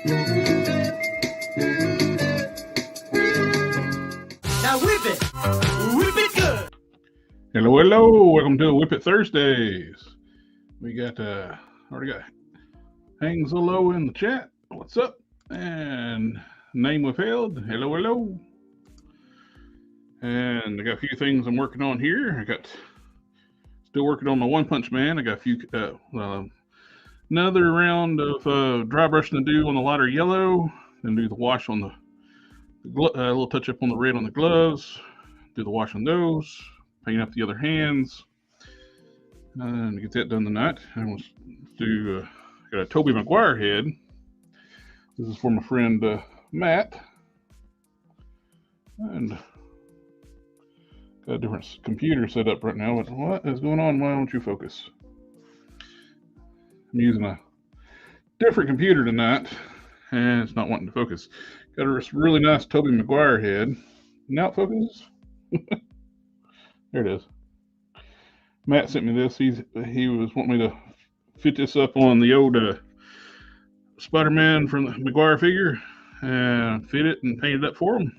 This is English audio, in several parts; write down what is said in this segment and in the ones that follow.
Now whip it good. Hello, hello. Welcome to WIP IT Thursdays. We got already got Hang Solo in the chat. What's up? And name withheld. Hello, hello. And I got a few things I'm working on here. I got still working on my One Punch Man. I got a few another round of dry brushing to do on the lighter yellow. Then do the wash on the little touch up on the red on the gloves. Do the wash on those. Paint up the other hands. And get that done tonight. And we'll do got a Tobey Maguire head. This is for my friend Matt. And got a different computer set up right now. But what is going on? Why don't you focus? I'm using a different computer tonight, and it's not wanting to focus. Got a really nice Tobey Maguire head. Now it focuses. There it is. Matt sent me this. He was wanting me to fit this up on the old Spider-Man from the Maguire figure and fit it and paint it up for him.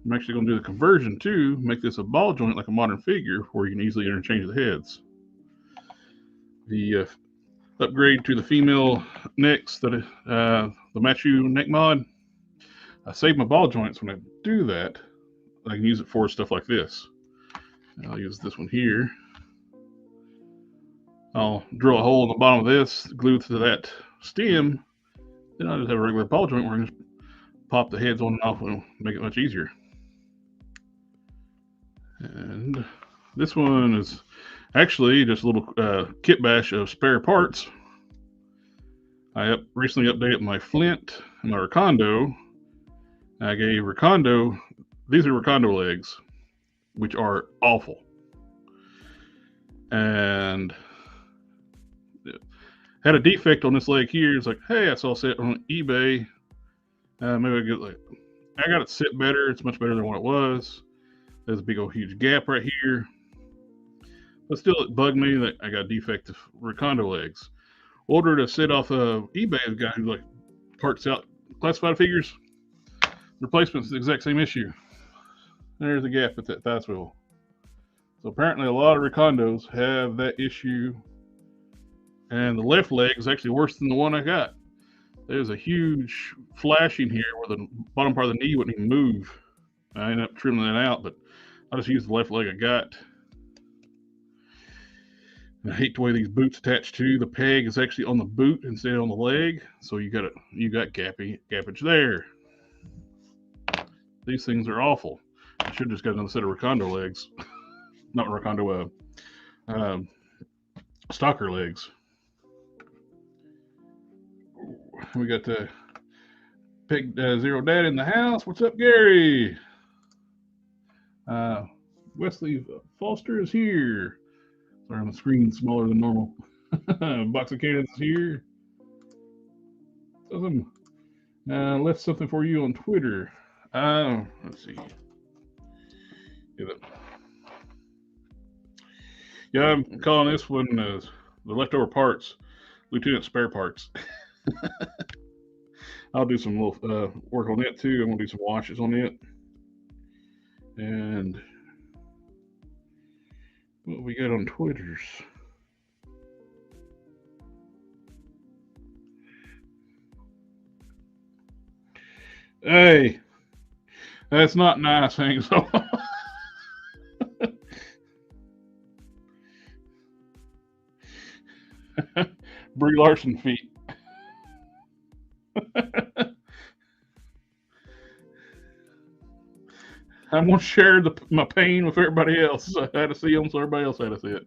I'm actually going to do the conversion too, make this a ball joint like a modern figure where you can easily interchange the heads. The upgrade to the female necks, the Machu neck mod, I save my ball joints when I do that. I can use it for stuff like this. I'll use this one here. I'll drill a hole in the bottom of this, glue it to that stem, then I'll just have a regular ball joint where I can just pop the heads on and off and make it much easier. And this one is actually just a little kit bash of spare parts. I recently updated my flint and my Recondo. I gave Recondo, these are Recondo legs, which are awful. And had a defect on this leg here. It's like, hey, I saw it set on eBay. Maybe I got it set better. It's much better than what it was. There's a big old huge gap right here. But still, it bugged me that I got defective Recondo legs. Ordered a set off of eBay. The guy who parts out classified figures. Replacement's the exact same issue. There's a gap at that thigh swivel. So apparently a lot of Recondos have that issue. And the left leg is actually worse than the one I got. There's a huge flashing here where the bottom part of the knee wouldn't even move. I ended up trimming that out, but I just used the left leg I got. And I hate the way these boots attach to. The peg is actually on the boot instead of on the leg. So you got gappage there. These things are awful. I should have just got another set of Recondo legs. Not Recondo, Stalker legs. We got the Peg Zero Dad in the house. What's up, Gary? Wesley Foster is here. Sorry, my screen's smaller than normal. Box of Cannons is here. Awesome. Left something for you on Twitter. Let's see. Yeah, I'm calling this one the leftover parts, Lieutenant Spare Parts. I'll do some little work on it too. I'm gonna do some washes on it. And what we got on Twitters? Hey, that's not nice, Hank. So Brie Larson feet. I'm gonna share my pain with everybody else. I had to see them, so everybody else had to see it.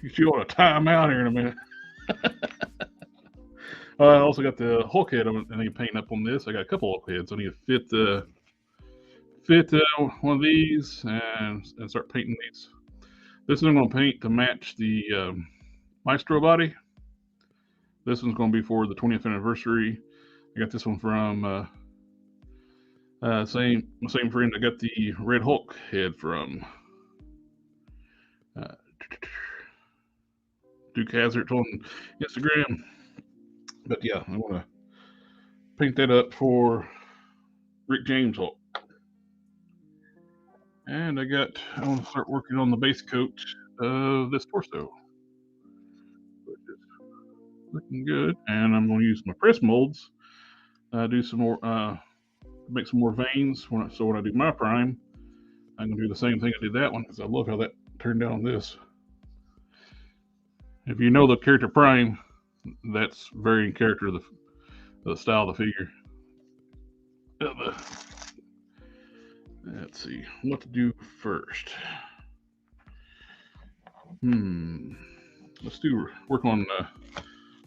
You want to tie them out here in a minute. I also got the Hulk head I need to paint up on this. I got a couple Hulk heads. I need to fit one of these and start painting these. This is I'm going to paint to match the Maestro body. This one's going to be for the 20th anniversary. I got this one from same friend I got the Red Hulk head from. Duke Hazard on Instagram. But yeah, I want to paint that up for Rick James Hulk. And I want to start working on the base coat of this torso, which is looking good. And I'm going to use my press molds, do some more, make some more veins. So when I do my prime, I'm going to do the same thing I did that one, because I love how that turned out on this. If you know the character prime, that's very in character of the style of the figure. Let's see what to do first. Let's work on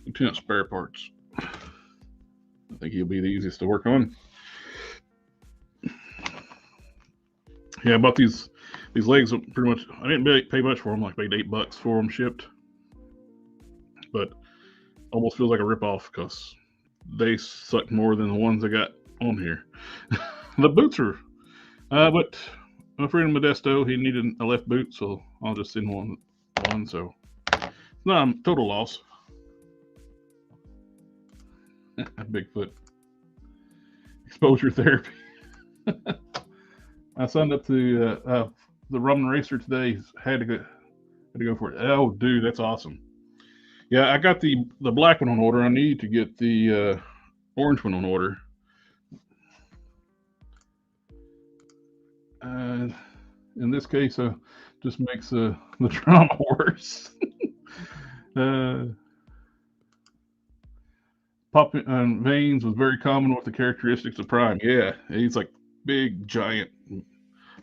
Lieutenant spare parts. I think he'll be the easiest to work on. Yeah, I bought these legs pretty much. I didn't pay much for them, like paid $8 for them shipped, but almost feels like a ripoff because they suck more than the ones I got on here. The boots are, but my friend Modesto, he needed a left boot, so I'll just send one. So it's not a total loss. Bigfoot exposure therapy. I signed up to the Rum Racer today. Had to go for it. Oh, dude, that's awesome. Yeah, I got the black one on order. I need to get the orange one on order. In this case, just makes the drama worse. Pop veins was very common with the characteristics of Prime. Yeah, he's like big, giant,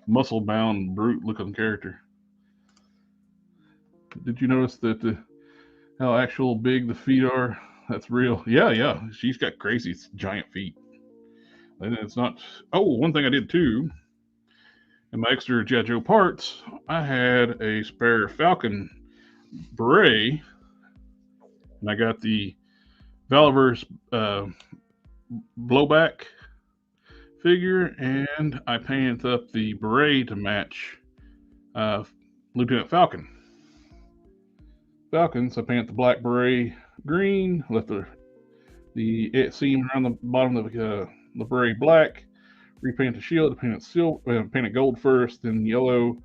muscle-bound, brute-looking character. Did you notice that how actual big the feet are? That's real. Yeah. She's got crazy giant feet. And it's not. Oh, one thing I did too. In my extra G.I. Joe parts, I had a spare Falcon beret, and I got the Valiverse blowback figure, and I painted up the beret to match Lieutenant Falcon. So I painted the black beret green, left the seam around the bottom of the beret black, repainted the shield, painted gold first, then yellow,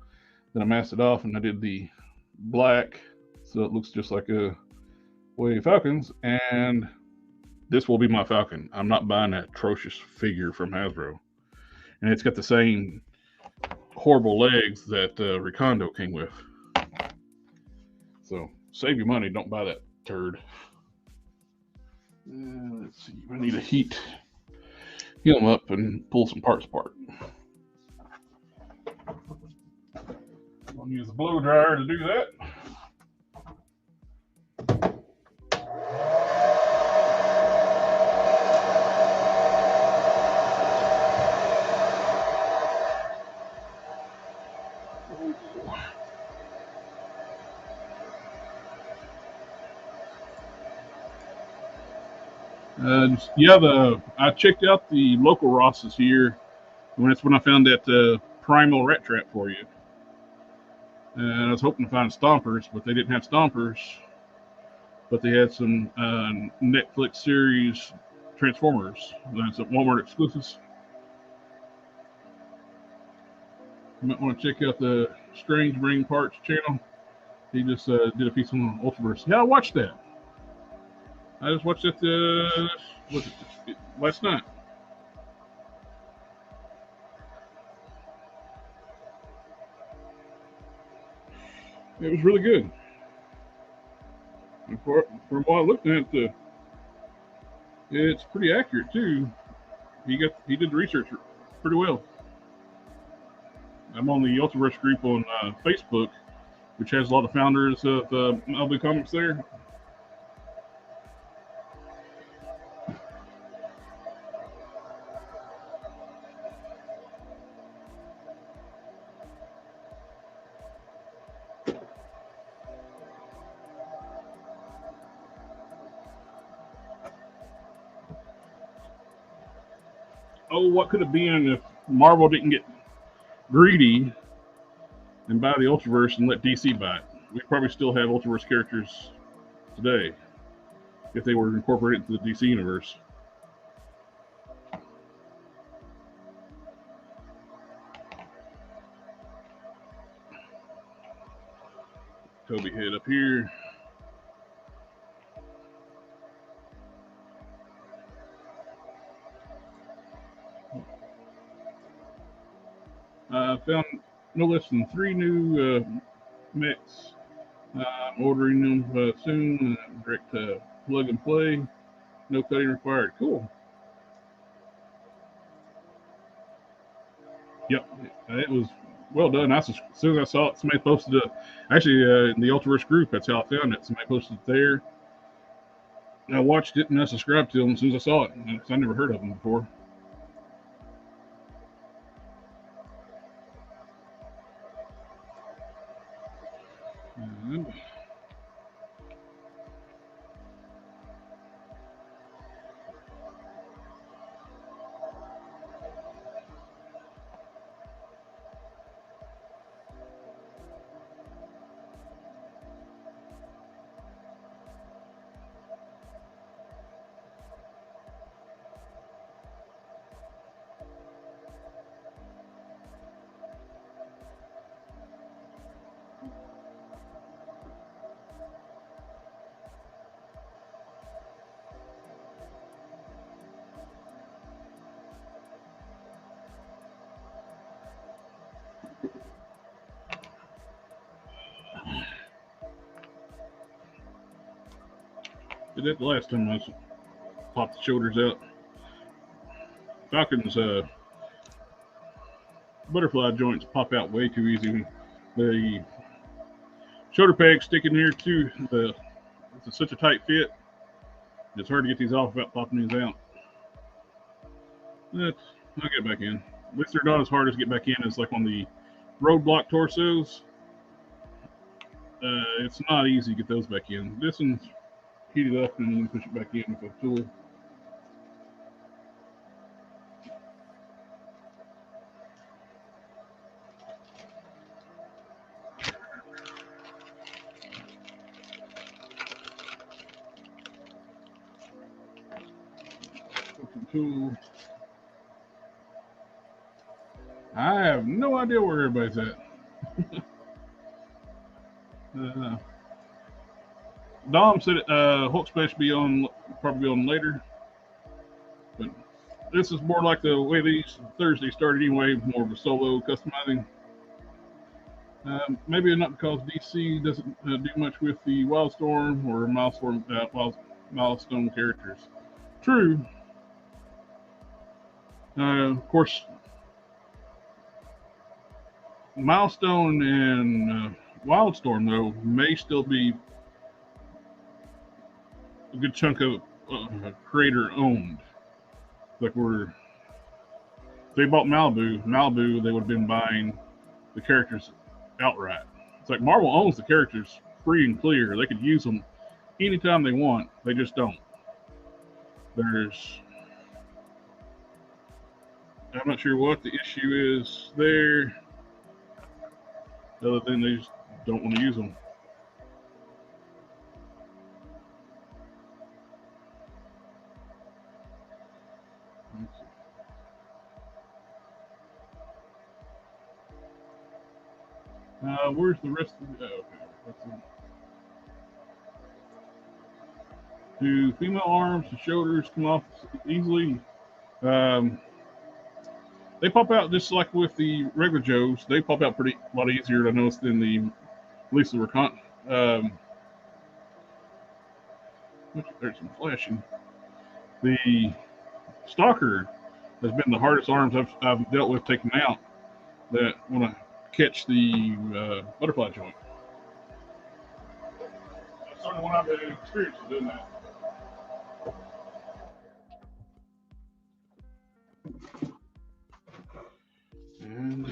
then I masked it off, and I did the black, so it looks just like a way Falcons, and this will be my Falcon. I'm not buying that atrocious figure from Hasbro. And it's got the same horrible legs that Recondo came with. So save your money, don't buy that turd. Let's see, I need to heat them up and pull some parts apart. I'm gonna use a blow dryer to do that. I checked out the local Ross's here, and that's when I found that primal rat trap for you. And I was hoping to find stompers, but they didn't have stompers. But they had some Netflix series Transformers. That's at Walmart exclusives. You might want to check out the Strange Brain Parts channel. He just did a piece on Ultraverse. Yeah, I watched that. I just watched it last night. It was really good. And from what I looked at, it's pretty accurate too. He did the research pretty well. I'm on the Ultraverse group on Facebook, which has a lot of founders of Malibu Comics there. Oh, what could have been if Marvel didn't get greedy and buy the Ultraverse and let DC buy it? We probably still have Ultraverse characters today if they were incorporated into the DC universe. Toby head up here. I found no less than 3 new mechs. I'm ordering them soon. Direct plug and play. No cutting required. Cool. Yep, it was well done. As soon as I saw it, somebody posted it. Actually, in the Ultraverse group, that's how I found it. Somebody posted it there. I watched it and I subscribed to them as soon as I saw it, because I never heard of them before. And did that the last time I popped the shoulders out. Falcon's butterfly joints pop out way too easy. The shoulder pegs stick in here too. It's such a tight fit. It's hard to get these off without popping these out. I'll get back in. At least they're not as hard as get back in as like on the roadblock torsos. It's not easy to get those back in. This one's heated up and you push it back in with a tool. Tool. I have no idea where everybody's at. Dom said Hulk Splash probably be on later, but this is more like the way these Thursday started anyway, more of a solo customizing. Maybe not because DC doesn't do much with the Wildstorm or Milestone characters. True. Of course, Milestone and Wildstorm though may still be a good chunk of creator owned. Like if they bought Malibu, they would have been buying the characters outright. It's like Marvel owns the characters free and clear. They could use them anytime they want. They just don't. I'm not sure what the issue is there, other than they just don't want to use them. Where's the rest of the... okay, that's it. Do female arms and shoulders come off easily? They pop out just like with the regular Joes. They pop out a lot easier, I noticed, than the Lisa Recon. There's some flashing. The Stalker has been the hardest arms I've dealt with taking out. That when I catch the butterfly joint. That's the only one I've been experiencing doing that. And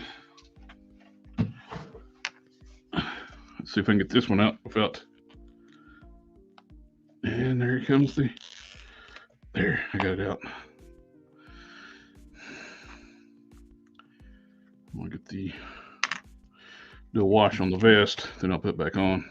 let's see if I can get this one out without. And there comes there, I got it out. I'm gonna get do a wash on the vest, then I'll put it back on.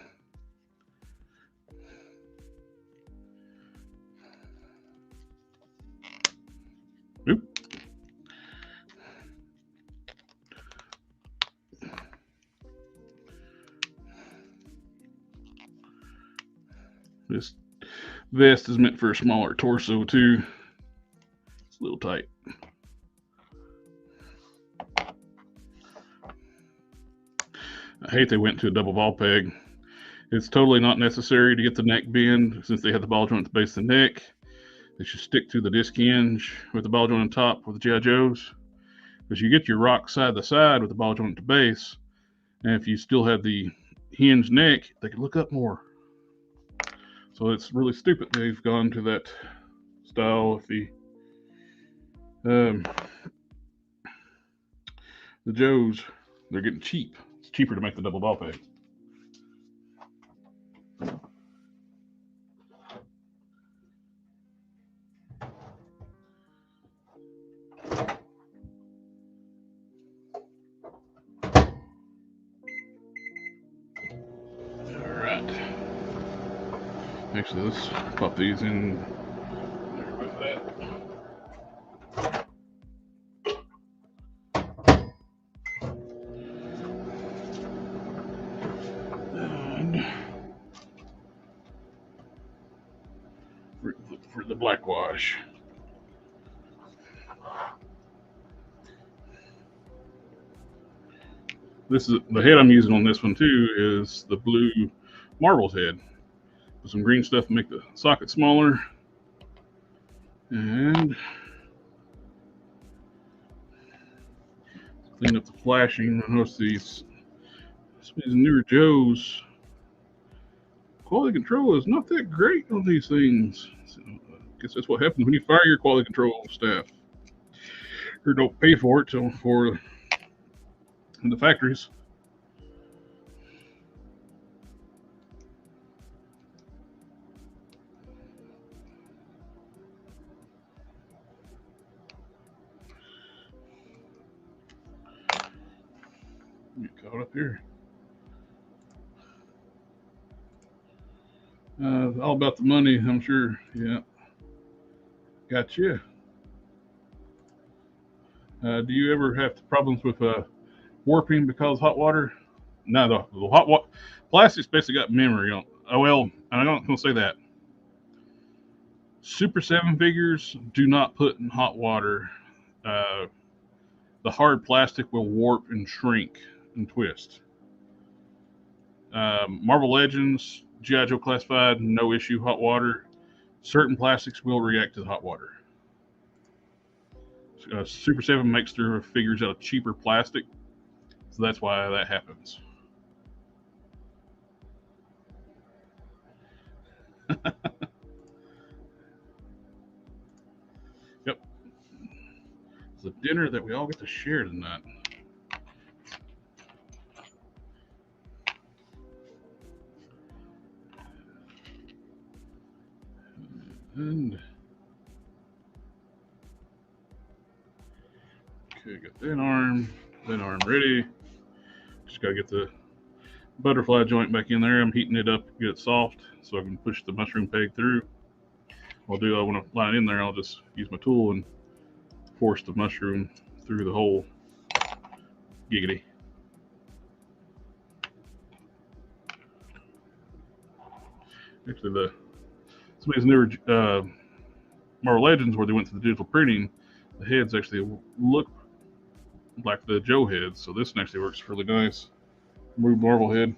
This vest is meant for a smaller torso too. It's a little tight. I hate they went to a double ball peg. It's totally not necessary to get the neck bend since they have the ball joint at the base of the neck. They should stick to the disc hinge with the ball joint on top with the G.I. Joes. Because you get your rock side to side with the ball joint at the base, and if you still have the hinge neck, they can look up more. So it's really stupid they've gone to that style with the Joes. They're getting cheap. It's cheaper to make the double ball peg. Alright. Actually, let's pop these in. There, with that. And for the black wash. This is the head I'm using on this one too is the blue marbles head. Put some green stuff to make the socket smaller. And clean up the flashing. I notice these newer Joes, quality control is not that great on these things. So I guess that's what happens when you fire your quality control staff. Or don't pay for it for the factories. Get caught up here. All about the money, I'm sure. Yeah. Gotcha. Do you ever have problems with warping because of hot water? No, the hot water plastic's basically got memory on. Oh well, I'm not gonna say that. Super 7 figures do not put in hot water. Uh, the hard plastic will warp and shrink and twist. Marvel Legends, G.I. Joe Classified, no issue hot water. Certain plastics will react to the hot water. Super 7 makes their figures out of cheaper plastic, so that's why that happens. Yep. It's a dinner that we all get to share tonight. And okay, got that arm ready. Just gotta get the butterfly joint back in there. I'm heating it up, get it soft, so I can push the mushroom peg through. What I'll do, I want to line it in there. I'll just use my tool and force the mushroom through the hole. Giggity. Actually, some of these newer Marvel Legends where they went to the digital printing, the heads actually look like the Joe heads, so this one actually works really nice. Move Marvel head.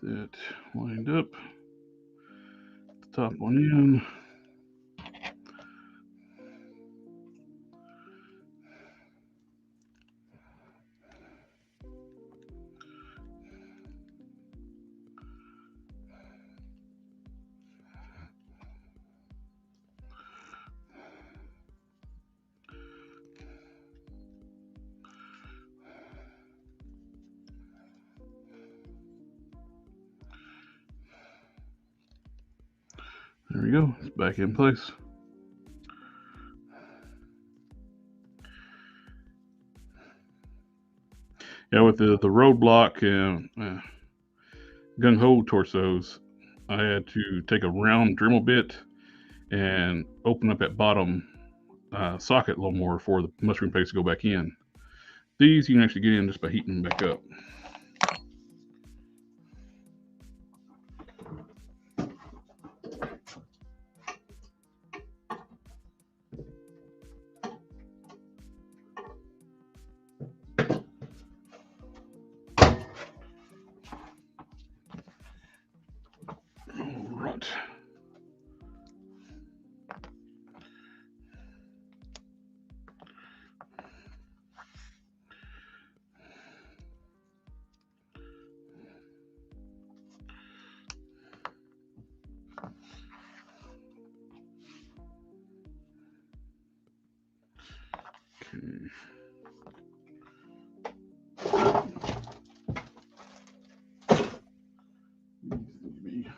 That lined up. The top one in. There we go. It's back in place. Yeah, with the roadblock and gung-ho torsos, I had to take a round Dremel bit and open up that bottom socket a little more for the mushroom paste to go back in. These you can actually get in just by heating them back up. All right. Okay. Maybe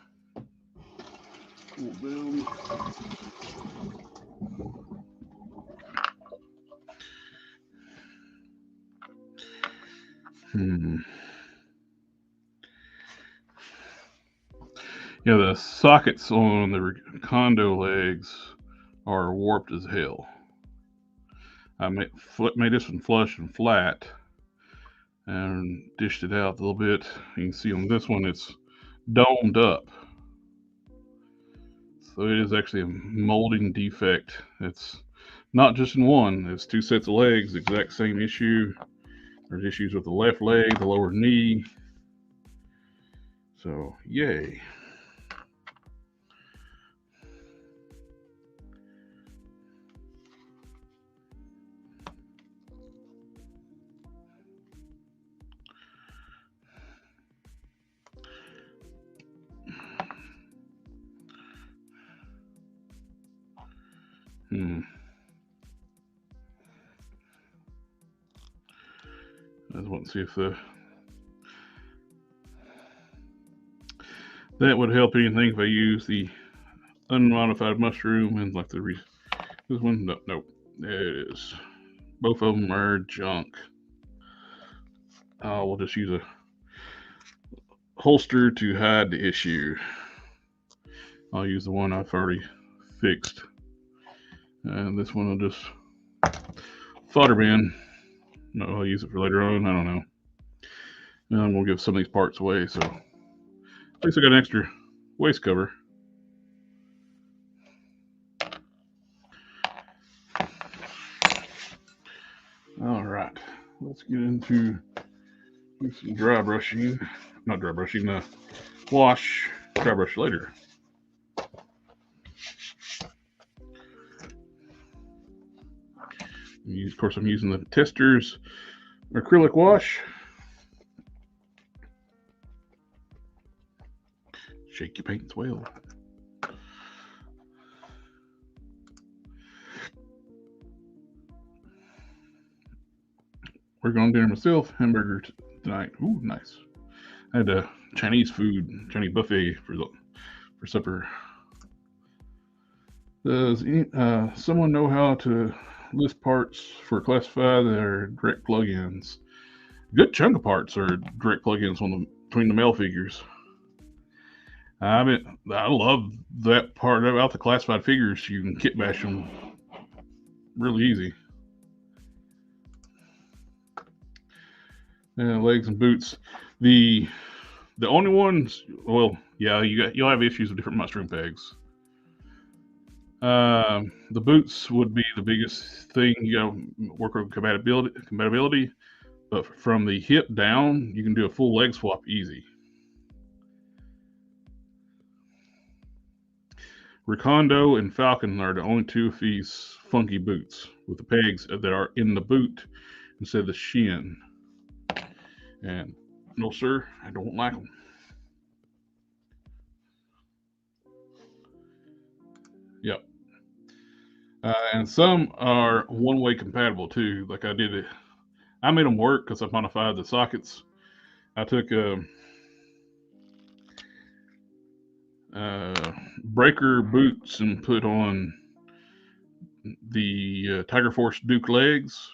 pull down. Yeah, the sockets on the condo legs are warped as hell. I made this one flush and flat and dished it out a little bit. You can see on this one it's domed up. So it is actually a molding defect. It's not just in one, it's two sets of legs, exact same issue. There's issues with the left leg, the lower knee. So, yay. I just want to see if that would help anything if I use the unmodified mushroom and like this one. Nope. There it is. Both of them are junk. We'll just use a holster to hide the issue. I'll use the one I've already fixed. And this one will just fodder bin. No, I'll use it for later on. I don't know. And I'm going to give some of these parts away. So at least I got an extra waist cover. All right. Let's get into some dry brushing. Not dry brushing, wash. Dry brush later. Of course, I'm using the Testers acrylic wash. Shake your paints well. Working on dinner myself. Hamburger tonight. Ooh, nice. I had a Chinese buffet for supper. Does someone know how to list parts for classify that are direct plugins? Good chunk of parts are direct plugins between the mail figures. I love that part about the classified figures. You can kit bash them really easy. And legs and boots. The only ones, well, yeah, you'll have issues with different mushroom pegs. The boots would be the biggest thing. You gotta work on compatibility, but from the hip down, you can do a full leg swap easy. Recondo and Falcon are the only two of these funky boots with the pegs that are in the boot instead of the shin. And no, sir, I don't like them. Yep. And some are one-way compatible too. Like I made them work because I modified the sockets. I took breaker boots and put on the Tiger Force Duke legs.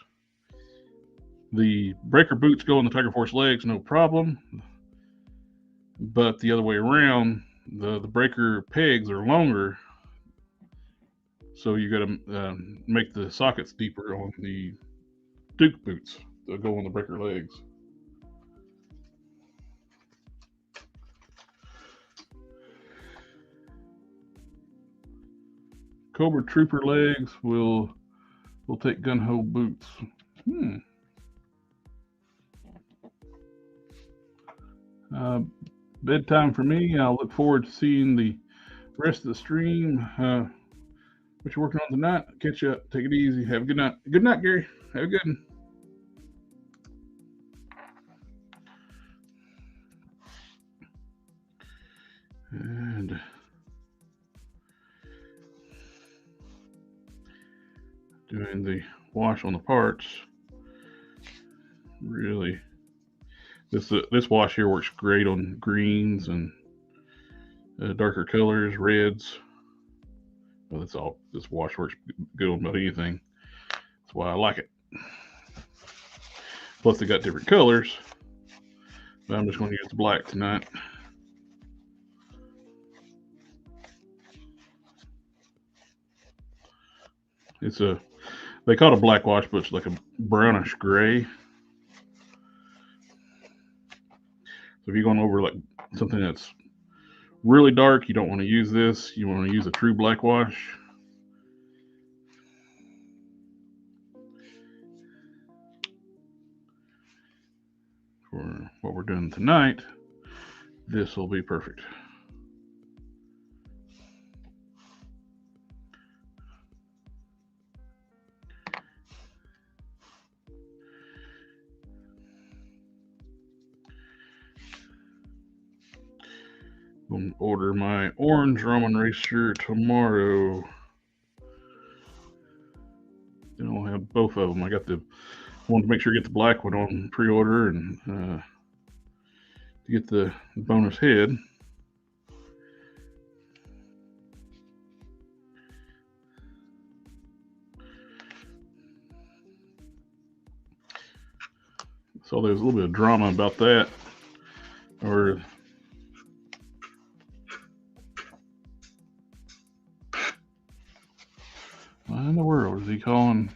The breaker boots go on the Tiger Force legs, no problem. But the other way around, the breaker pegs are longer. So you got to make the sockets deeper on the Duke boots that go on the breaker legs. Cobra Trooper legs will take gun hole boots. Bedtime for me. I'll look forward to seeing the rest of the stream. What you're working on tonight? Catch you up. Take it easy. Have a good night. Good night, Gary. Have a good one. And doing the wash on the parts. Really, this wash here works great on greens and darker colors, reds. Well, that's all. This wash works good on about anything. That's why I like it. Plus, they got different colors. But I'm just going to use the black tonight. It's they call it a black wash, but it's like a brownish gray. So if you're going over like something that's really dark, you don't want to use this. You want to use a true black wash. For what we're doing tonight, this will be perfect. I'm gonna order my orange Ramen Racer tomorrow. Then I'll have both of them. I got wanted to make sure I get the black one on pre-order and to get the bonus head. So there's a little bit of drama about that, or what in the world is he calling?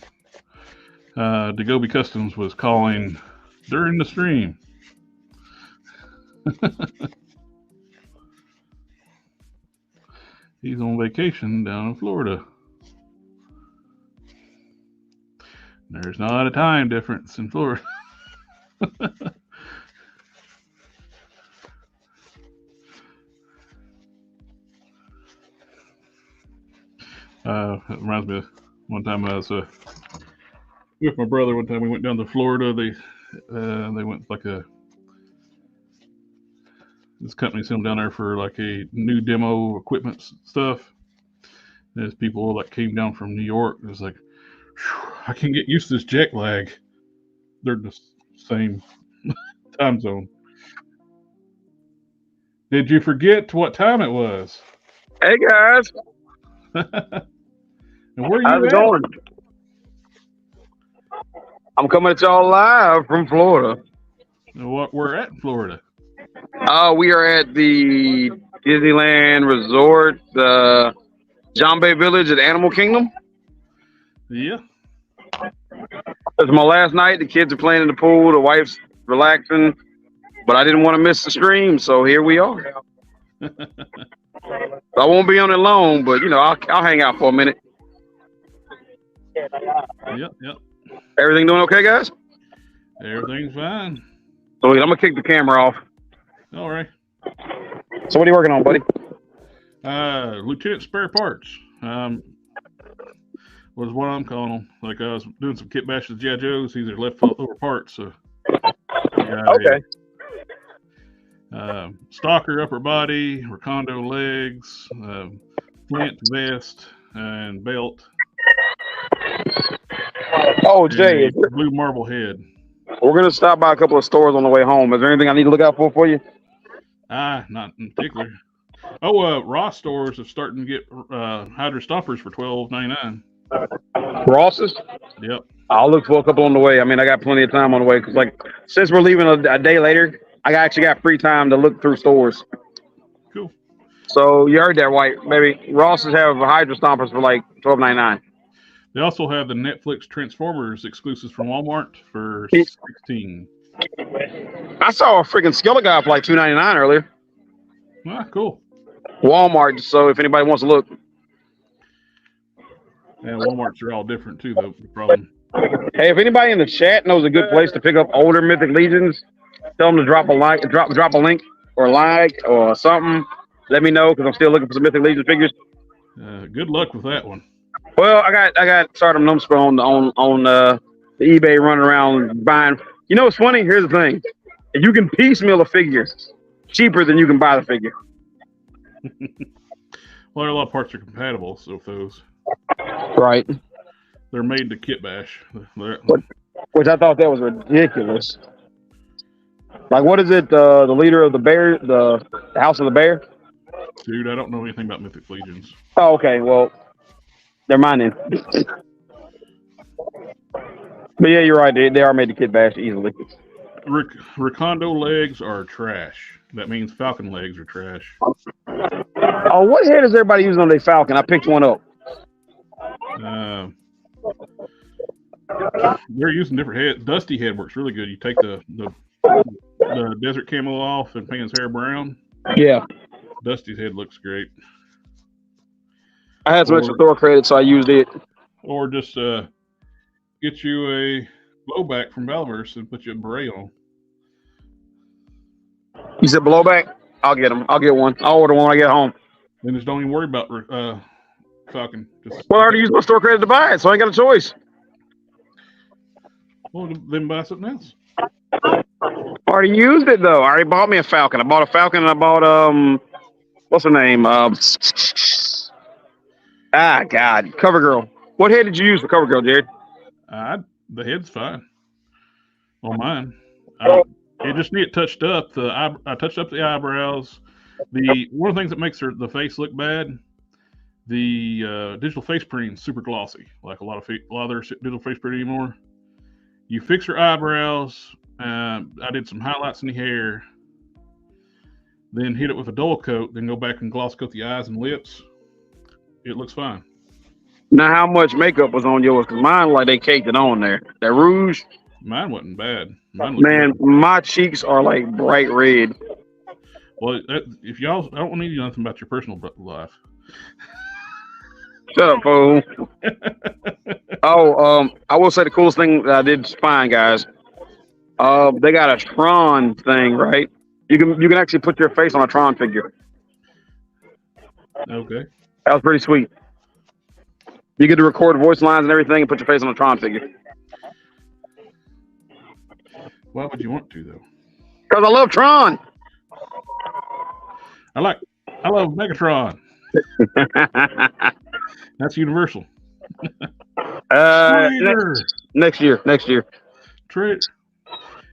Degobi Customs was calling during the stream. He's on vacation down in Florida. There's not a time difference in Florida. It reminds me of one time I was with my brother. One time we went down to Florida. They went like this company sent them down there for like a new demo equipment stuff. There's people like came down from New York. It was like, I can't get used to this jet lag. They're the same time zone. Did you forget what time it was? Hey guys. And where are you How's it going? I'm coming at y'all live from Florida. What we're at in Florida? We are at the Disneyland Resort, John Bay Village at Animal Kingdom. Yeah. It's my last night. The kids are playing in the pool. The wife's relaxing, but I didn't want to miss the stream, so here we are. I won't be on it long, but you know, I'll hang out for a minute. Yep. Everything doing okay, guys? Everything's fine. So I'm gonna kick the camera off. All right. So what are you working on, buddy? Lieutenant Spare Parts. Was what I'm calling them. Like I was doing some kit bashes with G.I. Joes. These are leftover parts. So Okay. Stalker upper body, Recondo legs, flint vest, and belt. Oh, Jay, blue marble head. We're gonna stop by a couple of stores on the way home. Is there anything I need to look out for you? Not in particular. Ross stores are starting to get hydro stoppers for $12.99. Ross's. Yep. I'll look for a couple on the way. I mean, I got plenty of time on the way because, like, since we're leaving a day later, I actually got free time to look through stores. Cool. So you heard that, White. Maybe Ross's have hydro stompers for like $12.99. They also have the Netflix Transformers exclusives from Walmart for $16. I saw a freaking Skillet guy for like $2.99 earlier. Ah, cool. Walmart. So if anybody wants to look. Yeah, Walmarts are all different too, though. The problem. Hey, if anybody in the chat knows a good place to pick up older Mythic Legions, tell them to drop a like, drop a link or like or something. Let me know because I'm still looking for some Mythic Legion figures. Good luck with that one. Well, I got Stardom Numbskull on the eBay running around buying. You know what's funny? Here's the thing: if you can piecemeal a figure cheaper than you can buy the figure. Well, a lot of parts are compatible, so if those Right. they're made to kit bash. Which I thought that was ridiculous. Like, what is it? The leader of the bear, the House of the Bear. Dude, I don't know anything about Mythic Legions. Oh, okay. Well, they're mine then. But yeah, you're right. They are made to kit bash easily. Recondo legs are trash. That means Falcon legs are trash. Oh, what head is everybody using on their Falcon? I picked one up. They're using different heads. Dusty head works really good. You take the desert camo off and paint his hair brown. Yeah. Dusty's head looks great. I had some extra Thor credits, so I used it. Or just get you a blowback from Valverse and put you a beret on. You said blowback? I'll get them. I'll get one. I'll order one when I get home. Then just don't even worry about Falcon. Well, I already used my store credit to buy it, so I ain't got a choice. Well, then buy something else. I already used it though. I already bought me a Falcon. I bought a Falcon and I bought what's her name? God, CoverGirl. What head did you use for CoverGirl, Jared? The head's fine on mine. It just needed touched up. I touched up the eyebrows. One of the things that makes the face look bad, the digital face printing is super glossy. Like a lot of their digital face printing anymore. You fix her eyebrows. I did some highlights in the hair. Then hit it with a dull coat. Then go back and gloss coat the eyes and lips. It looks fine. Now, how much makeup was on yours? Because mine, like, they caked it on there. That rouge. Mine wasn't bad. Man, my cheeks are like bright red. Well, if y'all, I don't need you nothing about your personal life. Shut up, fool. I will say the coolest thing that I did find, guys. They got a Tron thing, right? You can actually put your face on a Tron figure. Okay. That was pretty sweet. You get to record voice lines and everything and put your face on a Tron figure. Why would you want to, though? Because I love Tron. I love Megatron. That's Universal. Next year. Trade.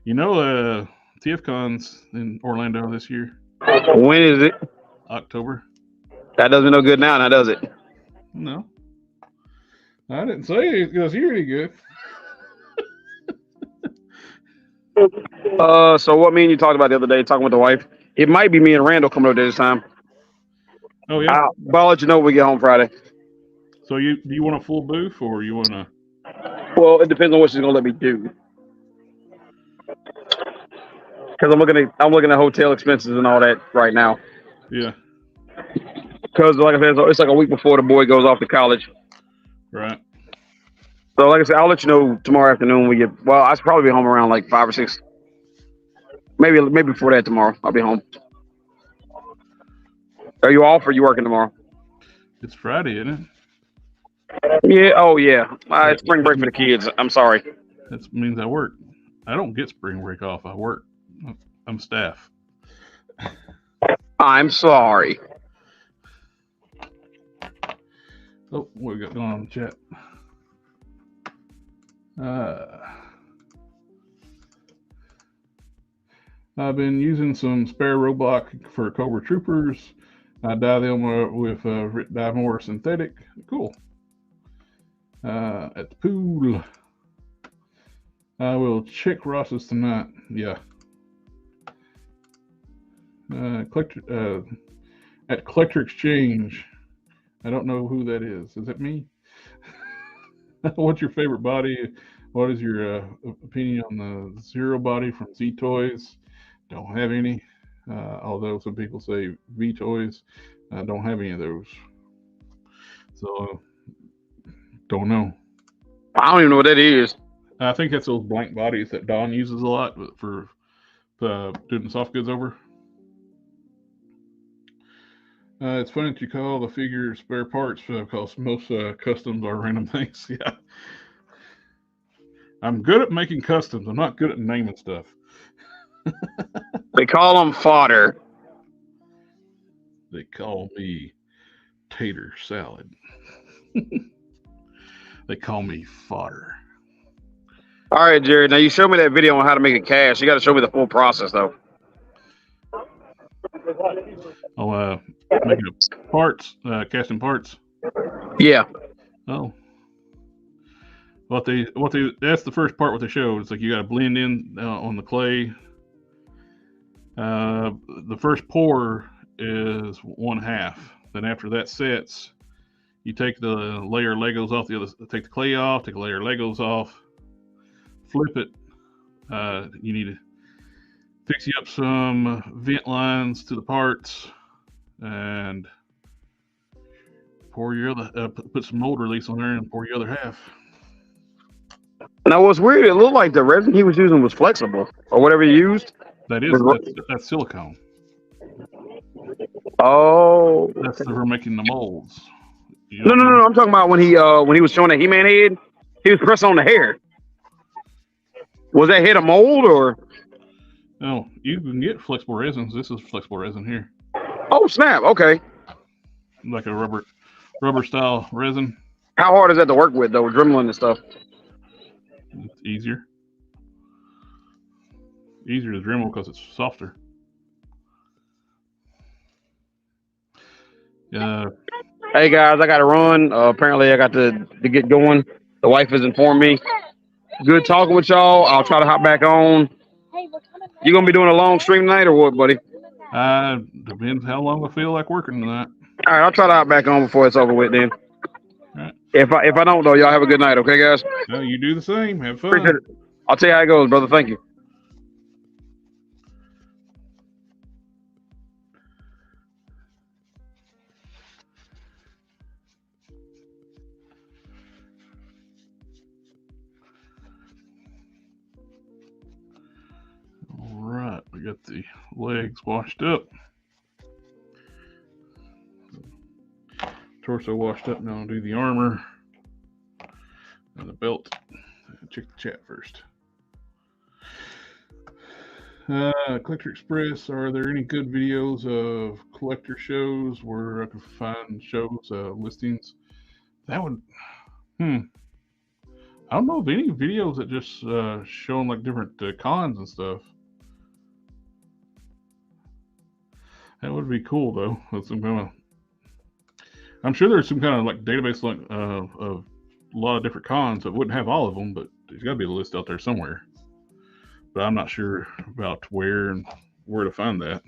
You know, TFCon's in Orlando this year. When is it? October. That doesn't no good now, does it? No. I didn't say it was here any good. So what me and you talked about the other day, talking with the wife, it might be me and Randall coming over there this time. Oh, yeah? I'll let you know when we get home Friday. So do you want a full booth or you want to? Well, it depends on what she's going to let me do. Because I'm looking at hotel expenses and all that right now. Yeah. Because like I said, it's like a week before the boy goes off to college. Right. So like I said, I'll let you know tomorrow afternoon when we get. Well, I'll probably be home around like 5 or 6. Maybe before that tomorrow. I'll be home. Are you off or are you working tomorrow? It's Friday, isn't it? Yeah. Oh yeah. It's spring break for the kids. I'm sorry. That means I work. I don't get spring break off. I work. I'm staff. I'm sorry. Oh, what we got going on in the chat? I've been using some spare roadblock for Cobra Troopers. I dye them with dye more synthetic. Cool. At the pool. I will check Ross's tonight. Yeah. At Collector Exchange. I don't know who that is. Is it me? What's your favorite body? What is your opinion on the Zero body from Z Toys? Don't have any. Although some people say V Toys. I don't have any of those. So, don't know. I don't even know what that is. I think that's those blank bodies that Don uses a lot for doing soft goods over. It's funny that you call the figure spare parts because most customs are random things. Yeah. I'm good at making customs. I'm not good at naming stuff. They call them fodder. They call me tater salad. They call me fodder. All right, Jared. Now you showed me that video on how to make a cast. You got to show me the full process, though. I'll making parts, casting parts. Yeah. Oh. That's the first part what they showed. It's like you got to blend in on the clay. The first pour is 1/2. Then after that sets, you take the layer Legos off take the clay off, take a layer Legos off, flip it. You need to fix you up some vent lines to the parts and pour your other, put some mold release on there and pour your other half. Now, what's weird, it looked like the resin he was using was flexible, or whatever he used. That's silicone. Oh. That's for making the molds. No. I'm talking about when he was showing that He-Man head, he was pressing on the hair. Was that head a mold or? No, you can get flexible resins. This is flexible resin here. Oh snap! Okay. Like a rubber style resin. How hard is that to work with though, dremeling and stuff? It's easier to Dremel because it's softer. Hey guys, I got to run. Apparently, I got to get going. The wife has informed me. Good talking with y'all. I'll try to hop back on. You gonna be doing a long stream tonight or what, buddy? Depends how long I feel like working tonight. All right, I'll try to hop back on before it's over with then. Right. If I don't though, y'all have a good night, okay, guys? No, you do the same. Have fun. Appreciate it. I'll tell you how it goes, brother. Thank you. All right, we got the legs washed up. Torso washed up. Now I'll do the armor and the belt. Check the chat first. Collector Express, are there any good videos of collector shows where I can find shows, listings? That would, I don't know of any videos that just showing like different cons and stuff. That would be cool though. With some kind of, I'm sure there's some kind of like database like of a lot of different cons that wouldn't have all of them, but there's got to be a list out there somewhere. But I'm not sure about where to find that.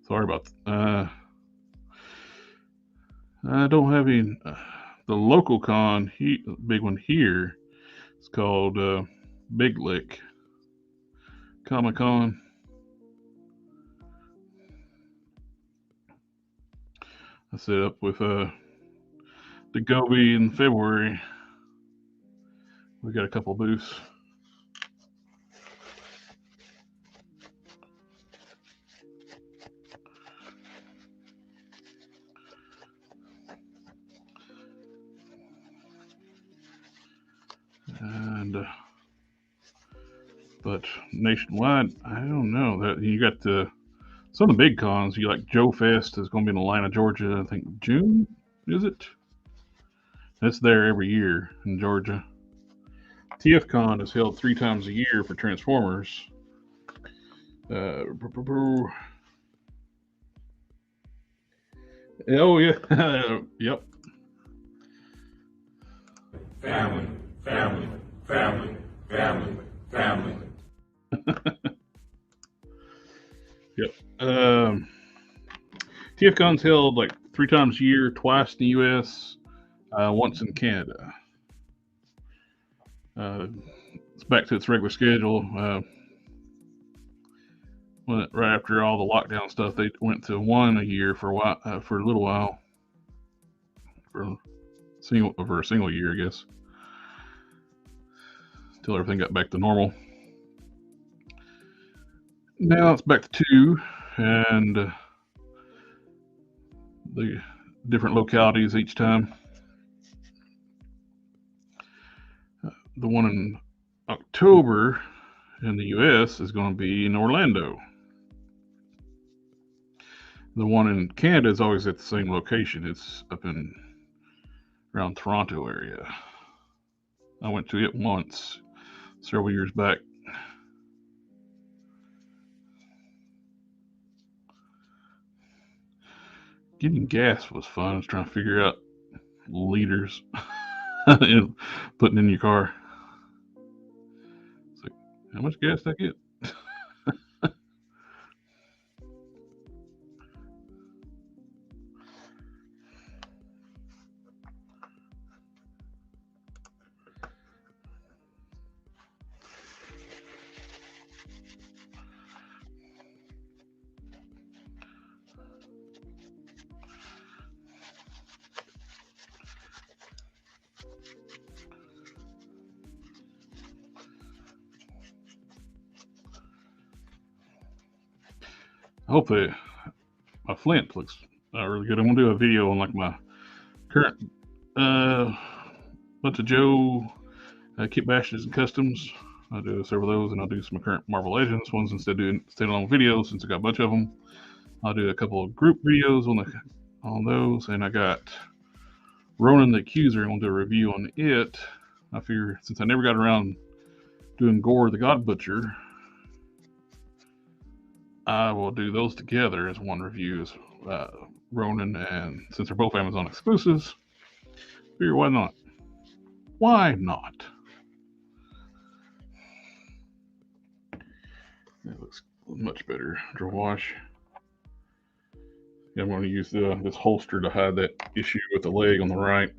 Sorry about that. I don't have any. The local con, big one here, it's called Big Lick Comic Con. I set up with the Gobi in February. We got a couple booths. And but nationwide, I don't know. That you got some of the big cons. You like Joe Fest is going to be in Atlanta, Georgia. I think June, is it? It's there every year in Georgia. TFCon is held 3 times a year for Transformers. Oh yeah, yep. Family, family, family, family, family. Yep. TFCon's held like 3 times a year, twice in the U.S., once in Canada. It's back to its regular schedule. Right after all the lockdown stuff, they went to one a year for a little while, for a single year, I guess, until everything got back to normal. Now it's back to 2, and the different localities each time. The one in October in the U.S. is going to be in Orlando. The one in Canada is always at the same location. It's up in around Toronto area. I went to it once several years back. Getting gas was fun. I was trying to figure out liters and putting in your car. It's like, how much gas did I get? Hopefully my flint looks really good. I'm gonna do a video on like my current bunch of Joe kit bashes and customs. I'll do several of those, and I'll do some current Marvel Legends ones instead of doing standalone videos, since I got a bunch of them. I'll do a couple of group videos on those, and I got Ronan the Accuser. I'm gonna do a review on it. I figure since I never got around doing Gore the God Butcher, I will do those together as one review, as Ronan, and since they're both Amazon exclusives, figure why not? Why not? That looks much better. Draw wash. Yeah, I'm going to use this holster to hide that issue with the leg on the right.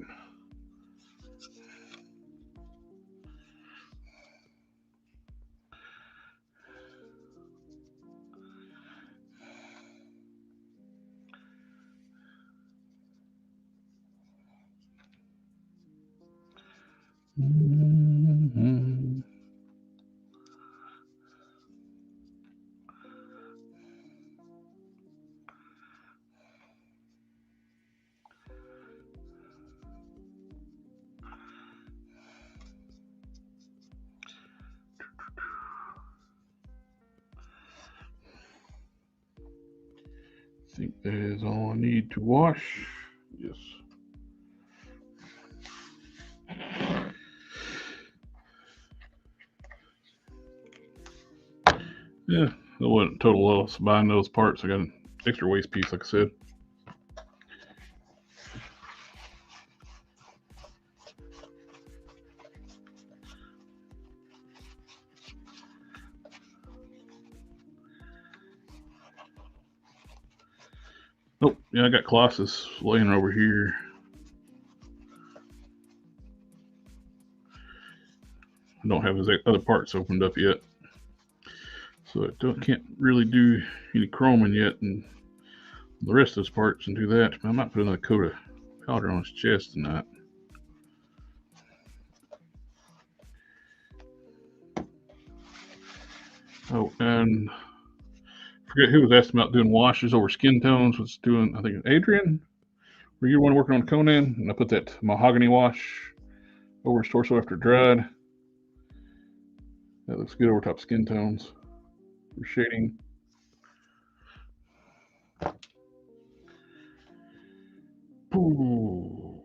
Mm-hmm. I think that is all I need to wash. Yes. Yeah, that wasn't total loss buying those parts. I got an extra waste piece, like I said. Oh, yeah, I got Colossus laying over here. I don't have his other parts opened up yet, so I can't really do any chroming yet and the rest of those parts and do that. I might put another coat of powder on his chest tonight. Oh, and forget who was asking about doing washes over skin tones. Was doing, I think, Adrian. Were you the one working on Conan? And I put that mahogany wash over his torso after it dried. That looks good over top skin tones for shading. Ooh.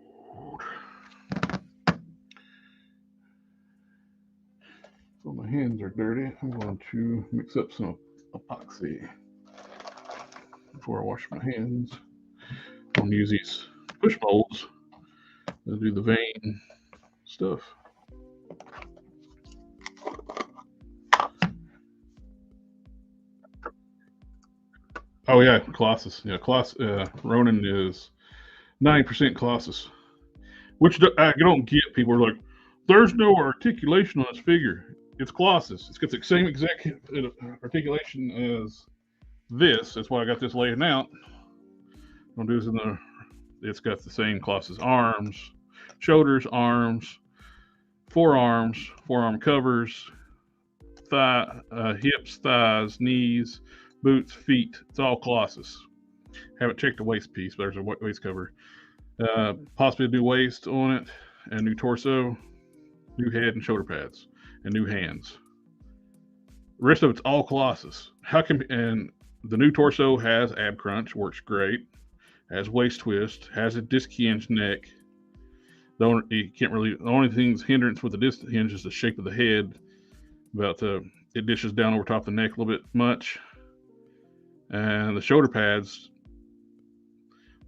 So my hands are dirty. I'm going to mix up some epoxy before I wash my hands. I'm going to use these push molds to do the vein stuff. Oh yeah, Colossus. Yeah, Ronin is 90% Colossus, which I don't get. People are like, "There's no articulation on this figure." It's Colossus. It's got the same exact articulation as this. That's why I got this laying out. I'm gonna do this in the. It's got the same Colossus arms, shoulders, arms, forearms, forearm covers, hips, thighs, knees, boots, feet. It's all Colossus. Haven't checked the waist piece, but there's a waist cover. Possibly a new waist on it, and new torso, new head and shoulder pads, and new hands. The rest of it's all Colossus. And the new torso has ab crunch, works great. Has waist twist, has a disc hinge neck. The only thing's hindrance with the disc hinge is the shape of the head. It dishes down over top of the neck a little bit much. And the shoulder pads,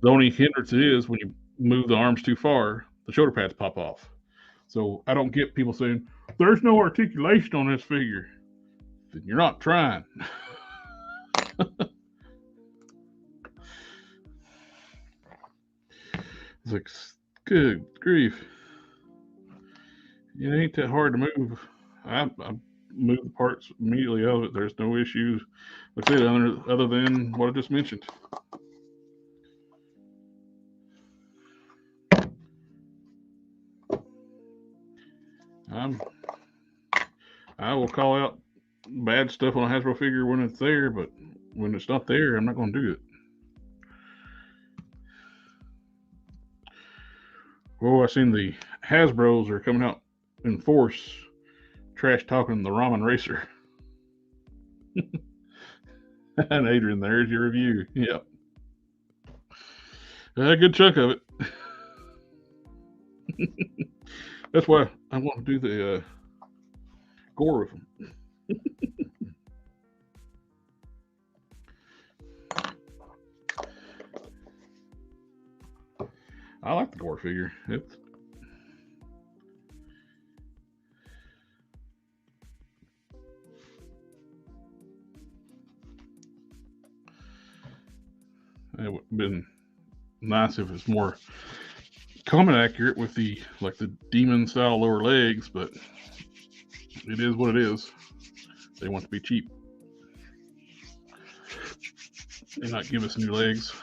the only hindrance is when you move the arms too far, the shoulder pads pop off. So I don't get people saying, "There's no articulation on this figure." You're not trying. It's like, good grief. It ain't that hard to move. I move the parts immediately out of it. There's no issues. Like I said, other than what I just mentioned. I will call out bad stuff on a Hasbro figure when it's there, but when it's not there, I'm not going to do it. Oh, I seen the Hasbros are coming out in force, trash talking the Ramen Racer. And Adrian, there's your review. Yep. A good chunk of it. That's why I want to do the gore with them. I like the gore figure. It would have been nice if it's more common accurate with the demon style lower legs, but it is what it is. They want to be cheap and not give us new legs.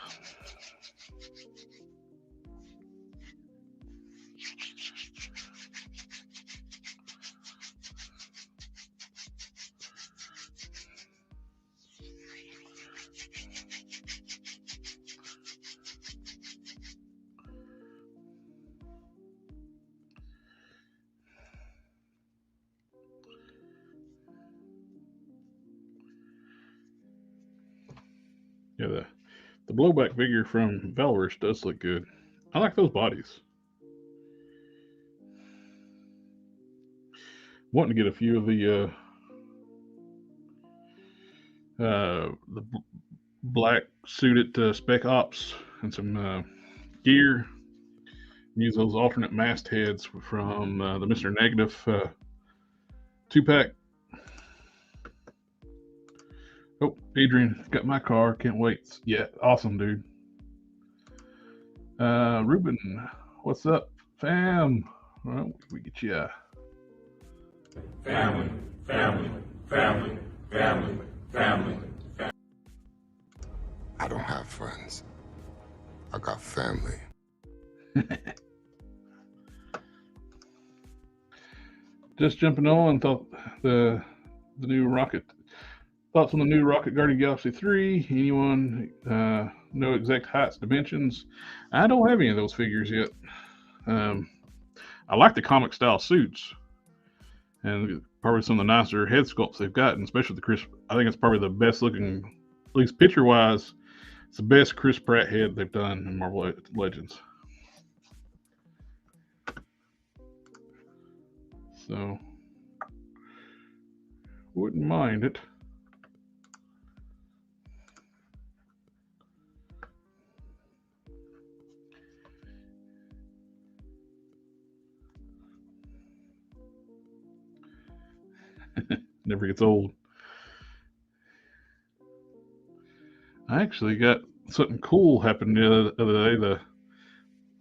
Yeah, the blowback figure from Valorous does look good. I like those bodies. Wanting to get a few of the black suited Spec Ops and some gear. Use those alternate mastheads from the Mr. Negative 2-pack. Oh, Adrian, got my car. Can't wait. Yeah, awesome, dude. Ruben, what's up, fam? Well, we get you. Family, family, family, family, family. I don't have friends. I got family. Just jumping on, thought the new rocket. Thoughts on the new Rocket Guardian Galaxy 3? Anyone know exact heights, dimensions? I don't have any of those figures yet. I like the comic style suits, and probably some of the nicer head sculpts they've gotten, especially the Chris. I think it's probably the best looking, at least picture wise, it's the best Chris Pratt head they've done in Marvel Legends. So, wouldn't mind it. Never gets old. I actually got something cool happened the other day.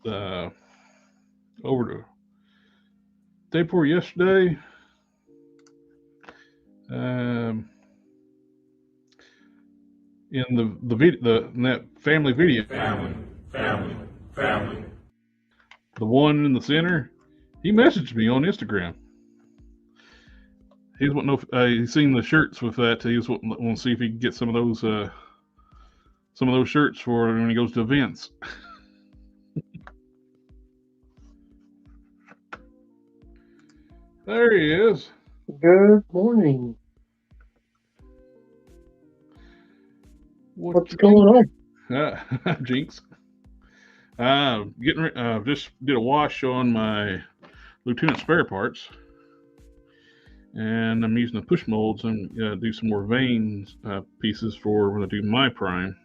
The over the day before yesterday. In the video, in that family video, family, family, family. the one in the center, he messaged me on Instagram. He's wanting to know, he's seen the shirts with that. He was wanting to see if he could get some of those shirts for when he goes to events. There he is. Good morning. What's going on? Jinx. Just did a wash on my Lieutenant spare parts, and I'm using the push molds and do some more veins pieces for when I do my prime.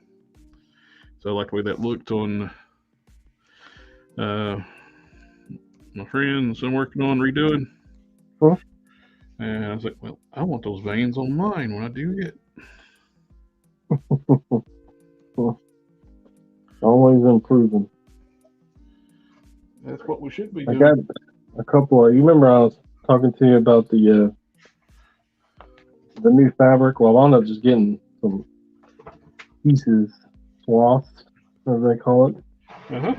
So I like the way that looked on my friends I'm working on redoing. Huh? And I was like, well, I want those veins on mine when I do it. Always improving. That's what we should be I doing. got a couple of. You remember I was talking to you about the new fabric? Well, I wound up just getting some pieces, swaths, as they call it, Uh-huh.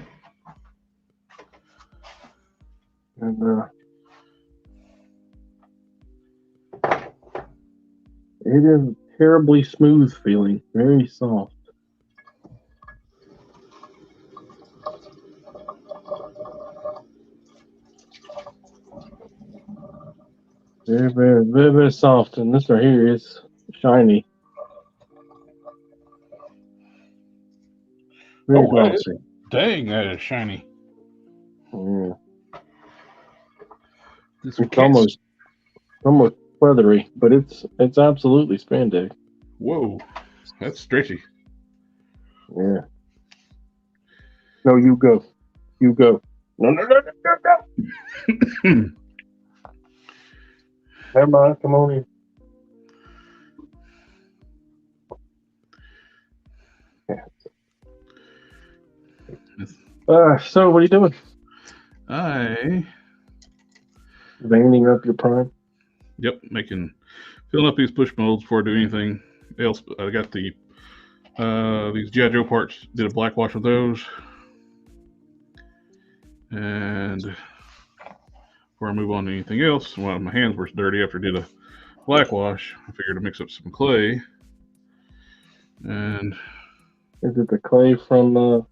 and it is terribly smooth feeling, very soft. Very, very, very, very soft, and this right here is shiny. Very glossy. Dang, that is shiny. Yeah. This It's almost leathery, but it's absolutely spandex. Whoa, that's stretchy. Yeah. No, you go. You go. No. Never mind. Come on in. Yeah. So what are you doing? Veining up your prime? Yep, filling up these push molds before I do anything else. I got these G.I. Joe parts, did a black wash with those. And before I move on to anything else, well, my hands were dirty after I did a black wash. I figured to mix up some clay. And is it the clay from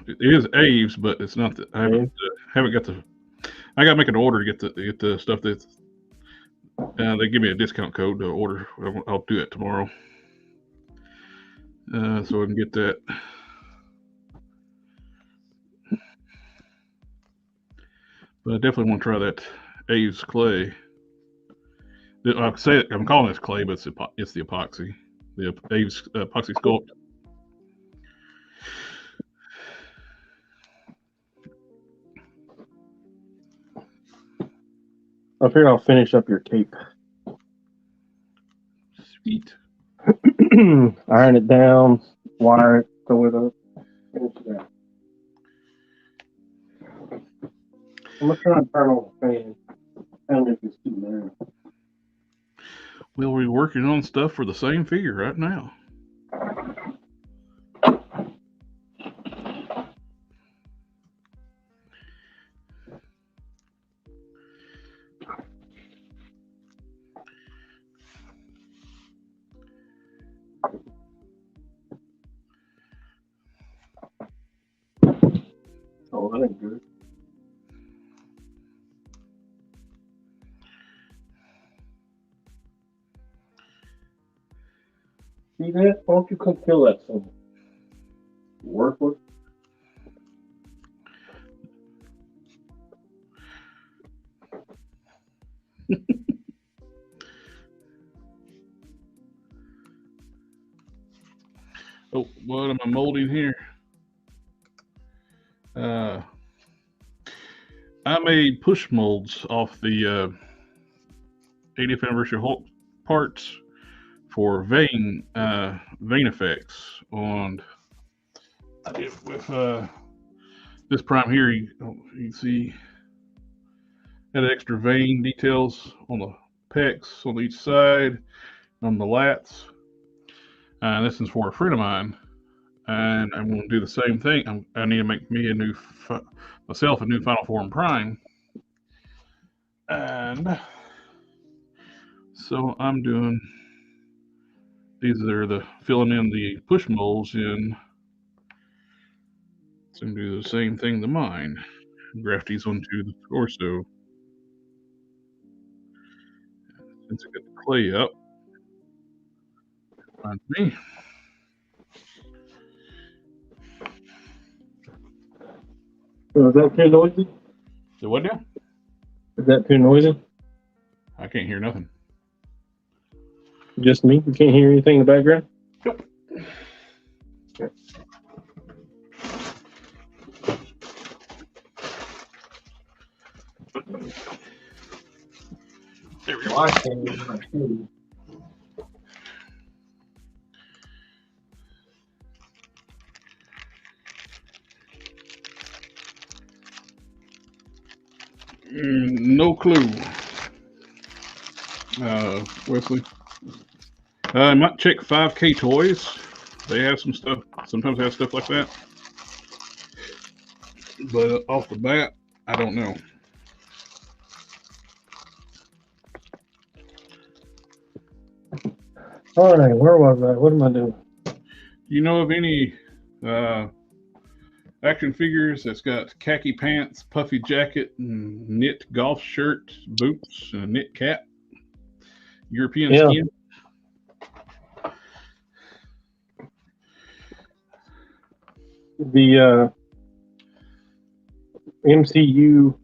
it is Aves, but it's not I haven't got the. I got to make an order to get the stuff that they give me a discount code to order. I'll do it tomorrow, so I can get that. But I definitely want to try that Aves clay. I'm calling this clay, but it's the epoxy, the Aves epoxy sculpt. I figured I'll finish up your cape. Sweet. Iron it down, wire it, throw it up, finish it out. I'm gonna try and turn on the fan. I don't know if it's too loud. Well, we're working on stuff for the same figure right now. Oh, that ain't good. See that? Why don't you come kill that thing? Worthless. Oh, what am I molding here? I made push molds off the 80th anniversary Hulk parts for vein effects, and I did with this prime here. You can see had extra vein details on the pecs on each side, on the lats. This is for a friend of mine, and I'm going to do the same thing. I need to make me myself a new Final Form prime, and so I'm doing. These are the filling in the push molds in. So I'm going to do the same thing to mine. Graft these onto the torso. Since I got the clay up, finds me. So is that too noisy? So what now? Is that too noisy? I can't hear nothing. Just me? You can't hear anything in the background? Nope. Okay. There we go. No clue, Wesley. I might check 5K Toys. They have some stuff. Sometimes they have stuff like that. But off the bat, I don't know. All right, where was I? What am I doing? You know of any action figures that's got khaki pants, puffy jacket, and knit golf shirt, boots, and a knit cap? European skin? The MCU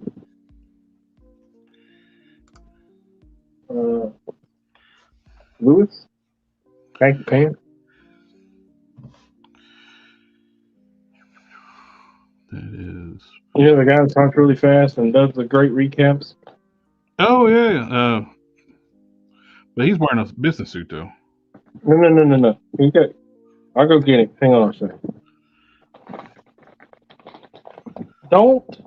Lewis? Khaki pants? That is. You know the guy that talks really fast and does the great recaps? Oh, yeah. But he's wearing a business suit, though. No. I'll go get him. Hang on a second. Don't.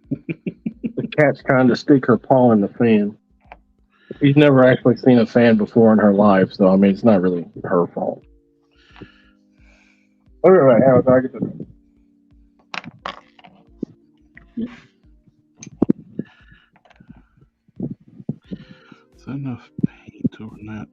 The cat's trying to stick her paw in the fan. She's never actually seen a fan before in her life, so I mean, it's not really her fault. All right, how do I get this? Is that enough paint over that?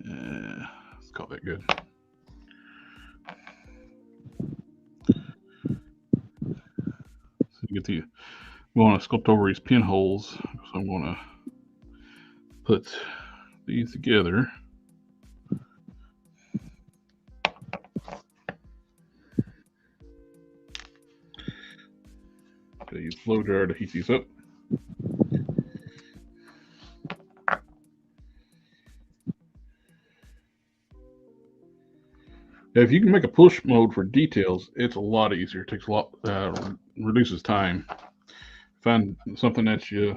Yeah, let's call that good. So you get the. We want to sculpt over these pinholes, so I'm going to put these together. Okay, use blow dryer to heat these up. If you can make a push mode for details, it's a lot easier. It takes a lot, reduces time. Find something that you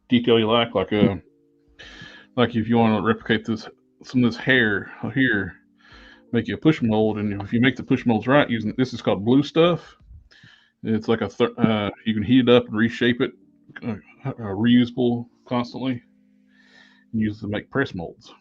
detail you like if you want to replicate some of this hair here, make you a push mold, and if you make the push molds right using this is called blue stuff. It's like you can heat it up and reshape it, reusable constantly, and use it to make press molds.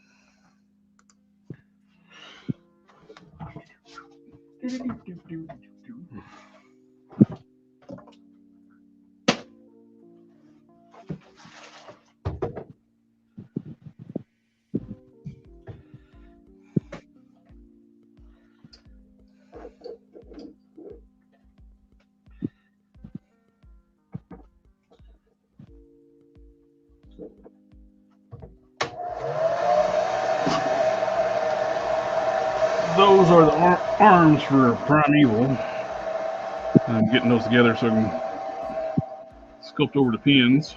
Those are the arms for Primeval. I'm getting those together so I can sculpt over the pins.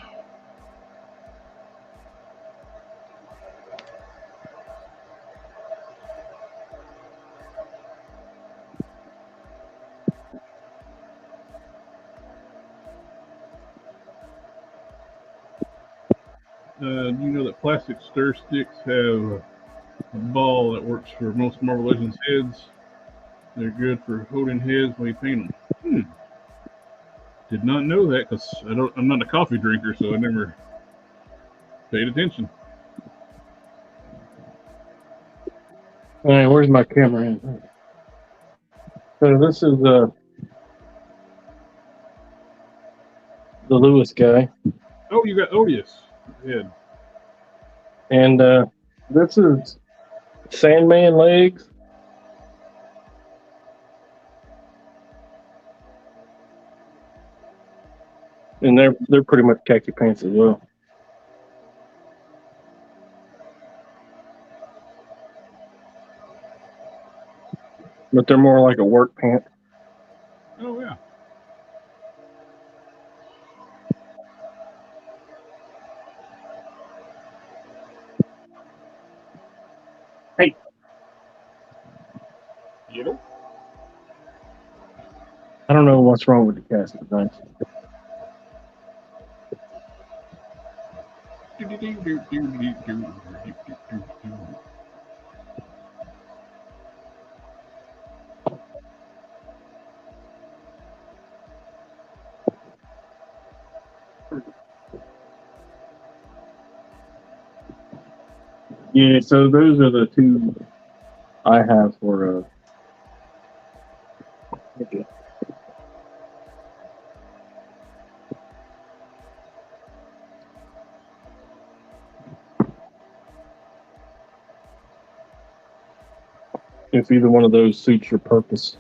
You know that plastic stir sticks have a ball that works for most Marvel Legends heads. They're good for holding heads when you paint them. Did not know that because I'm not a coffee drinker, so I never paid attention. All right, where's my camera in? So this is the Lewis guy, Oh, you got Odious head. and this is Sandman legs. And they're pretty much khaki pants as well. But they're more like a work pant. Oh yeah. Hey. You know. I don't know what's wrong with the cast today. Yeah, so those are the two I have for okay. If either one of those suits your purpose.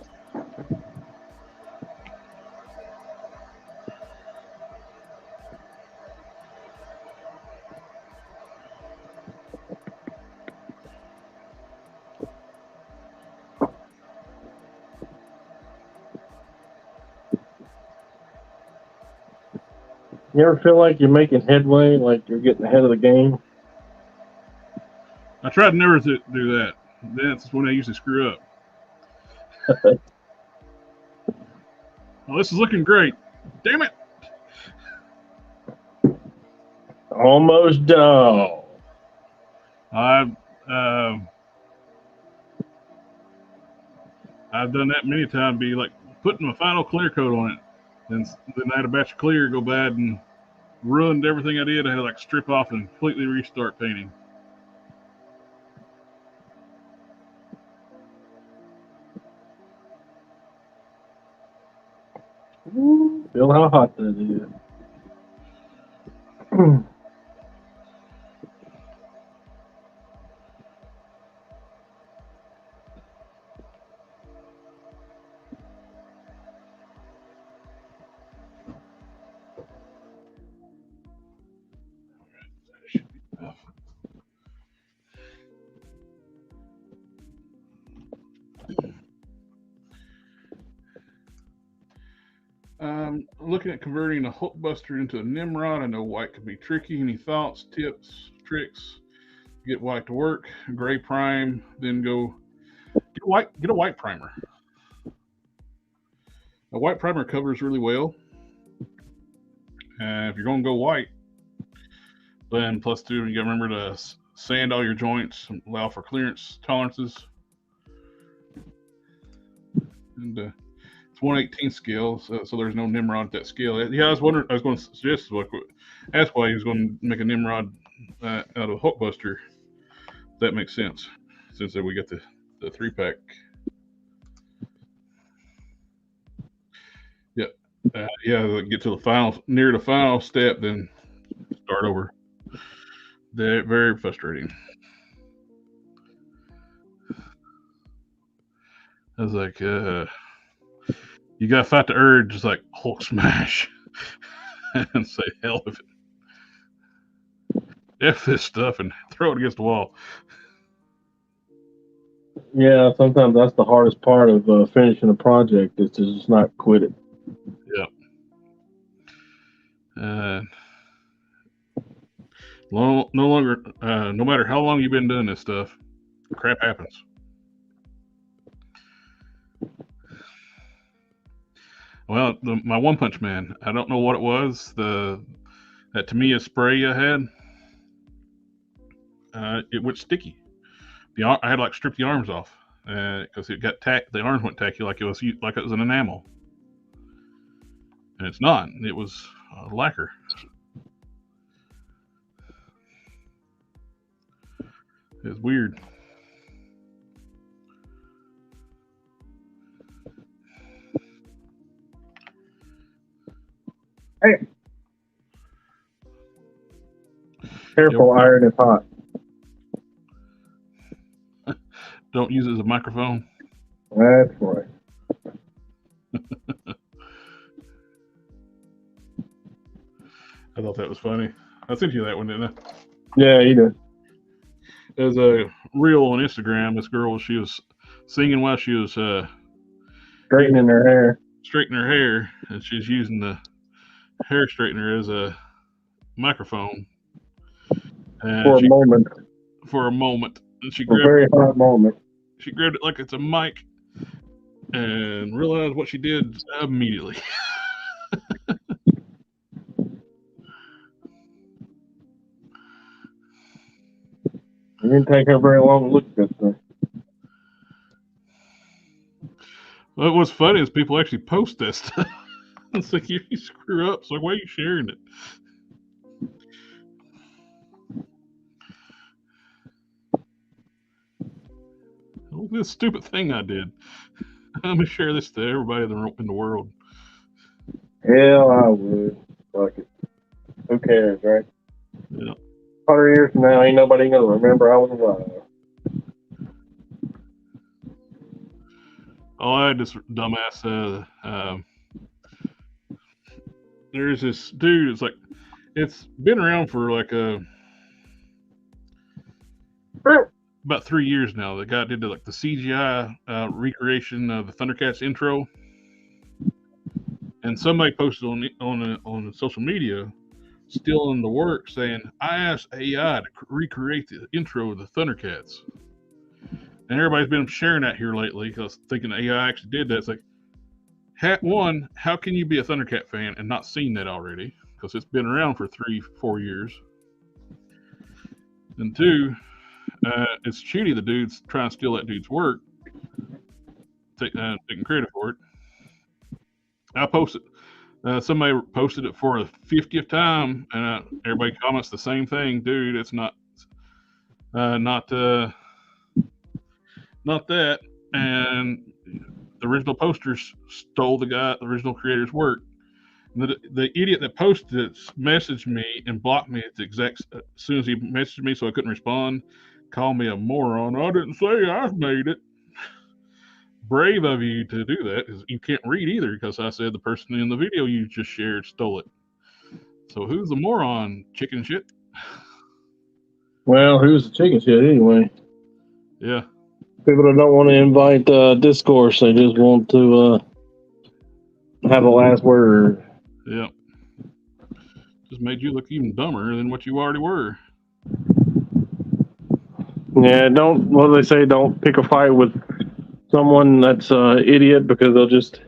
You ever feel like you're making headway, like you're getting ahead of the game? I tried never to do that. That's when I usually screw up. Well, this is looking great. Damn it! Almost done. I've done that many times. Be like putting my final clear coat on it, then I had a batch of clear go bad and ruined everything I did. I had to like strip off and completely restart painting. Feel how hot that is. Looking at converting a Hulkbuster into a Nimrod. I know white can be tricky. Any thoughts, tips, tricks? Get white to work. Gray prime, then go get a white primer. A white primer covers really well. If you're going to go white, then plus two, you got to remember to sand all your joints, and allow for clearance tolerances. And it's 1/18 scale, so there's no Nimrod at that scale. Yeah, I was going to suggest, ask why he was going to make a Nimrod out of a Hulkbuster. That makes sense, since we got the 3-pack. Yeah, get to near the final step, then start over. They're very frustrating. I was like, you gotta fight the urge, just like Hulk smash, and say hell with it. F this stuff and throw it against the wall. Yeah, sometimes that's the hardest part of finishing a project is to just not quit it. Yeah. No longer, no matter how long you've been doing this stuff, crap happens. Well, my One Punch Man, I don't know what it was. That Tamiya spray I had. it went sticky. I had to like strip the arms off because it got tack. The arms went tacky like it was an enamel, and it's not. It was lacquer. It's weird. Hey. Careful, iron is hot. Don't use it as a microphone. That's right. I thought that was funny. I sent you that one, didn't I? Yeah, you did. There's a reel on Instagram. This girl, she was singing while she was Straightening her hair. straightening her hair, and she's using the hair straightener as a microphone. And For a moment. For a moment. And she A grabbed very hot moment. She grabbed it like it's a mic and realized what she did immediately. It didn't take her very long to look at this thing. Well, what's funny is people actually post that stuff. It's like, if you screw up, it's like, why are you sharing it? Look at this stupid thing I did. I'm going to share this to everybody in the world. Hell, I would. Fuck it. Who cares, right? Yeah. 100 years from now, ain't nobody gonna remember I was alive. Oh, I had this dumbass. There's this dude. It's like, it's been around for like about 3 years now. The guy did the CGI recreation of the Thundercats intro, and somebody posted on social media, still in the work, saying, "I asked AI to recreate the intro of the Thundercats." And everybody's been sharing that here lately because thinking AI actually did that. It's like, one, how can you be a Thundercat fan and not seen that already? Because it's been around for 3-4 years. And two, it's shitty the dude's trying to steal that dude's work, taking credit for it. I posted. Somebody posted it for the 50th time, and everybody comments the same thing. Dude, it's not that. And the original posters stole the original creator's work. And the idiot that posted it messaged me and blocked me at the exact as soon as he messaged me, so I couldn't respond. Called me a moron. I didn't say I made it. Brave of you to do that, because you can't read either, because I said the person in the video you just shared stole it. So who's the moron, chicken shit? Well, who's the chicken shit anyway? Yeah. People that don't want to invite discourse, they just want to have the last word. Yeah. Just made you look even dumber than what you already were. Yeah, what do they say? Don't pick a fight with someone that's idiot, because they'll just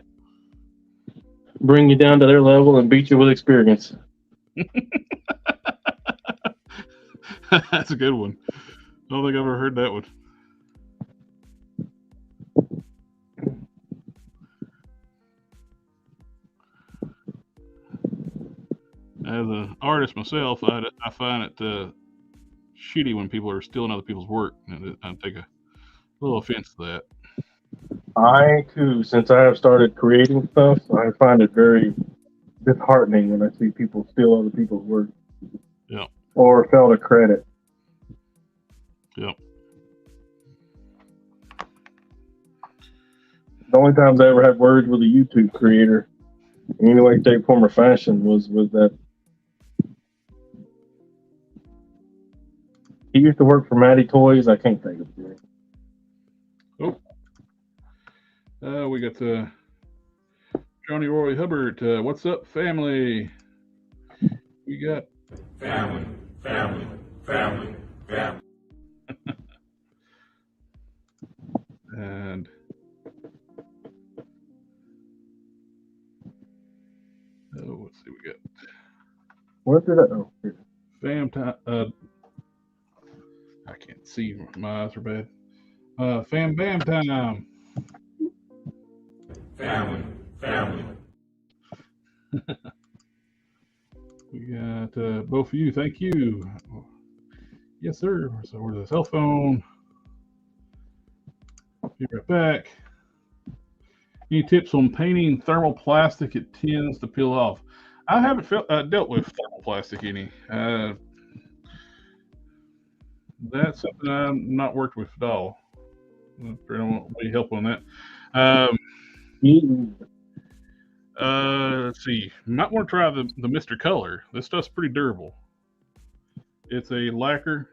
bring you down to their level and beat you with experience. That's a good one. I don't think I've ever heard that one. As an artist myself, I find it shitty when people are stealing other people's work, and I take a little offense to that. I too, since I have started creating stuff, I find it very disheartening when I see people steal other people's work. Yeah. Or fail to credit. Yep. The only times I ever had words with a YouTube creator, in any way, shape, form, or fashion, was that he used to work for Matty Toys. I can't think of his name. Oh. We got Johnny Roy Hubbard. What's up, family? We got family. And let's see, we got What did I? Oh, fam time. I can't see. My eyes are bad. Fam bam time. family, family, We got both of you. Thank you. Yes, sir. So where's the cell phone? Be right back. Any tips on painting thermoplastic? It tends to peel off. I haven't dealt with thermoplastic any. That's something I've not worked with at all. I don't want any help on that. Let's see. You might want to try the Mr. Color. This stuff's pretty durable. It's a lacquer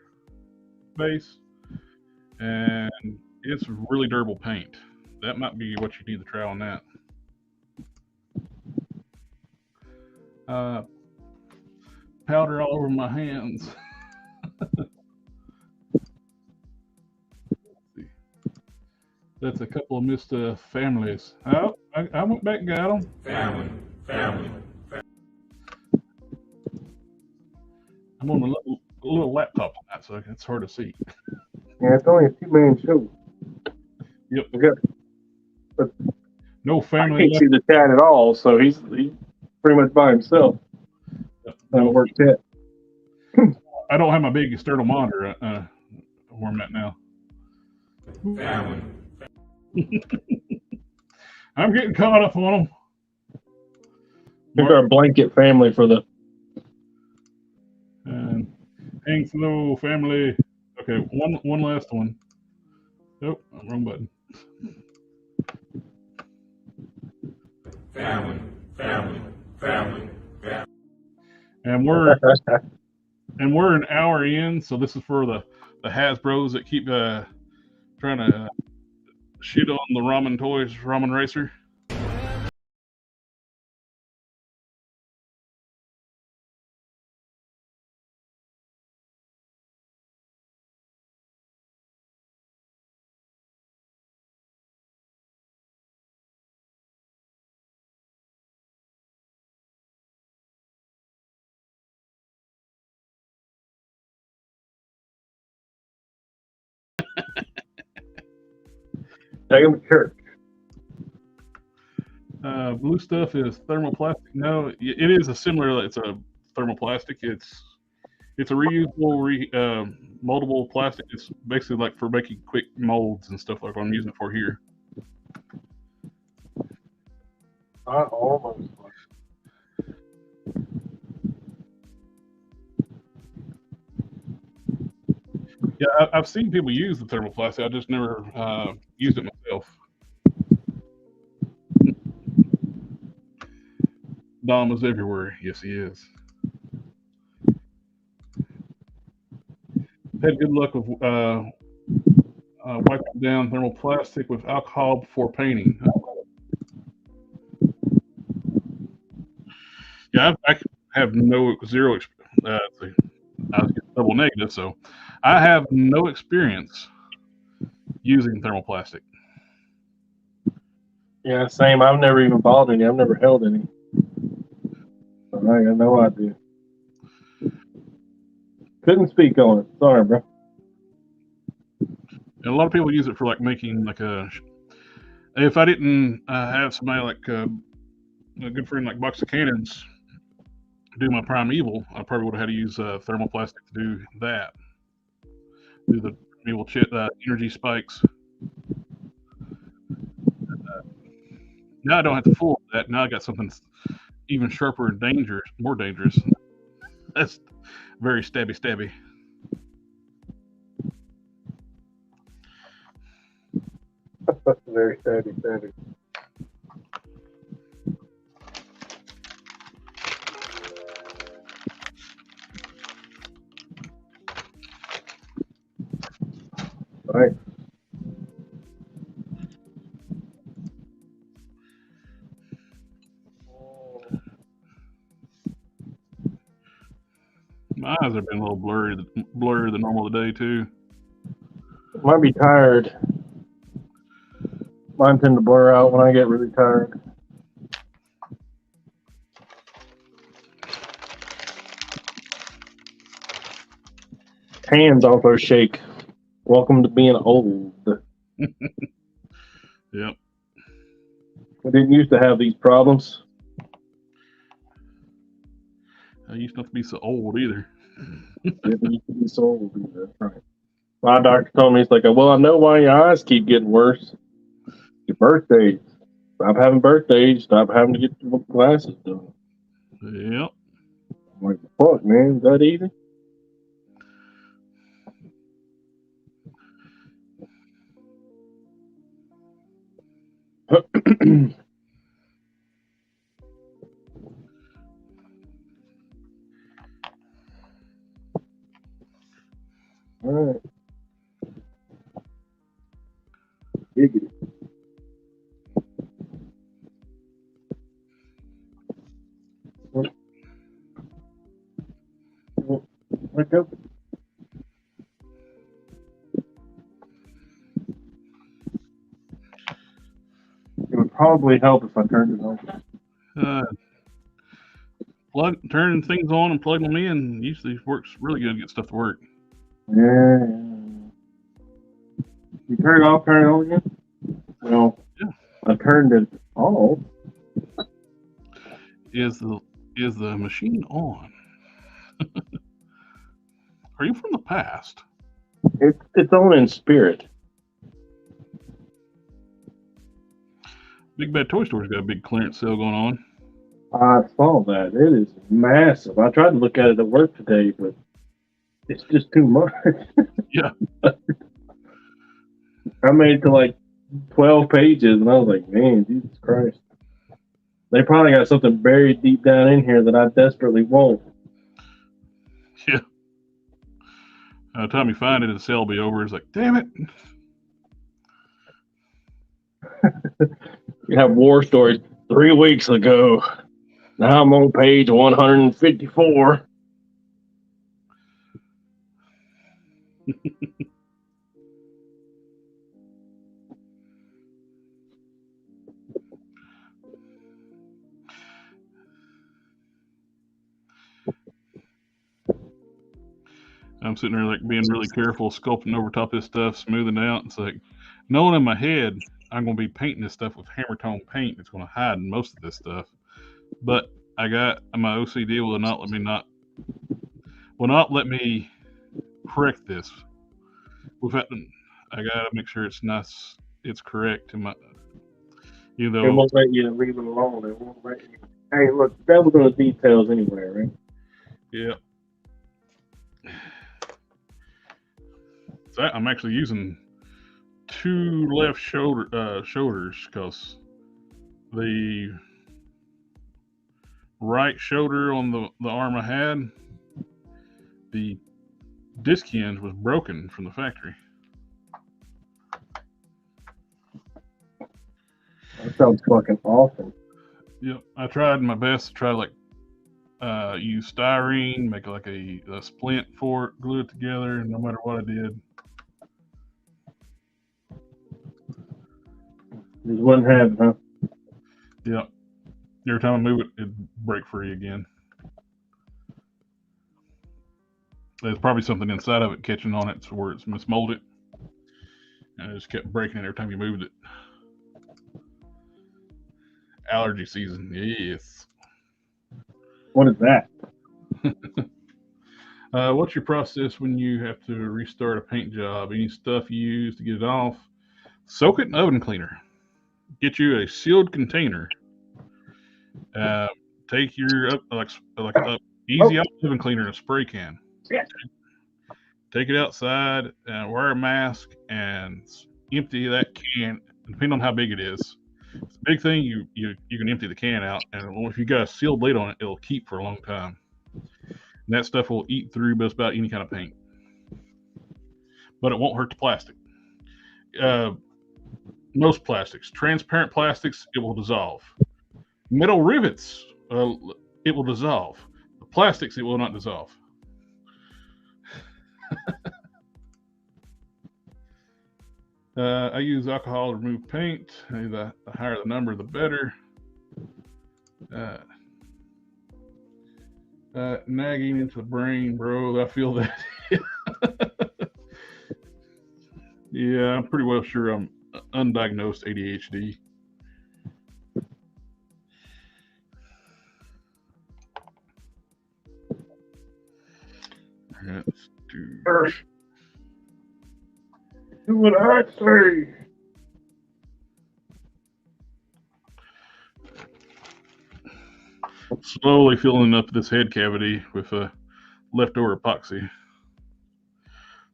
base, and it's really durable paint. That might be what you need to try on that. Powder all over my hands. That's a couple of missed families. Oh, I went back and got them. family, family, I'm on a little laptop tonight, so it's hard to see. Yeah, it's only a 2-man show. Yep. Okay. No I family can't left. see the chat at all, so he's pretty much by himself. How it works it. I don't have my big external monitor where I'm at now. family, I'm getting caught up on them. Here's our blanket family for the. And hang slow, family. Okay, one last one. Nope, wrong button. family, family, family, family. And we're an hour in, so this is for the Hasbros that keep trying to shit on the ramen toys, ramen racer. Take him to church. Blue stuff is thermoplastic. No, it is a similar. It's a thermoplastic. It's a reusable, moldable plastic. It's basically like for making quick molds and stuff like what I'm using it for here. Almost. Yeah, I've seen people use the thermoplastic. I just never used it myself. Dom is everywhere. Yes, he is. Had good luck with wiping down thermoplastic with alcohol before painting. Yeah, I have zero. I was double negative, so I have no experience using thermoplastic. Yeah, same. I've never even bought any. I've never held any. So I got no idea. Couldn't speak on it. Sorry, bro. And a lot of people use it for like making like if I didn't have somebody like a good friend like Box of Cannons do my Primeval, I probably would have had to use thermoplastic to do that. Do the Primeval energy spikes. Now I don't have to fool with that. Now I got something even sharper and more dangerous. That's very stabby. Very stabby. Right. My eyes have been a little blurry than normal today too. Might be tired. Mine tend to blur out when I get really tired. Hands also shake. Welcome to being old. Yep. I didn't used to have these problems. I used not to be so old either. Didn't used to be so old either. That's right. My doctor told me, he's like, well, I know why your eyes keep getting worse. Your birthdays. Stop having birthdays. Stop having to get your glasses done. Yep. I'm like, fuck, man, is that easy? All right. Giggity. Wake up. It would probably help if I turned it on. Turning things on and plugging them in usually works really good to get stuff to work. Yeah. You turn it off, turn it on again? Well, Yeah. I turned it off. Is the machine on? Are you from the past? It's on in spirit. Big Bad Toy Store's got a big clearance sale going on. I saw that. It is massive. I tried to look at it at work today, but it's just too much. Yeah. I made it to like 12 pages, and I was like, man, Jesus Christ. They probably got something buried deep down in here that I desperately want. Yeah. By the time you find it, the sale will be over. It's like, damn it. You have war stories 3 weeks ago. Now I'm on page 154. I'm sitting there like being really careful, sculpting over top of this stuff, smoothing it out. It's like, knowing in my head, I'm going to be painting this stuff with hammer tone paint. It's going to hide most of this stuff. But I got my OCD will not let me correct this. I got to make sure it's nice, it's correct. It won't let you leave it alone. It won't let you. Hey, look, that was on the details anyway, right? Yeah. So I'm actually using 2 left shoulders because the right shoulder on the arm I had, the disc hinge was broken from the factory. That sounds fucking awesome. Yep, I tried my best to try to use styrene, make like a splint for it, glue it together, no matter what I did. Just wouldn't have it, huh? Yep. Every time I move it, it'd break free again. There's probably something inside of it catching on it, so where it's mismolded. And it just kept breaking it every time you moved it. Allergy season, yes. What is that? What's your process when you have to restart a paint job? Any stuff you use to get it off? Soak it in oven cleaner. Get you a sealed container. Take your easy out oven cleaner in a spray can. Yeah. Take it outside and wear a mask and empty that can. Depending on how big it is. If it's a big thing, you can empty the can out, and if you got a sealed lid on it, it'll keep for a long time. And that stuff will eat through just about any kind of paint, but it won't hurt the plastic. Most plastics, transparent plastics, it will dissolve. Metal rivets, it will dissolve. The plastics, it will not dissolve. I use alcohol to remove paint. The higher the number, the better. Nagging into the brain, bro. I feel that. Yeah, I'm pretty well sure I'm undiagnosed ADHD. Let's do. Do what I say. Slowly filling up this head cavity with leftover epoxy,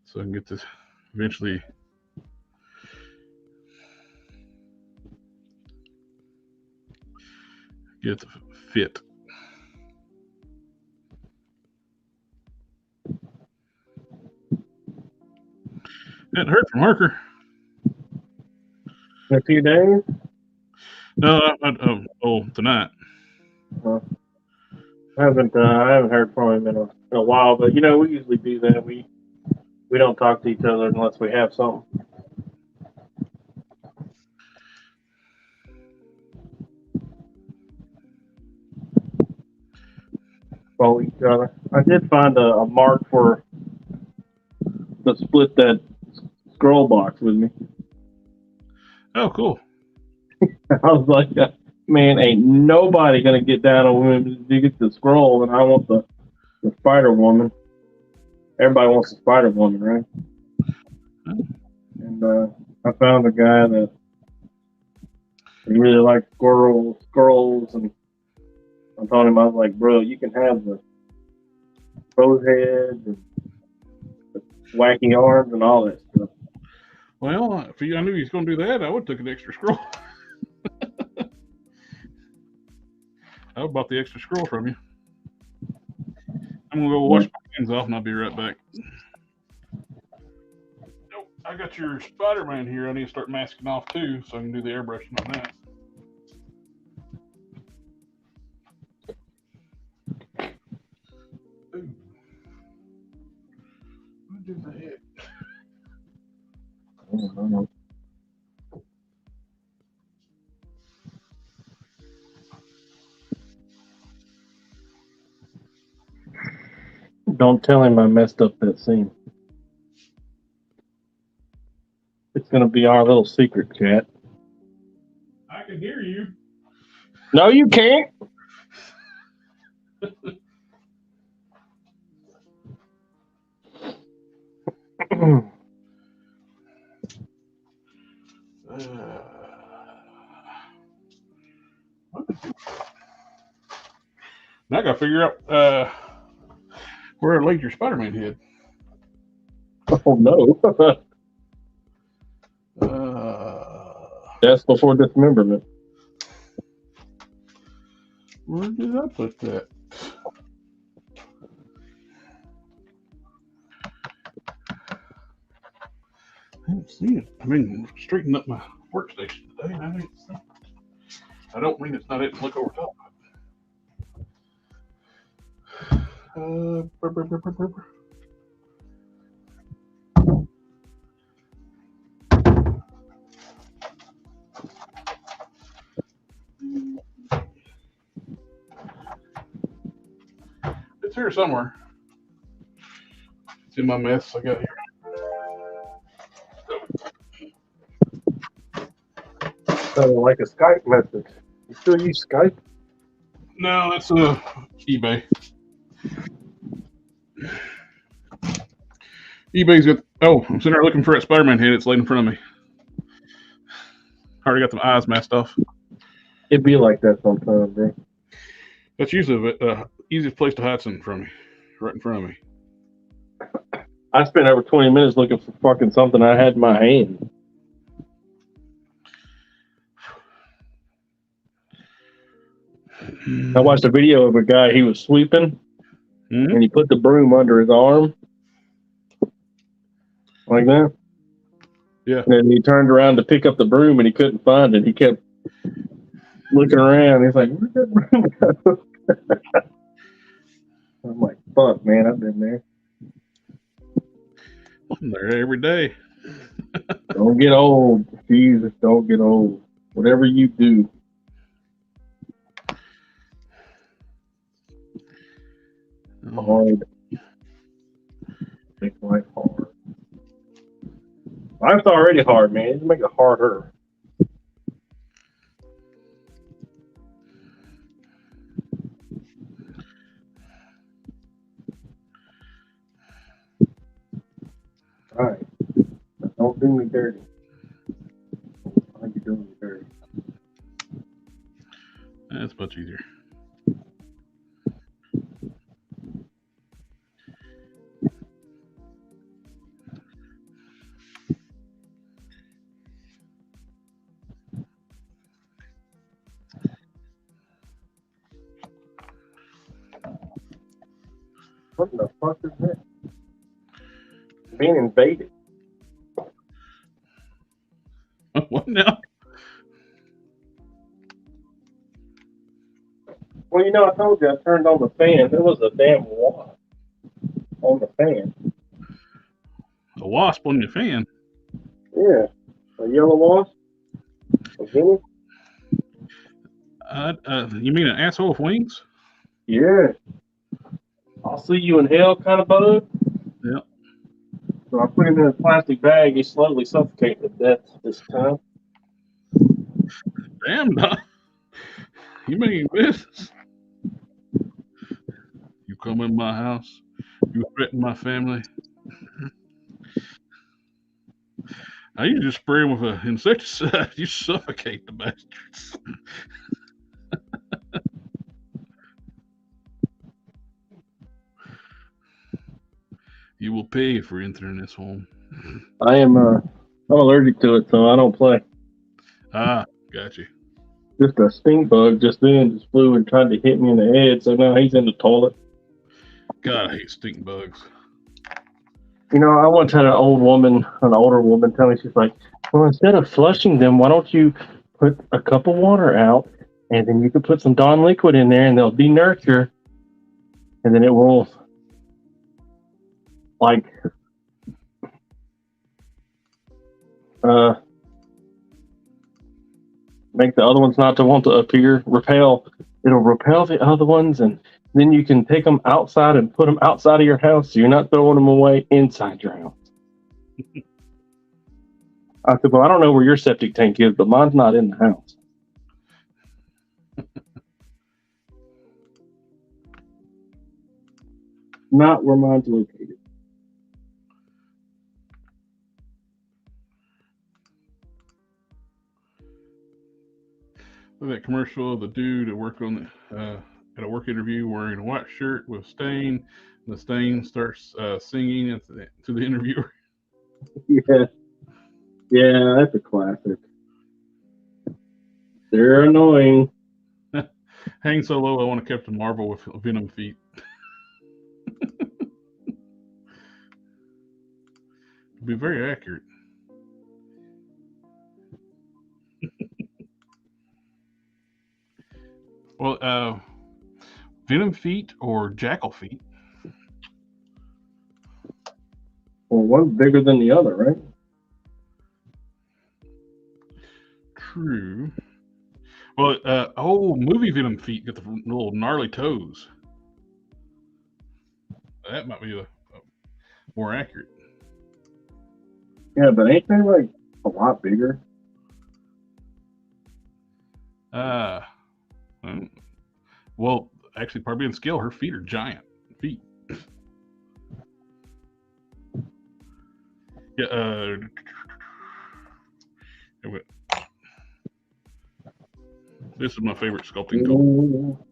so I can get this eventually. Get it to fit. Didn't hurt from Harker. In a few days? No, tonight. I haven't heard from him in a while, but you know we usually do that. We don't talk to each other unless we have something. Follow each other. I did find a mark for to split that scroll box with me. Oh, cool. I was like, man, ain't nobody gonna get down on me to get the scroll, and I want the Spider Woman. Everybody wants the Spider Woman, right? And I found a guy that he really liked squirrels, and I told him, I was like, bro, you can have the crow's heads and the wacky arms and all that stuff. Well, if I knew he was going to do that, I would have took an extra scroll. I would have bought the extra scroll from you. I'm going to go wash my hands off, and I'll be right back. Nope, I got your Spider-Man here. I need to start masking off, too, so I can do the airbrushing on that. Ooh. What did the heck? I don't know. Don't tell him I messed up that scene. It's gonna be our little secret, chat. I can hear you. No, you can't. Now I got to figure out where I laid your Spider-Man head. Oh no. That's before dismemberment. Where did I put that? I didn't see it. I mean, straightening up my workstation today, and I didn't see it. I don't mean it's not it to look over top. It's here somewhere. It's in my mess I got here. Like a Skype message. You still use Skype? No, that's eBay. eBay's got. Oh, I'm sitting there looking for that Spider-Man head. It's laid in front of me. Already got the eyes masked off. It'd be like that sometimes, bro. That's usually the easiest place to hide something from me, right in front of me. I spent over 20 minutes looking for fucking something I had in my hand. I watched a video of a guy, he was sweeping, and he put the broom under his arm. Like that? Yeah. And then he turned around to pick up the broom, and he couldn't find it. He kept looking around. He's like, where'd that broom go? I'm like, fuck, man, I've been there. I'm there every day. Don't get old. Jesus, don't get old. Whatever you do. Hard. Make life hard. I That's already hard, man. Just make it harder. All right. Don't do me dirty. I think you're doing me dirty. That's much easier. What the fuck is that? Being invaded. What now? Well, you know, I told you I turned on the fan. There was a damn wasp on the fan. A wasp on your fan? Yeah. A yellow wasp? A guinea? You mean an asshole with wings? Yeah. I'll see you in hell kind of bug. Yep. So I put him in a plastic bag. He slowly suffocated to death this time. Damn, Doc. You making business? You come in my house. You threaten my family. Now you just spray them with an insecticide. You suffocate the bastards. You will pay for entering this home. I'm allergic to it, so I don't play. Ah, got you. Just a stink bug just flew and tried to hit me in the head, so now he's in the toilet. God, I hate stink bugs. You know, I once had an older woman tell me, she's like, well, instead of flushing them, why don't you put a cup of water out, and then you can put some Dawn liquid in there, and they'll denurture, and then it will, like, make the other ones not to want to appear, repel. It'll repel the other ones, and then you can take them outside and put them outside of your house, so you're not throwing them away inside your house. I said, well, I don't know where your septic tank is, but mine's not in the house. Not where mine's located. Look at that commercial of the dude that worked on at a work interview wearing a white shirt with stain. And the stain starts singing to the interviewer. Yeah, that's a classic. They're annoying. Hang so low, I want to Captain Marvel with venom feet. Be very accurate. Well, venom feet or jackal feet? Well, one's bigger than the other, right? True. Well, movie venom feet get the little gnarly toes. That might be more accurate. Yeah, but ain't they like a lot bigger? Well, actually, part being scale, her feet are giant feet. Yeah. This is my favorite sculpting tool.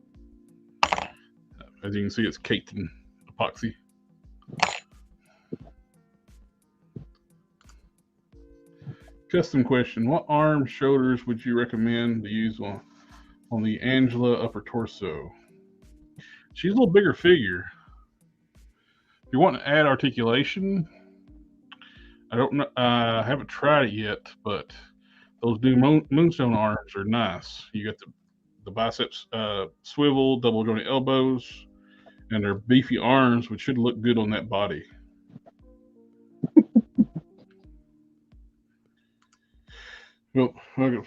As you can see, it's caked in epoxy. Custom question: what arm shoulders would you recommend to use on the Angela upper torso? She's a little bigger figure. If you want to add articulation, I don't know. I haven't tried it yet, but those new moonstone arms are nice. You got the biceps swivel, double jointed elbows, and they're beefy arms, which should look good on that body. Well, I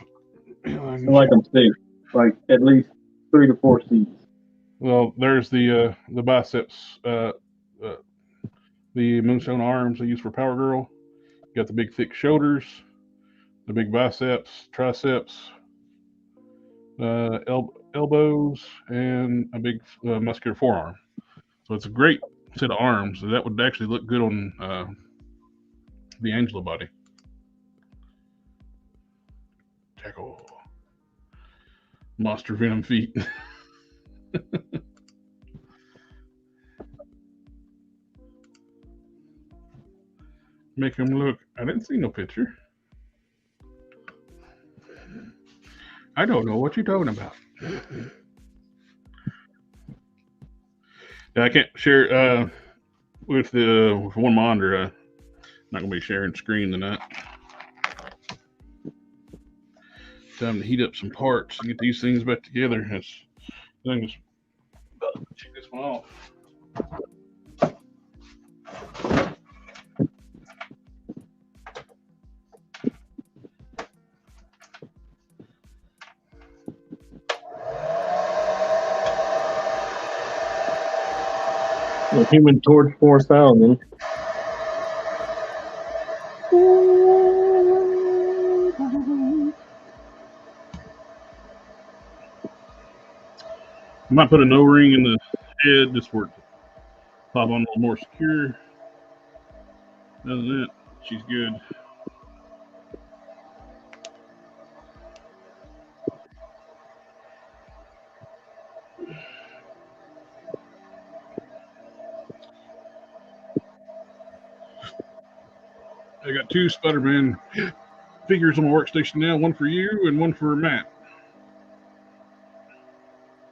like them thick, like at least 3 to 4 C's. Well, there's the biceps, the moonstone arms I use for Power Girl. Got the big thick shoulders, the big biceps, triceps, elbows, and a big muscular forearm. So it's a great set of arms. That would actually look good on the Angela body. Tackle. Monster Venom feet. Make him look. I didn't see no picture. I don't know what you're talking about. I can't share with one monitor. I'm not gonna be sharing screen tonight. Time to heat up some parts and get these things back together. Check this one off. The Human Torch 4000. I might put an O-ring in the head just for it to pop on a little more secure. Other than that, she's good. I got 2 Spider-Man figures on my workstation now, one for you and one for Matt.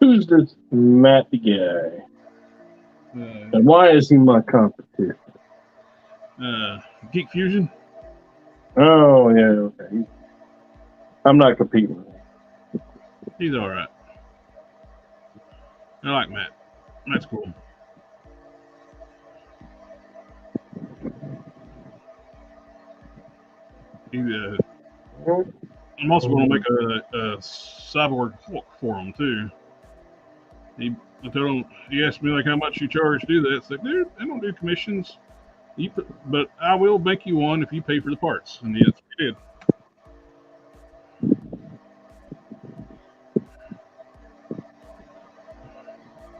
Who's this Matty guy? And why is he my competition? Geek Fusion. Oh, yeah, okay. I'm not competing. He's all right. I like Matt. Matt's cool. I'm also going to make a cyborg Hulk for him too. I told him, he asked me like how much you charge to do that. It's like, dude, I don't do commissions. But I will make you one if you pay for the parts. And yes, he did.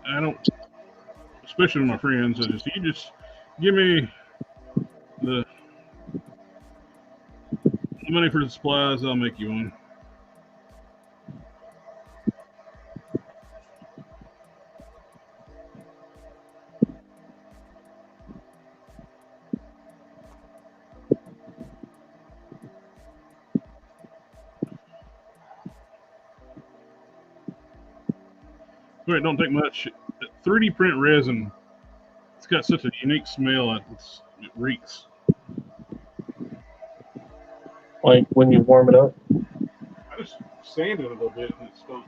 I don't, especially with my friends, you just give me the money for the supplies, I'll make you one. It don't take much. 3D print resin, it's got such a unique smell. It reeks. Like when you warm it up? I just sand it a little bit and it's done.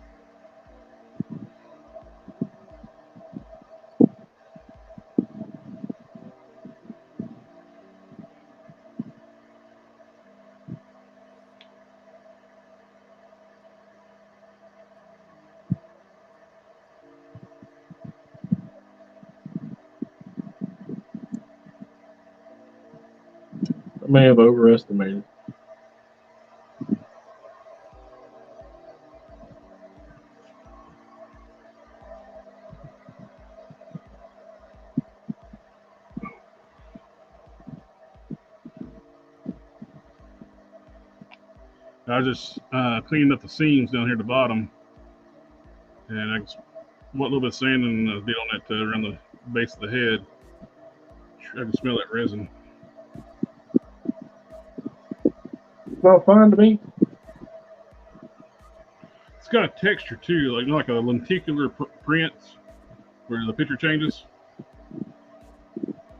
I may have overestimated. I just cleaned up the seams down here at the bottom, and I just want a little bit of sand and did on that around the base of the head. I can smell that resin. Well, fine to me. It's got a texture too, like a lenticular print where the picture changes.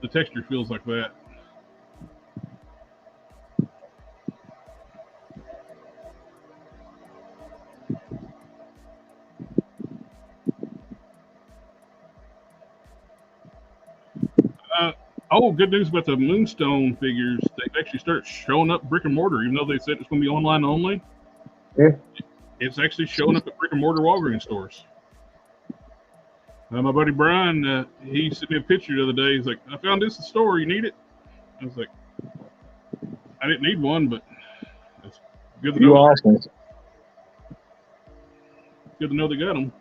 The texture feels like that. Oh, good news about the Moonstone figures. They've actually started showing up brick and mortar, even though they said it's going to be online only. Yeah. It's actually showing up at brick and mortar Walgreens stores. My buddy Brian, he sent me a picture the other day. He's like, I found this in the store. You need it? I was like, I didn't need one, but it's good to You know. awesome. Good to know they got them.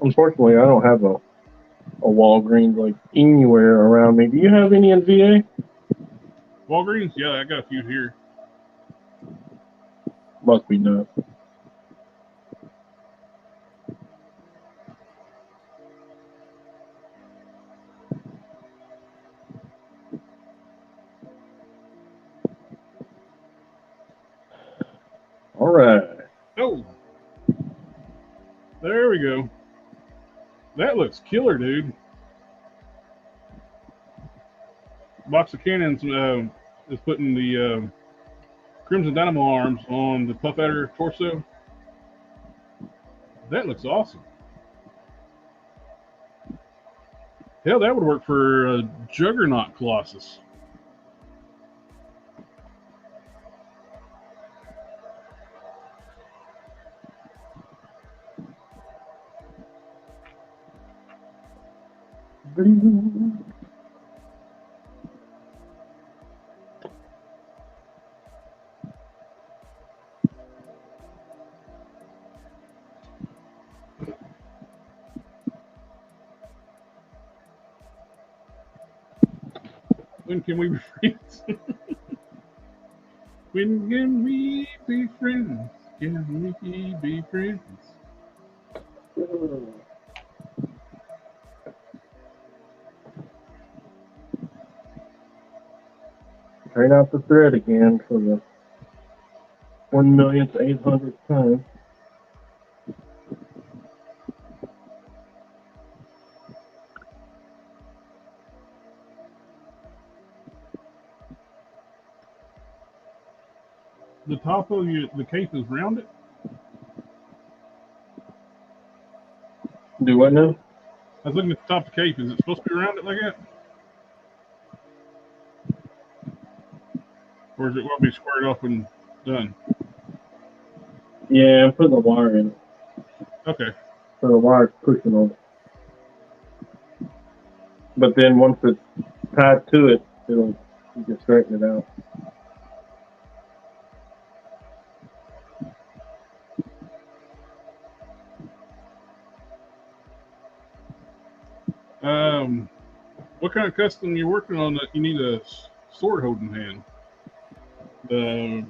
Unfortunately, I don't have a Walgreens like anywhere around me. Do you have any in VA? Walgreens? Yeah, I got a few here. Must be no. All right. Oh, there we go. That looks killer, dude. Box of Cannons is putting the Crimson Dynamo arms on the Puff Adder torso. That looks awesome. Hell, that would work for Juggernaut Colossus. When can we be friends? When can we be friends? Can we be friends? Turn out the thread again for the 1,800,000th time. The top of the cape is rounded. Do what now? I was looking at the top of the cape. Is it supposed to be rounded like that? Or is it going to be squared off and done? Yeah, I'm putting the wire in it. Okay. So the wire's pushing on it. But then once it's tied to it, you can straighten it out. What kind of custom you're working on that you need a sword holding hand? If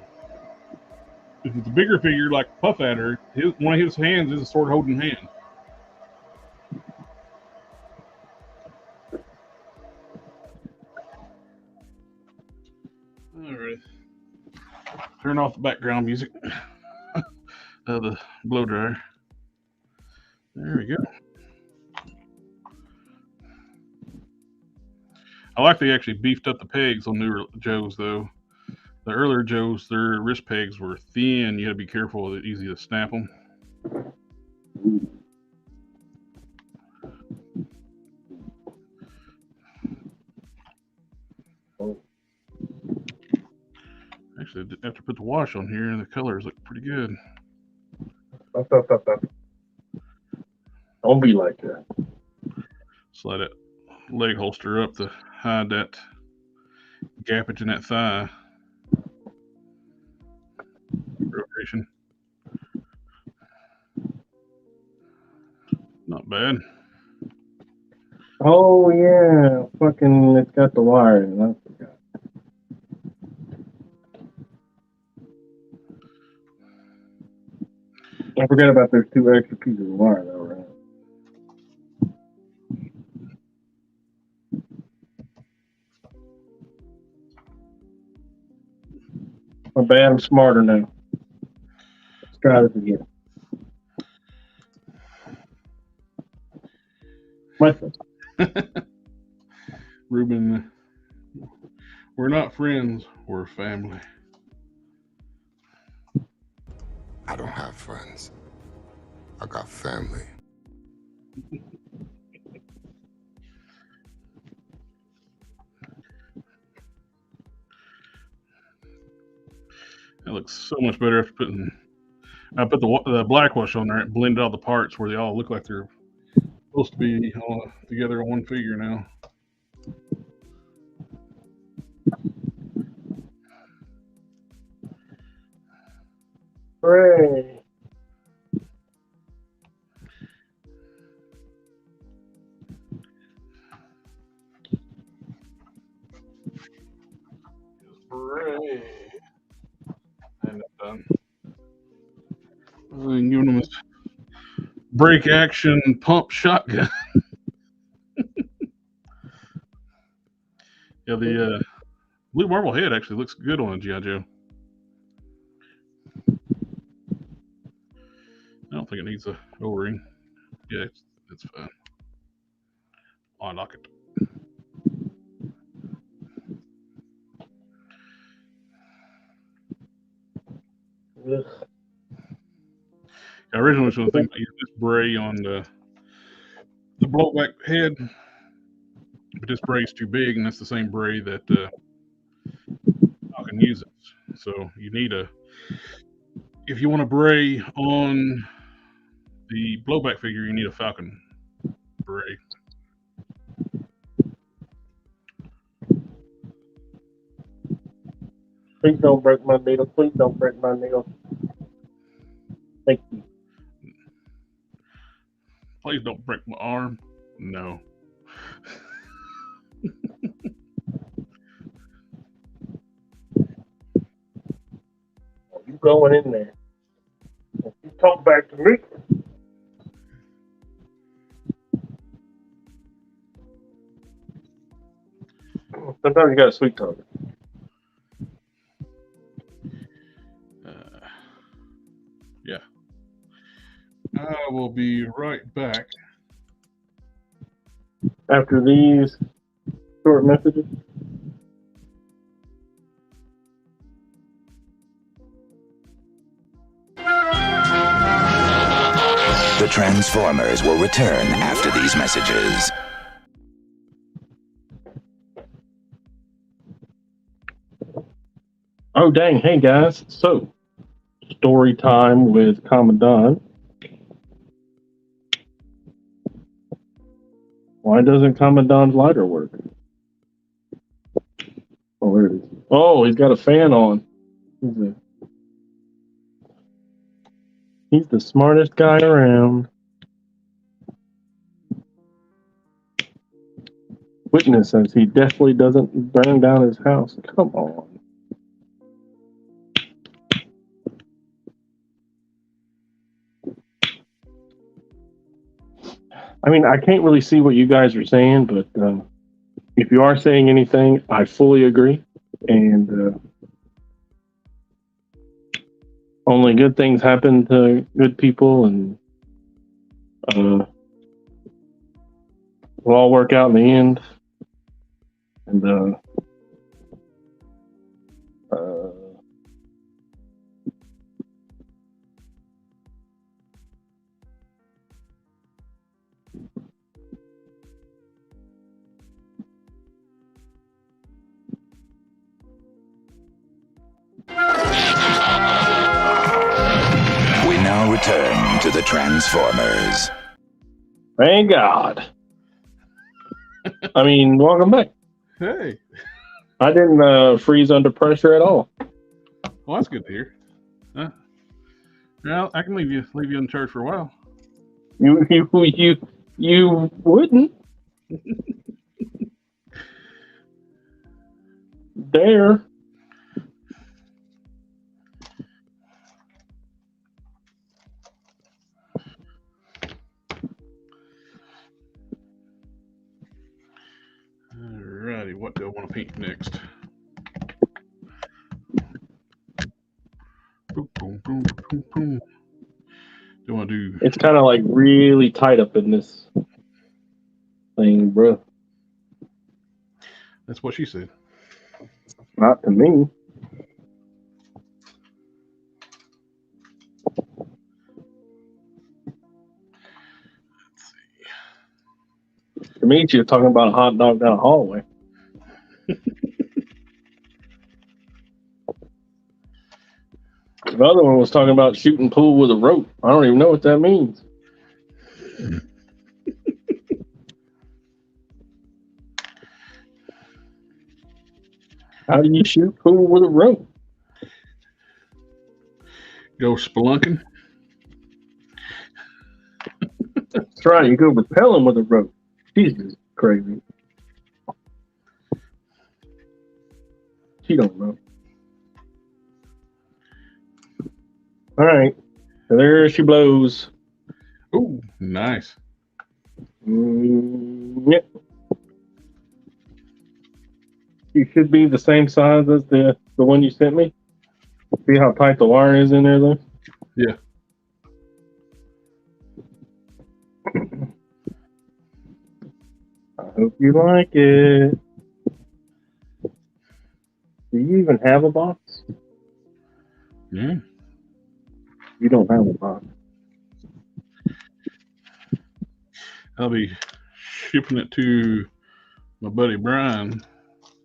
it's a bigger figure like Puff Adder, one of his hands is a sword holding hand. All right. Turn off the background music of the blow dryer. There we go. I like they actually beefed up the pegs on newer Joes, though. The earlier Joes, their wrist pegs were thin. You had to be careful; it's easy to snap them. Actually, after I put the wash on here, the colors look pretty good. Stop. Don't be like that. Slide that leg holster up to hide that gappage in that thigh. Rotation. Not bad. Oh yeah, fucking, it's got the wire in it. I forgot. I forgot about those two extra pieces of wire that were in it. My bad, I'm smarter now. Let's try this again. Ruben, we're not friends, we're family. I don't have friends. I got family. That looks so much better after putting. I put the black wash on there. It blended all the parts where they all look like they're supposed to be all together on one figure now. Hooray. Hooray. And done. And giving them this break action pump shotgun. Yeah, the blue marble head actually looks good on a G.I. Joe. I don't think it needs a O-ring. Yeah, it's fine. Oh, I like it. Ugh. I originally was going to think about using this bray on the blowback head, but this bray's too big, and that's the same bray that Falcon uses. So you need if you want to bray on the blowback figure, you need a Falcon bray. Please don't break my needle. Please don't break my needle. Thank you. Please don't break my arm. No. You going in there. If you talk back to me. Sometimes you got a sweet talk. Yeah. I will be right back. After these short messages. The Transformers will return after these messages. Oh, dang. Hey, guys. So, story time with Commandant. Why doesn't Commandant's lighter work? Oh, there it is. Oh, he's got a fan on. He's the smartest guy around. Witness says he definitely doesn't burn down his house. Come on. I mean, I can't really see what you guys are saying, but if you are saying anything, I fully agree. And only good things happen to good people, and we'll all work out in the end. And We now return to the Transformers. thank God. I mean, welcome back. Hey. I didn't freeze under pressure at all. Well, that's good to hear. Well, I can leave you in charge for a while. You wouldn't. There. Alrighty, what do I want to paint next? Boom, boom, boom, boom, boom. Do I want to do? It's kind of like really tight up in this thing, bro. That's what she said. Not to me. To me, you're talking about a hot dog down a hallway. The other one was talking about shooting pool with a rope. I don't even know what that means. How do you shoot pool with a rope? Go spelunking. That's right. You go repel them with a rope. Jesus, crazy. She don't know. All right. So there she blows. Ooh, nice. Yep. She should be the same size as the one you sent me. See how tight the wire is in there, though? Yeah. I hope you like it. Do you even have a box? Yeah. You don't have a box. I'll be shipping it to my buddy Brian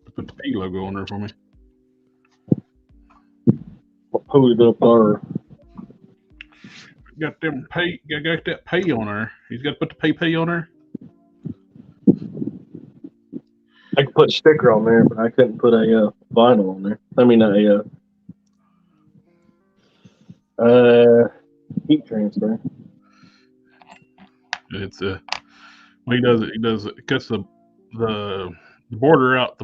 to put the P logo on there for me. I'll put it up there. Got them pay. Got that pay on her. He's got to put the pay on her. I could put a sticker on there, but I couldn't put a vinyl on there. I mean, heat transfer. It's when he does it, it cuts the border out.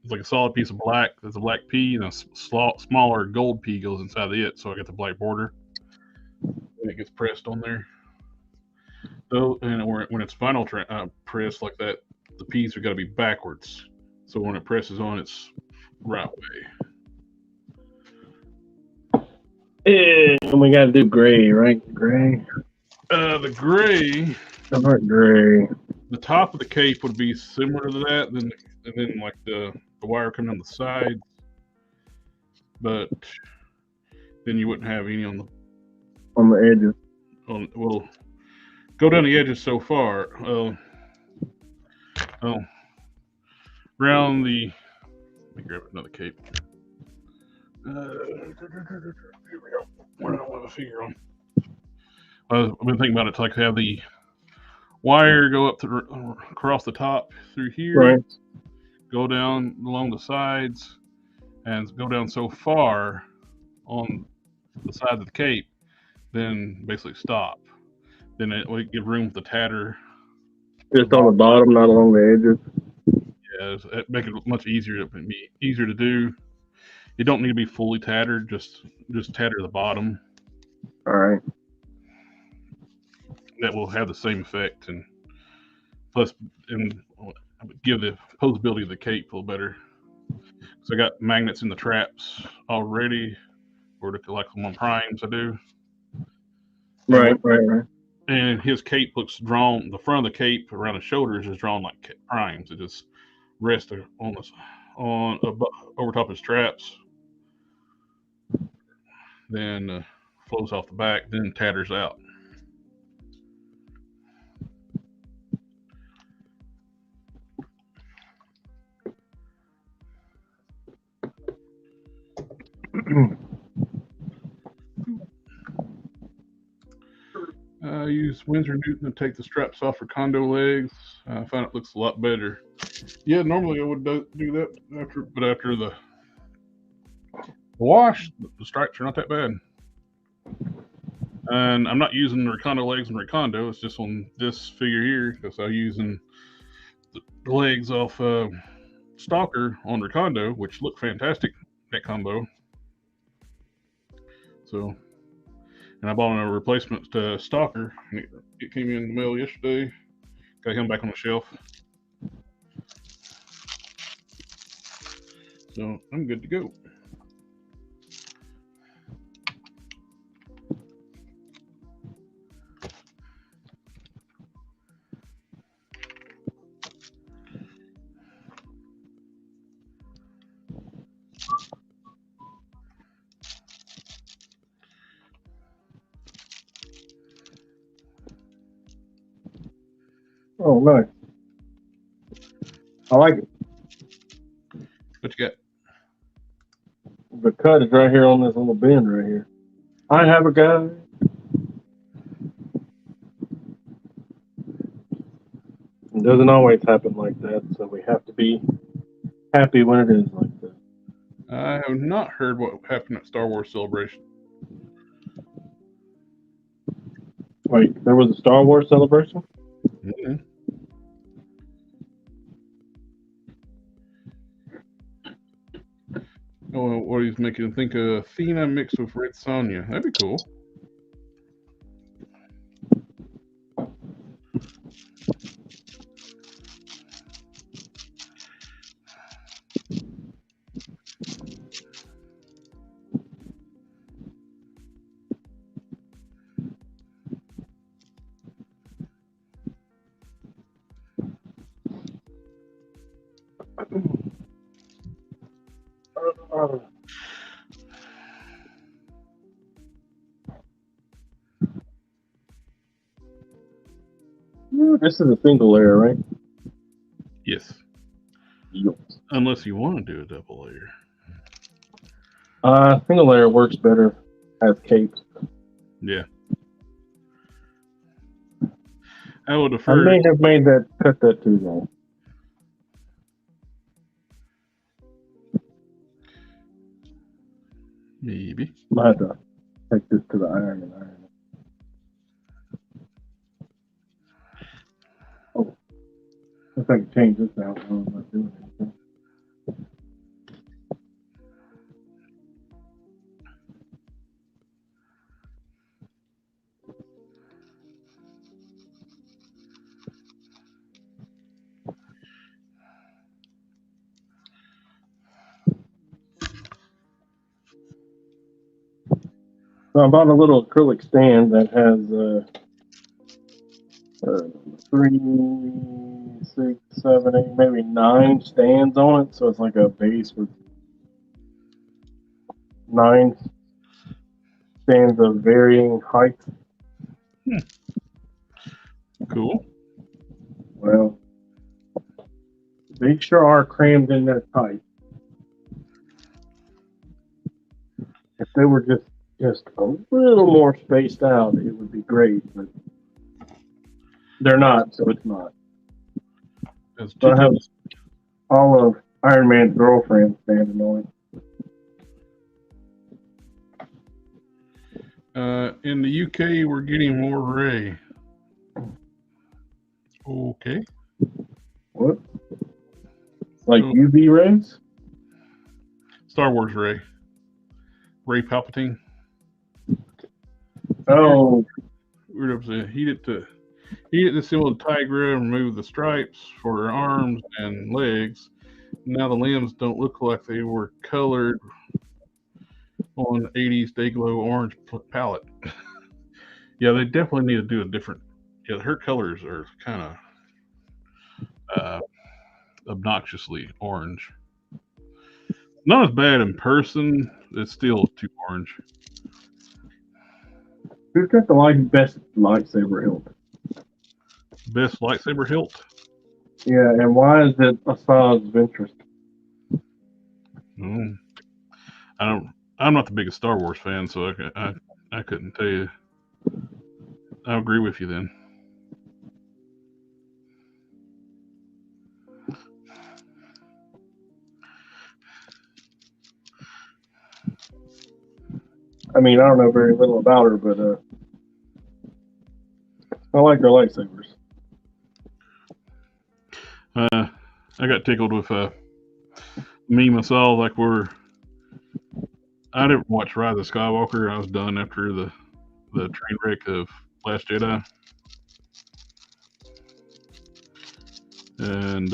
It's like a solid piece of black. There's a black P and a smaller gold P goes inside of it. So I got the black border, and it gets pressed on there. So and when it's vinyl pressed like that, the P's are got to be backwards. So when it presses on, it's right way. And we got to do gray, right? Gray. The gray. Dark gray. The top of the cape would be similar to that, and then like the wire coming on the sides, but then you wouldn't have any on the edges. Well, go down the edges so far. Around the. Let me grab another cape. Here we go. Where do I have a figure on? I've been thinking about it to like have the wire go up across the top through here, right. Go down along the sides, and go down so far on the sides of the cape, then basically stop. Then it would give room for the tatter. Just on the bottom, not along the edges. Yeah, it make it much easier. It'd be easier to do. You don't need to be fully tattered. Just tatter the bottom. All right. That will have the same effect, and plus, and give the posability of the cape a little better. So I got magnets in the traps already, or to collect them on primes. I do. Right. And his cape looks drawn. The front of the cape around the shoulders is drawn like primes. It just rests on over top of his straps, then flows off the back, then tatters out. I use Winsor Newton to take the straps off for condo legs. I find it looks a lot better. Yeah, normally I would do that after the wash, the stripes are not that bad. And I'm not using the Recondo legs and Recondo. It's just on this figure here because I'm using the legs off Stalker on Recondo, which look fantastic, that combo. So, and I bought a replacement Stalker, and it came in the mail yesterday. Got him back on the shelf. So I'm good to go. Oh, nice. I like it. What you got? The cut is right here on this little bend right here. I have a guy. It doesn't always happen like that, so we have to be happy when it is like that. I have not heard what happened at Star Wars Celebration. Wait, there was a Star Wars celebration? Mhm. Oh, what he's making think of Athena mixed with Red Sonja. That'd be cool. This is a single layer, right? Yes. Yes. Unless you want to do a double layer. Single layer works better as capes. Yeah. I would I defer. may have made that cut that too long. Maybe. I have to take this to the iron and iron it. Oh, if I can change this out, I'm not doing anything. So I bought a little acrylic stand that has 3, 6, 7, 8, maybe 9 stands on it. So it's like a base with 9 stands of varying height. Cool. Well, they sure are crammed in there tight. If they were just a little more spaced out, it would be great, but they're not, so it's not. That's So I have all of Iron Man's girlfriend standing on it. In the UK, we're getting more Ray. Okay. What? Like So- UV rays? Star Wars Ray. Ray Palpatine. Oh, We're up to heat it to assemble the Tigra, remove the stripes for her arms and legs. Now the limbs don't look like they were colored on the 80s Dayglow orange palette. Yeah, they definitely need to do a different. Yeah, her colors are kind of obnoxiously orange. Not as bad in person. It's still too orange. who's got the best lightsaber hilt? Best lightsaber hilt. Yeah, and why is it Assad's of interest? Mm. I'm not the biggest Star Wars fan, so I couldn't tell you. I agree with you then. I mean, I don't know very little about her, but I like her lightsabers. I got tickled with meme I saw like I didn't watch Rise of Skywalker. I was done after the train wreck of Last Jedi, and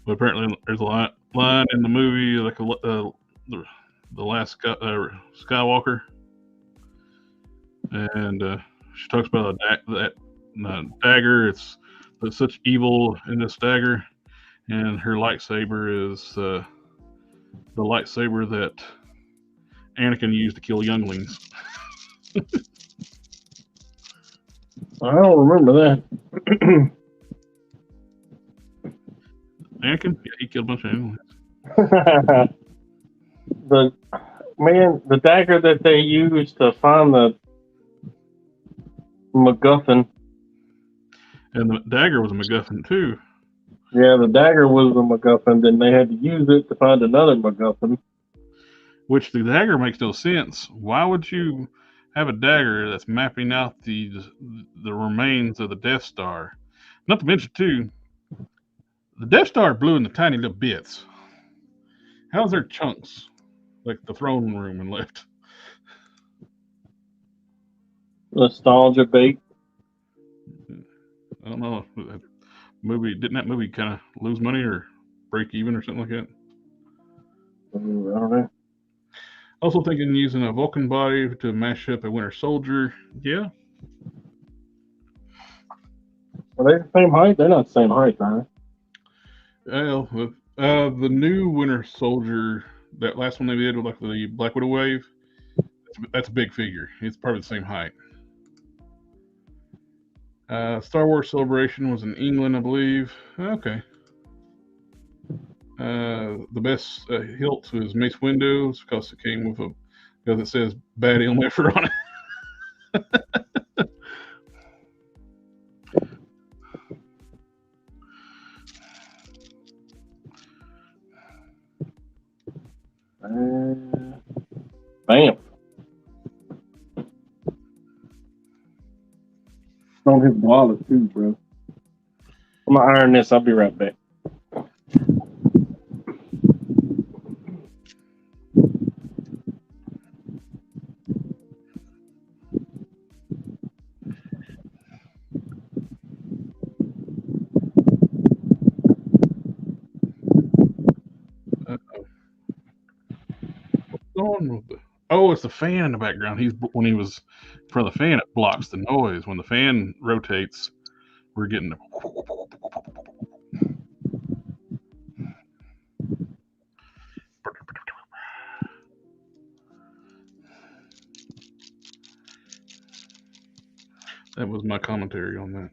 but apparently there's a line in the movie like the last Skywalker, and she talks about that dagger. It's such evil in this dagger, and her lightsaber is the lightsaber that Anakin used to kill younglings. I don't remember that. Anakin? Yeah, he killed a bunch of younglings. the dagger that they used to find the MacGuffin. And the dagger was a MacGuffin too. Yeah, the dagger was the MacGuffin. Then they had to use it to find another MacGuffin. which the dagger makes no sense. Why would you have a dagger that's mapping out the remains of the Death Star? Not to mention, too, the Death Star blew into tiny little bits. How's there chunks like the throne room and left? Nostalgia bait. I don't know. Didn't that movie kind of lose money or break even or something like that? I don't know. Also thinking using a Vulcan body to mash up a Winter Soldier. Yeah. Are they the same height? They're not the same height, are they? Well, the new Winter Soldier, that last one they did with like the Black Widow wave, that's a big figure. It's probably the same height. Star Wars Celebration was in England, I believe. Okay. The best hilt was Mace Windows because it came with because it says bad MFer on it. Bam. On his wallet too, bro. I'm gonna iron this. I'll be right back. Oh, it's the fan in the background. When he was in front of the fan, it blocks the noise. When the fan rotates, we're getting the. That was my commentary on that.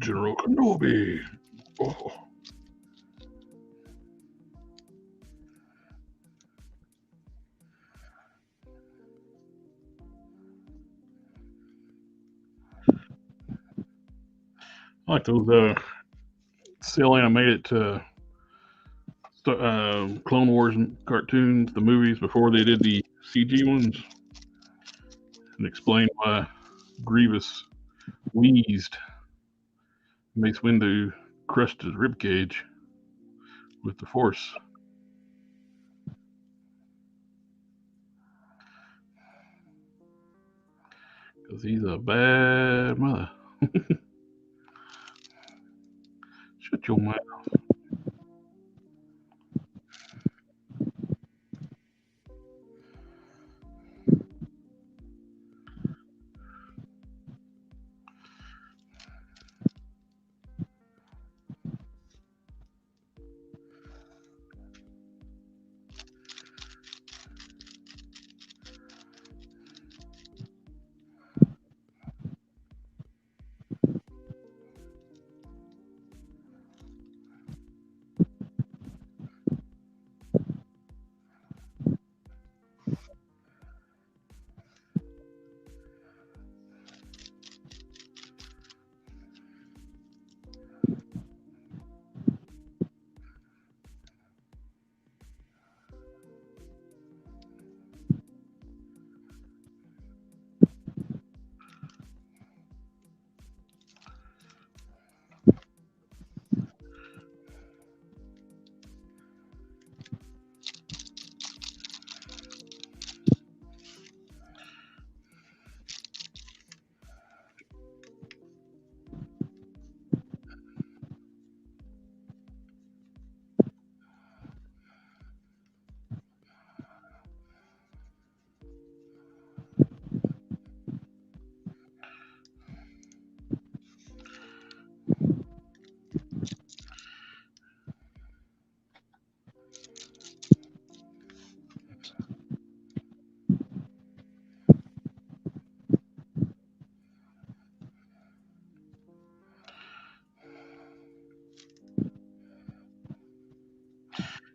General Kenobi. Oh. I like those cell animated Clone Wars cartoons, the movies before they did the CG ones, and explain why Grievous wheezed. Mace Windu crushed his ribcage with the Force. Because he's a bad mother. Shut your mouth.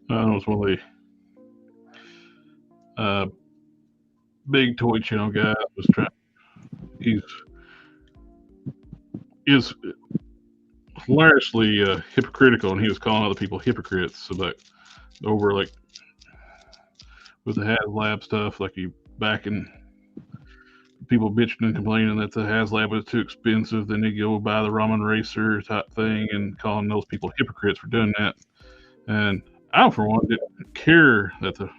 I was one of the big toy channel guys was trying. Is hilariously hypocritical, and he was calling other people hypocrites about over like with the HasLab stuff, like you back in people bitching and complaining that the HasLab was too expensive, then they go buy the Ramen Racer type thing, and calling those people hypocrites for doing that. And I, for one, didn't care that the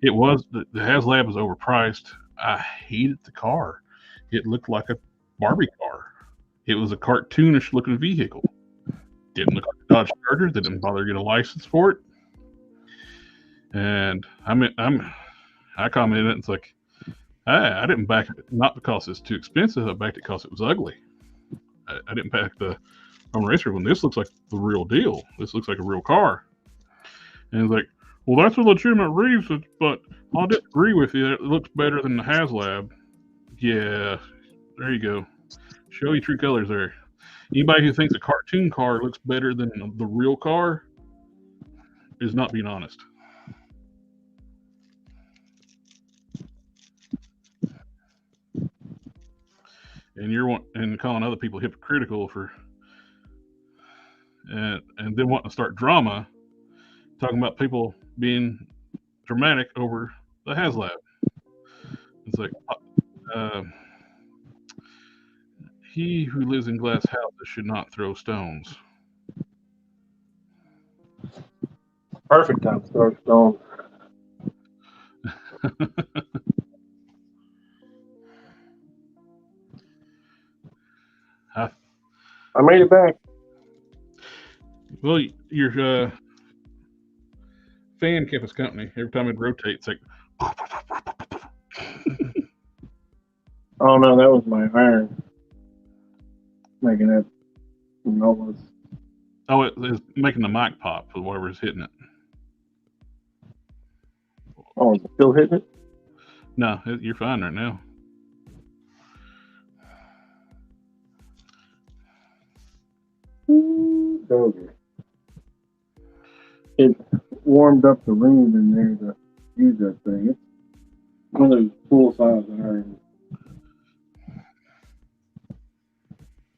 HasLab was overpriced. I hated the car. It looked like a Barbie car. It was a cartoonish looking vehicle. Didn't look like a Dodge Charger. They didn't bother to get a license for it. And I commented it. It's like, I didn't back it not because it's too expensive. I backed it because it was ugly. I didn't back the Racer when this looks like the real deal. This looks like a real car. And it's like, well, that's a legitimate reason, but I disagree with you. It looks better than the HasLab. Yeah, there you go. Show you true colors there. Anybody who thinks a cartoon car looks better than the real car is not being honest. And you're calling other people hypocritical for and then wanting to start drama, talking about people being dramatic over the HasLab. It's like he who lives in glass houses should not throw stones. Perfect time to start stone. I made it back. Well, your fan kept us company. Every time it rotates, like. Oh no, that was my iron making that noise. Oh, it's making the mic pop for whatever's hitting it. Oh, is it still hitting it? No, you're fine right now. Okay. It warmed up the room in there to use that thing. It's one of those full-size irons.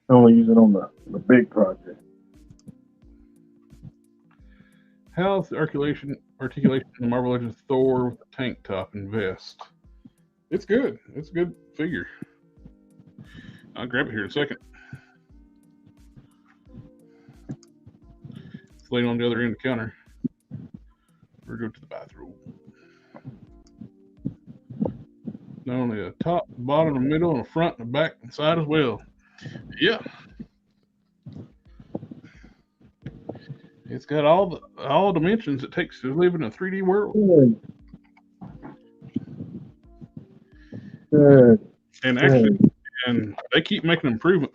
I only use it on the big project. How's the articulation in the Marvel Legends Thor with the tank top and vest? It's good. It's a good figure. I'll grab it here in a second. It's laying on the other end of the counter. We'll go to the bathroom. Not only a top, bottom, the middle, and the front, and the back, and side as well. Yeah. It's got all dimensions it takes to live in a 3D world. Good. And actually, and they keep making improvement.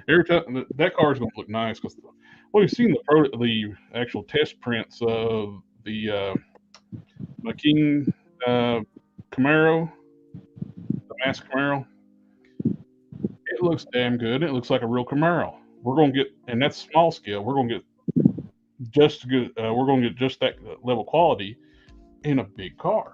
Every time that car is going to look nice because we've seen the actual test prints of the King Camaro, the Mass Camaro. It looks damn good. It looks like a real Camaro. We're going to get, and that's small scale. We're going to get just good. We're going to get just that level quality in a big car.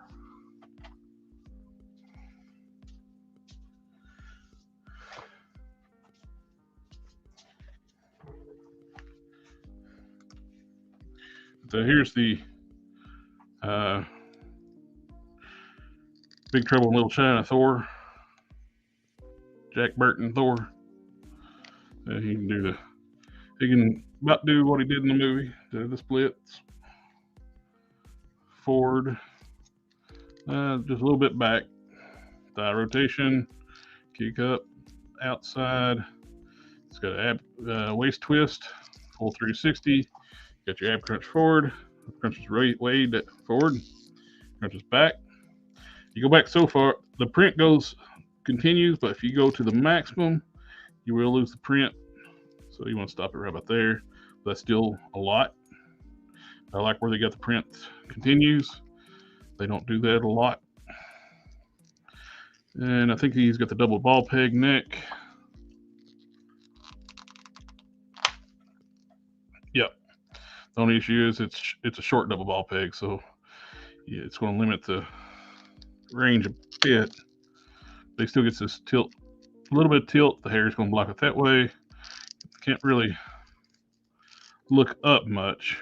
So here's the Big Trouble in Little China Thor, Jack Burton Thor. He can about do what he did in the movie, the splits, forward, just a little bit back, thigh rotation, kick up, outside. It's got a waist twist, full 360. Got your ab crunch forward, crunches weight forward, crunches back. You go back so far, the print continues, but if you go to the maximum, you will lose the print. So you want to stop it right about there. That's still a lot. I like where they got the print continues. They don't do that a lot. And I think he's got the double ball peg neck. Yep. The only issue is it's a short double ball peg, so yeah, it's going to limit the range a bit. But it still gets this tilt, a little bit of tilt. The hair is going to block it that way. Can't really look up much.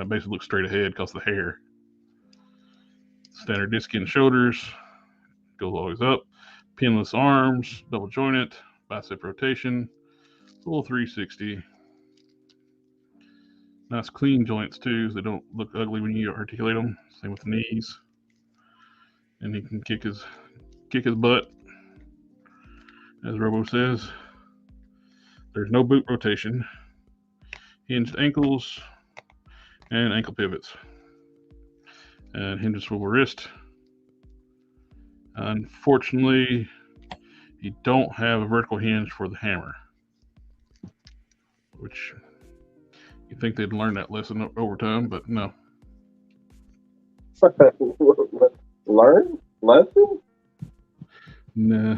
Basically look straight ahead because the hair. Standard disc in shoulders, goes always up. Pinless arms, double jointed, bicep rotation, full 360. Nice clean joints too, so they don't look ugly when you articulate them. Same with the knees. And he can kick his butt, as Robo says. There's no boot rotation. Hinged ankles and ankle pivots. And hinge swivel wrist. Unfortunately, you don't have a vertical hinge for the hammer, which you think they'd learn that lesson over time, but no. Learn? Lesson? Nah.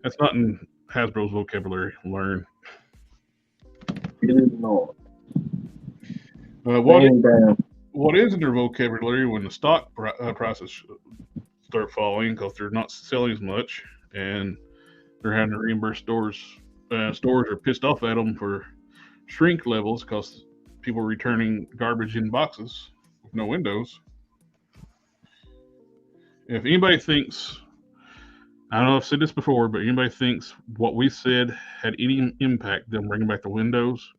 That's not in Hasbro's vocabulary. Learn. It is not. What is in their vocabulary when the stock prices start falling because they're not selling as much and they're having to reimburse stores. Stores are pissed off at them for shrink levels because people are returning garbage in boxes with no windows. If anybody thinks, I don't know if I've said this before, but anybody thinks what we said had any impact them bringing back the windows,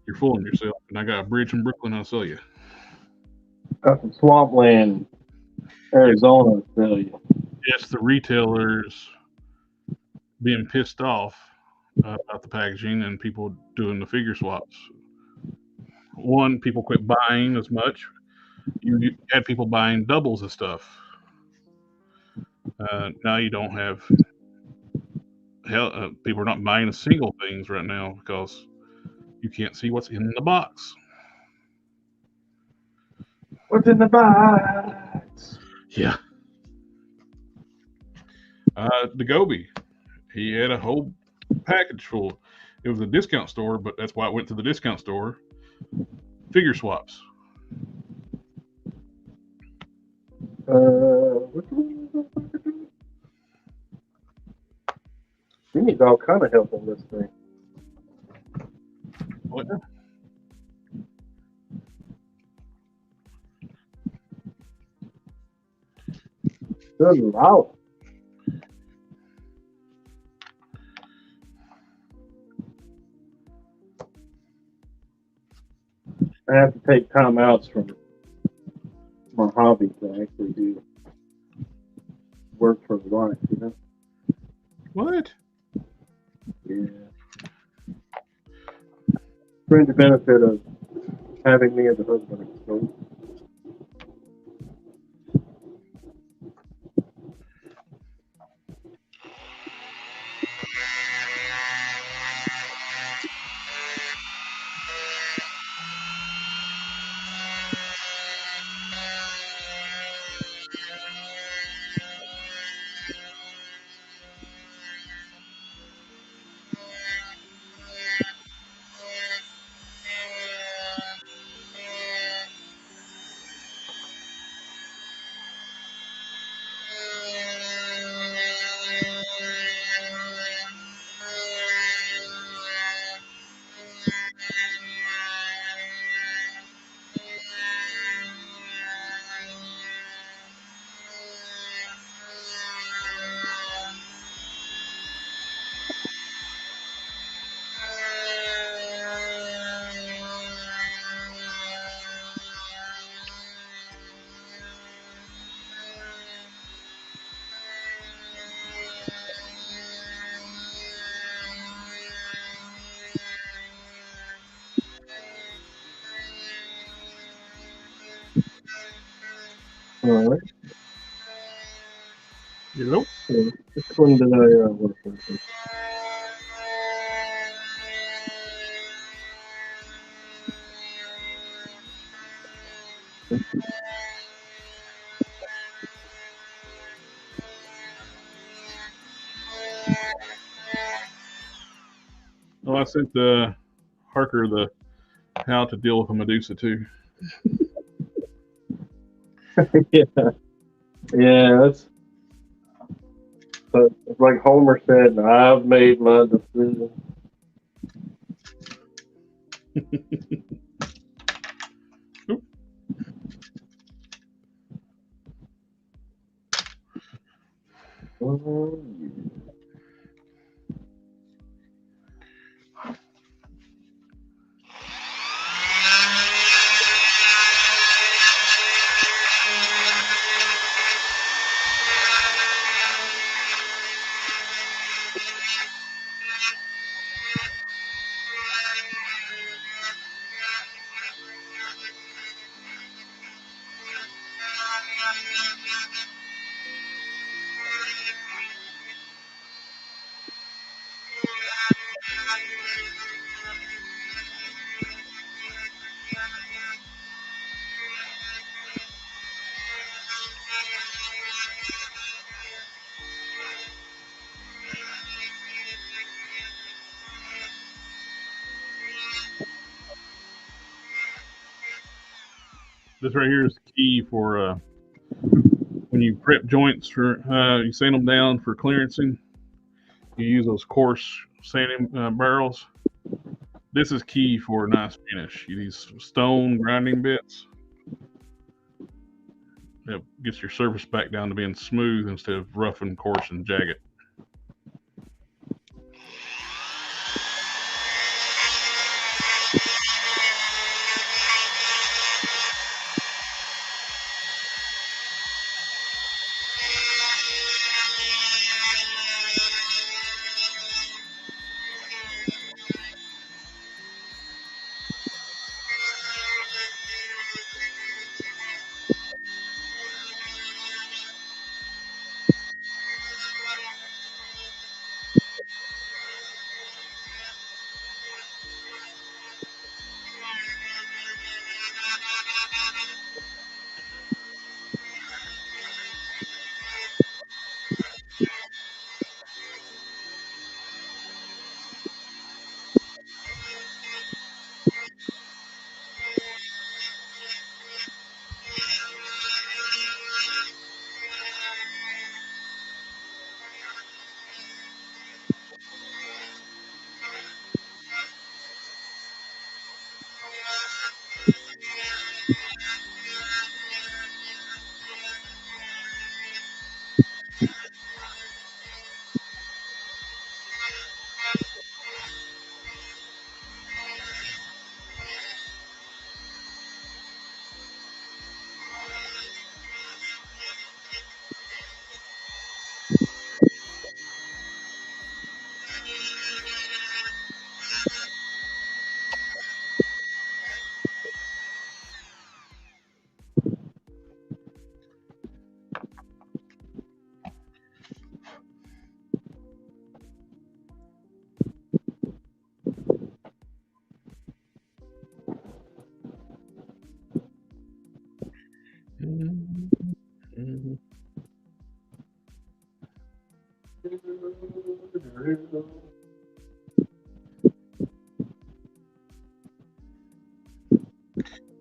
you're fooling yourself. And I got a bridge in Brooklyn I'll sell you. Got some swampland, Arizona, Australia. It's the retailers being pissed off about the packaging and people doing the figure swaps. One, people quit buying as much. You had people buying doubles of stuff. Now you don't have people are not buying the single things right now because you can't see what's in the box. What's in the box? Yeah. The Gobi, he had a whole package full. It was a discount store, but that's why I went to the discount store. Figure swaps. We need all kind of help on this thing. What? Good Lord. I have to take time outs from my hobby to actually do work for the wife, you know? What? Yeah. Bring the benefit of having me as a husband. So. All right. Hello? Which one did I work with? Well, I sent Harker the how to deal with a Medusa too. Yeah, that's but like Homer said, I've made my decision. Oh, yeah. This right here is the key for when you prep joints for you sand them down for clearancing. You use those coarse sanding barrels. This is key for a nice finish. You use stone grinding bits. It gets your surface back down to being smooth instead of rough and coarse and jagged.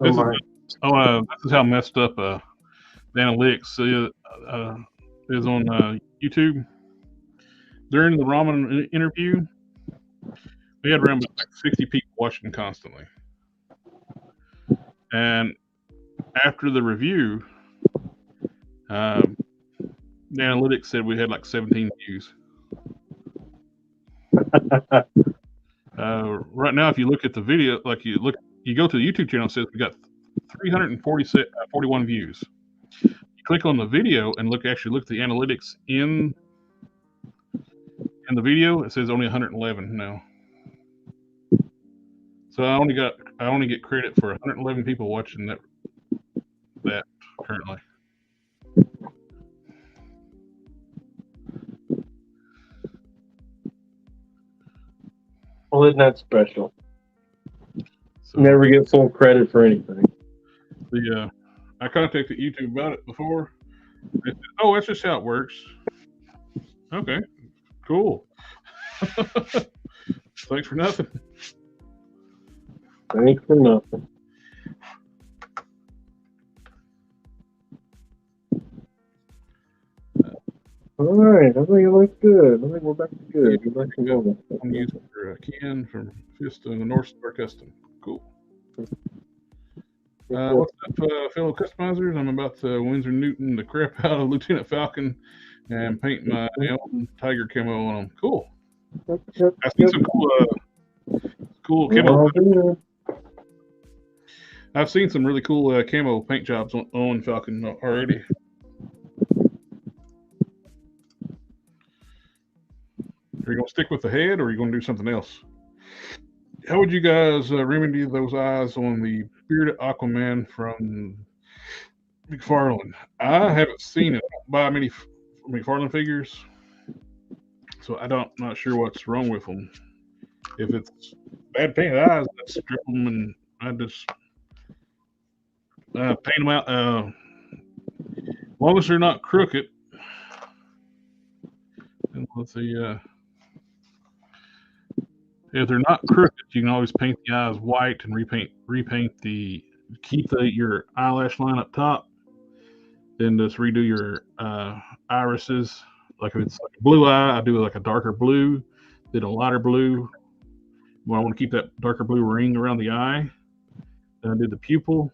This is how messed up the analytics is on YouTube. During the ramen interview, we had around like 60 people watching constantly. And after the review, the analytics said we had like 17 views. Right now, if you look at the video, you go to the YouTube channel, it says we got 341 views. You click on the video and actually look at the analytics in the video. It says only 111 now. So I only get credit for 111 people watching that currently. Well, isn't that special? So, never get full credit for anything. I contacted YouTube about it before. They said, "Oh, that's just how it works." Okay, cool. Thanks for nothing. Thanks for nothing. All right, I think it looks good. I think we're back to good. We're back to normal. I'm using for Ken from Fist and the North Star Custom. Cool. What's up, fellow customizers? I'm about to Winsor Newton the crap out of Lieutenant Falcon and paint my Elm Tiger camo on them. Cool. I've seen some cool camo. I've seen some really cool camo paint jobs on Falcon already. Are you going to stick with the head, or are you going to do something else? How would you guys remedy those eyes on the Bearded Aquaman from McFarlane? I haven't seen it. I don't buy many McFarlane figures, so not sure what's wrong with them. If it's bad painted eyes, I strip them and I just paint them out. As long as they're not crooked. And let's see. If they're not crooked, you can always paint the eyes white and repaint keep your eyelash line up top. Then just redo your irises. Like if it's like a blue eye, I do like a darker blue, then a lighter blue. When I want to keep that darker blue ring around the eye. Then I do the pupil.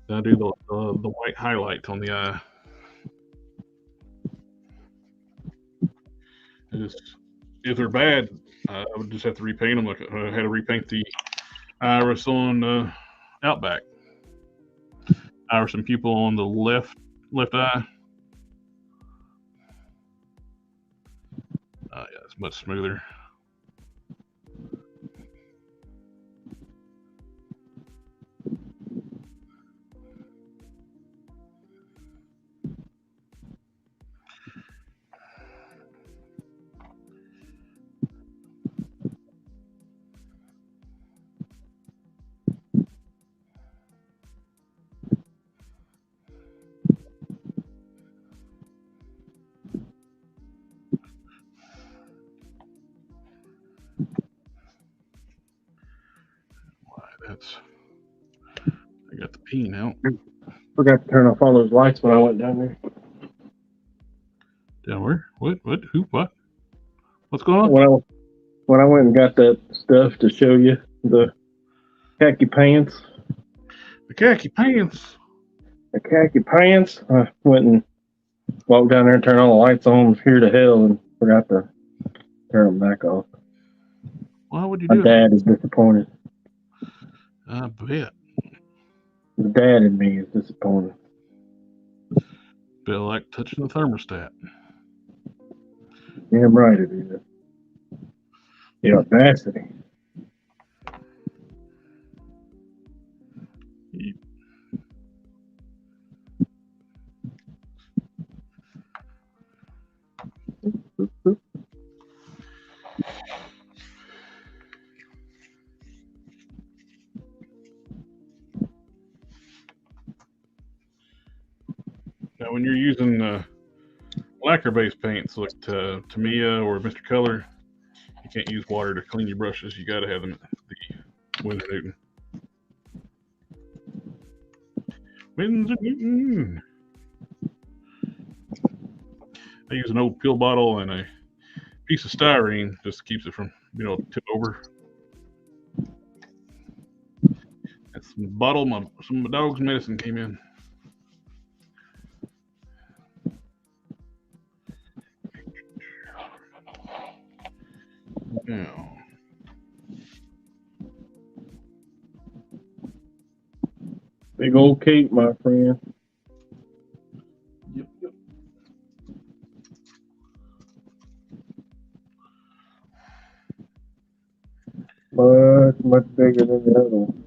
Then I do the white highlight on the eye. If they're bad, I would just have to repaint them. Like I had to repaint the iris on Outback. Iris and pupil on the left eye. Yeah, it's much smoother. I got the peen out. Forgot to turn off all those lights when I went down there. Down where? What? Who? What? What's going on? When I went and got that stuff to show you, the khaki pants. The khaki pants. The khaki pants. I went and walked down there and turned all the lights on here to hell and forgot to turn them back off. Why would you do My dad is disappointed. I bet. The dad in me is disappointed. Feel like touching the thermostat. Damn right it is. The audacity. Now, when you're using lacquer-based paints like Tamiya or Mr. Color, you can't use water to clean your brushes. You got to have them at the Winsor Newton. Winsor Newton. I use an old pill bottle and a piece of styrene just keeps it from, tip over. That's some bottle. Some of my dog's medicine came in. Now. Big old cape, my friend. Yep. Much bigger than the other one.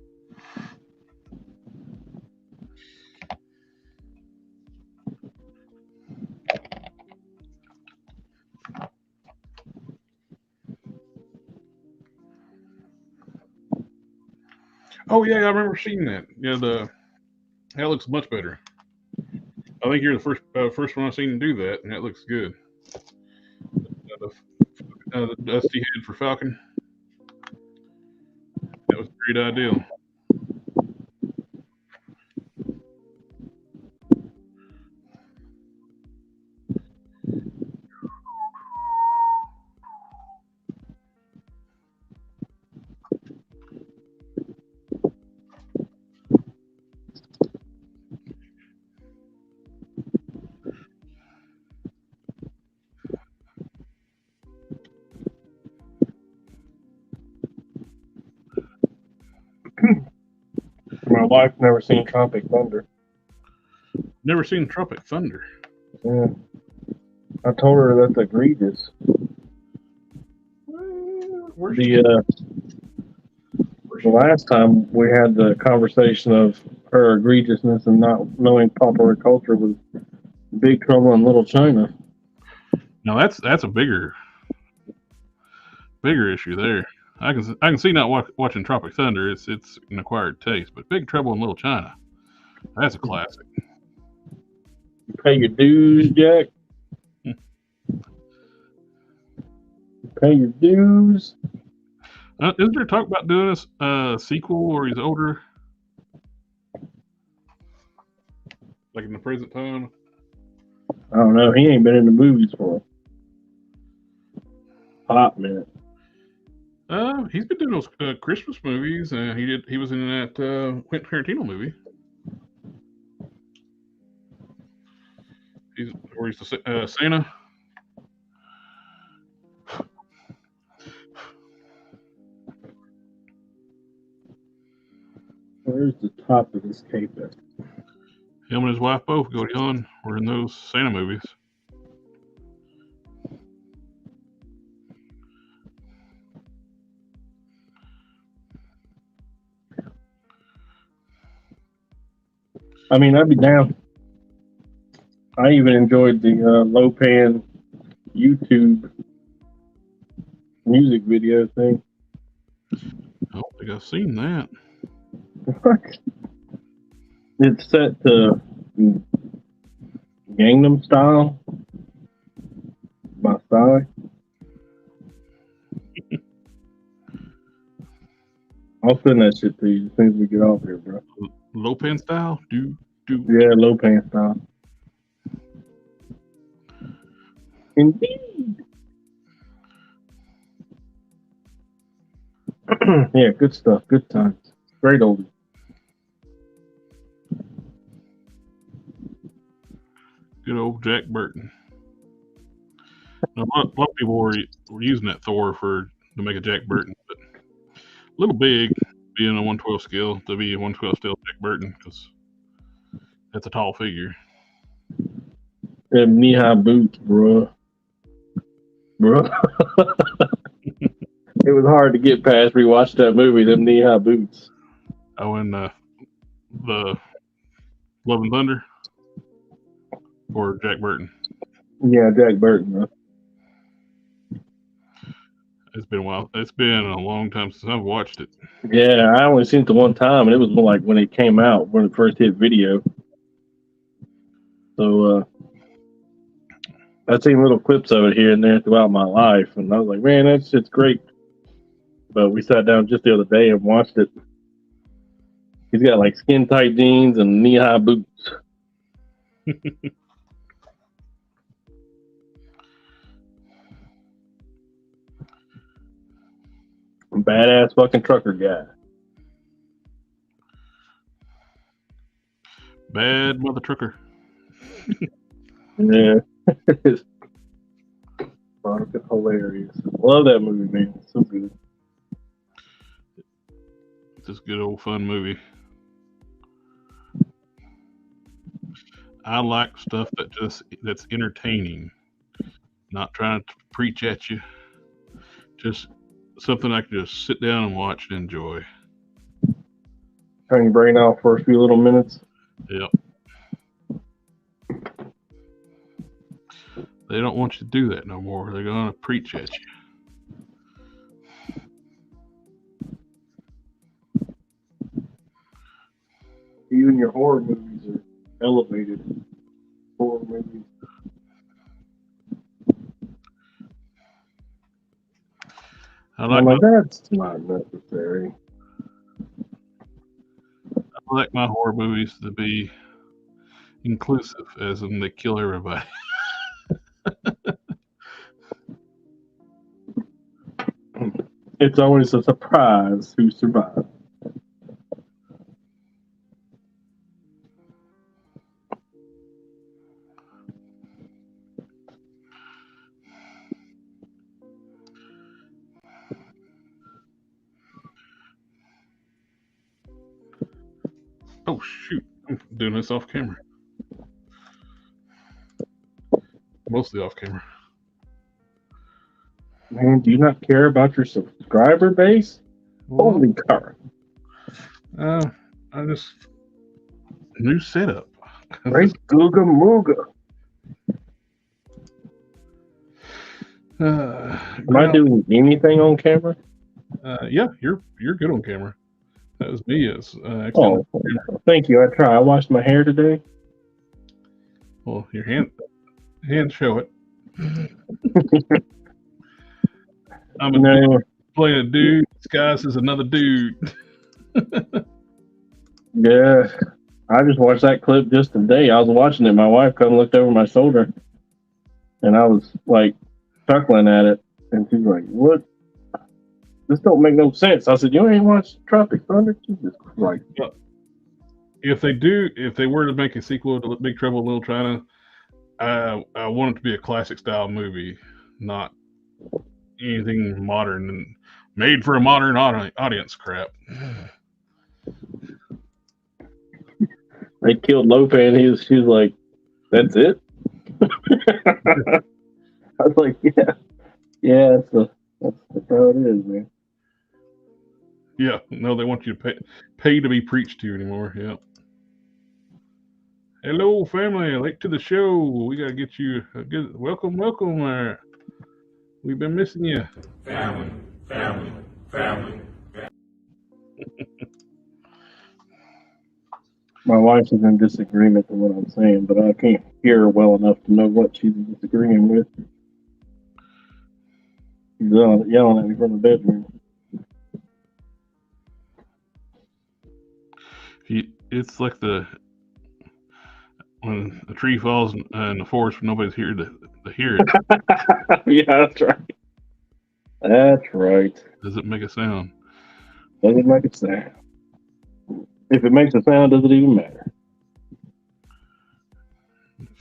Oh yeah, I remember seeing that. Yeah, that looks much better. I think you're the first one I've seen do that, and that looks good. The dusty head for Falcon. Great ideal. My wife never seen Tropic Thunder. Never seen Tropic Thunder. Yeah. I told her that's egregious. The last time we had the conversation of her egregiousness and not knowing popular culture was Big Trouble in Little China. No, that's a bigger issue there. I can see not watching Tropic Thunder. It's an acquired taste, but Big Trouble in Little China, that's a classic. You pay your dues, Jack. You pay your dues. Isn't there talk about doing a sequel where he's older, like in the present time? I don't know. He ain't been in the movies for a hot minute. He's been doing those Christmas movies. He was in that Quentin Tarantino movie. He's the Santa. Where's the top of this cape at? Him and his wife both, Goldie Hawn, were in those Santa movies. I mean, I'd be down. I even enjoyed the low-pan YouTube music video thing. I don't think I've seen that. What? It's set to Gangnam Style by Psy. I'll send that shit to you as soon as we get off here, bro. Low pan style? Do. Yeah, low pan style. Indeed. Yeah, good stuff. Good times. Great oldie. Good old Jack Burton. Now, a lot of people were using that Thor to make a Jack Burton, but a little big being a 1/12 scale to be a 1/12 scale Jack Burton because that's a tall figure. Them knee-high boots, bro. It was hard to get past. We watched that movie. Them knee-high boots. Oh, and the Love and Thunder or Jack Burton. Yeah, Jack Burton. Bro. It's been a while. It's been a long time since I've watched it. Yeah, I only seen it the one time, and it was more like when it came out, when it first hit video. So I've seen little clips of it here and there throughout my life, and I was like, man, that shit's great. But we sat down just the other day and watched it. He's got like skin tight jeans and knee-high boots. Badass fucking trucker guy. Bad mother trucker. Yeah. Fucking hilarious. Love that movie, man. It's so good. It's just a good old fun movie. I like stuff that's entertaining, not trying to preach at you. Just something I can just sit down and watch and enjoy. Turn your brain off for a few little minutes. Yep. They don't want you to do that no more. They're going to preach at you. Even your horror movies are elevated. Horror movies. I I'm like like, that's not necessary. like my horror movies to be inclusive, as in they kill everybody. It's always a surprise who survives. Oh shoot! I'm doing this off camera. Mostly off camera. Man, do you not care about your subscriber base? Well, Holy cow. I just new setup. Great Googa Mooga. Am I doing anything on camera? Yeah, you're good on camera. That was me. As Oh, thank you. I try. I washed my hair today. Well, your hands show it. I'm a dude playing a dude disguised as another dude. Yeah, I just watched that clip just today. I was watching it. My wife come looked over my shoulder, and I was like chuckling at it, and she's like, "What? This don't make no sense." I said, "You ain't watched Tropic Thunder?" Jesus Christ! If they were to make a sequel to Big Trouble in Little China, I want it to be a classic style movie, not anything modern and made for a modern audience crap. They killed Lope, and he was like, "That's it." I was like, "Yeah, that's how it is, man." Yeah, no, they want you to pay to be preached to anymore. Yeah. Hello, family. Late to the show. We gotta get you a good welcome. We've been missing you. Family. My wife's in disagreement with what I'm saying, but I can't hear her well enough to know what she's disagreeing with. She's yelling at me from the bedroom. It's like when a tree falls in the forest, nobody's here to hear it. Yeah, that's right. That's right. Does it make a sound? Does it make a sound? If it makes a sound, does it even matter?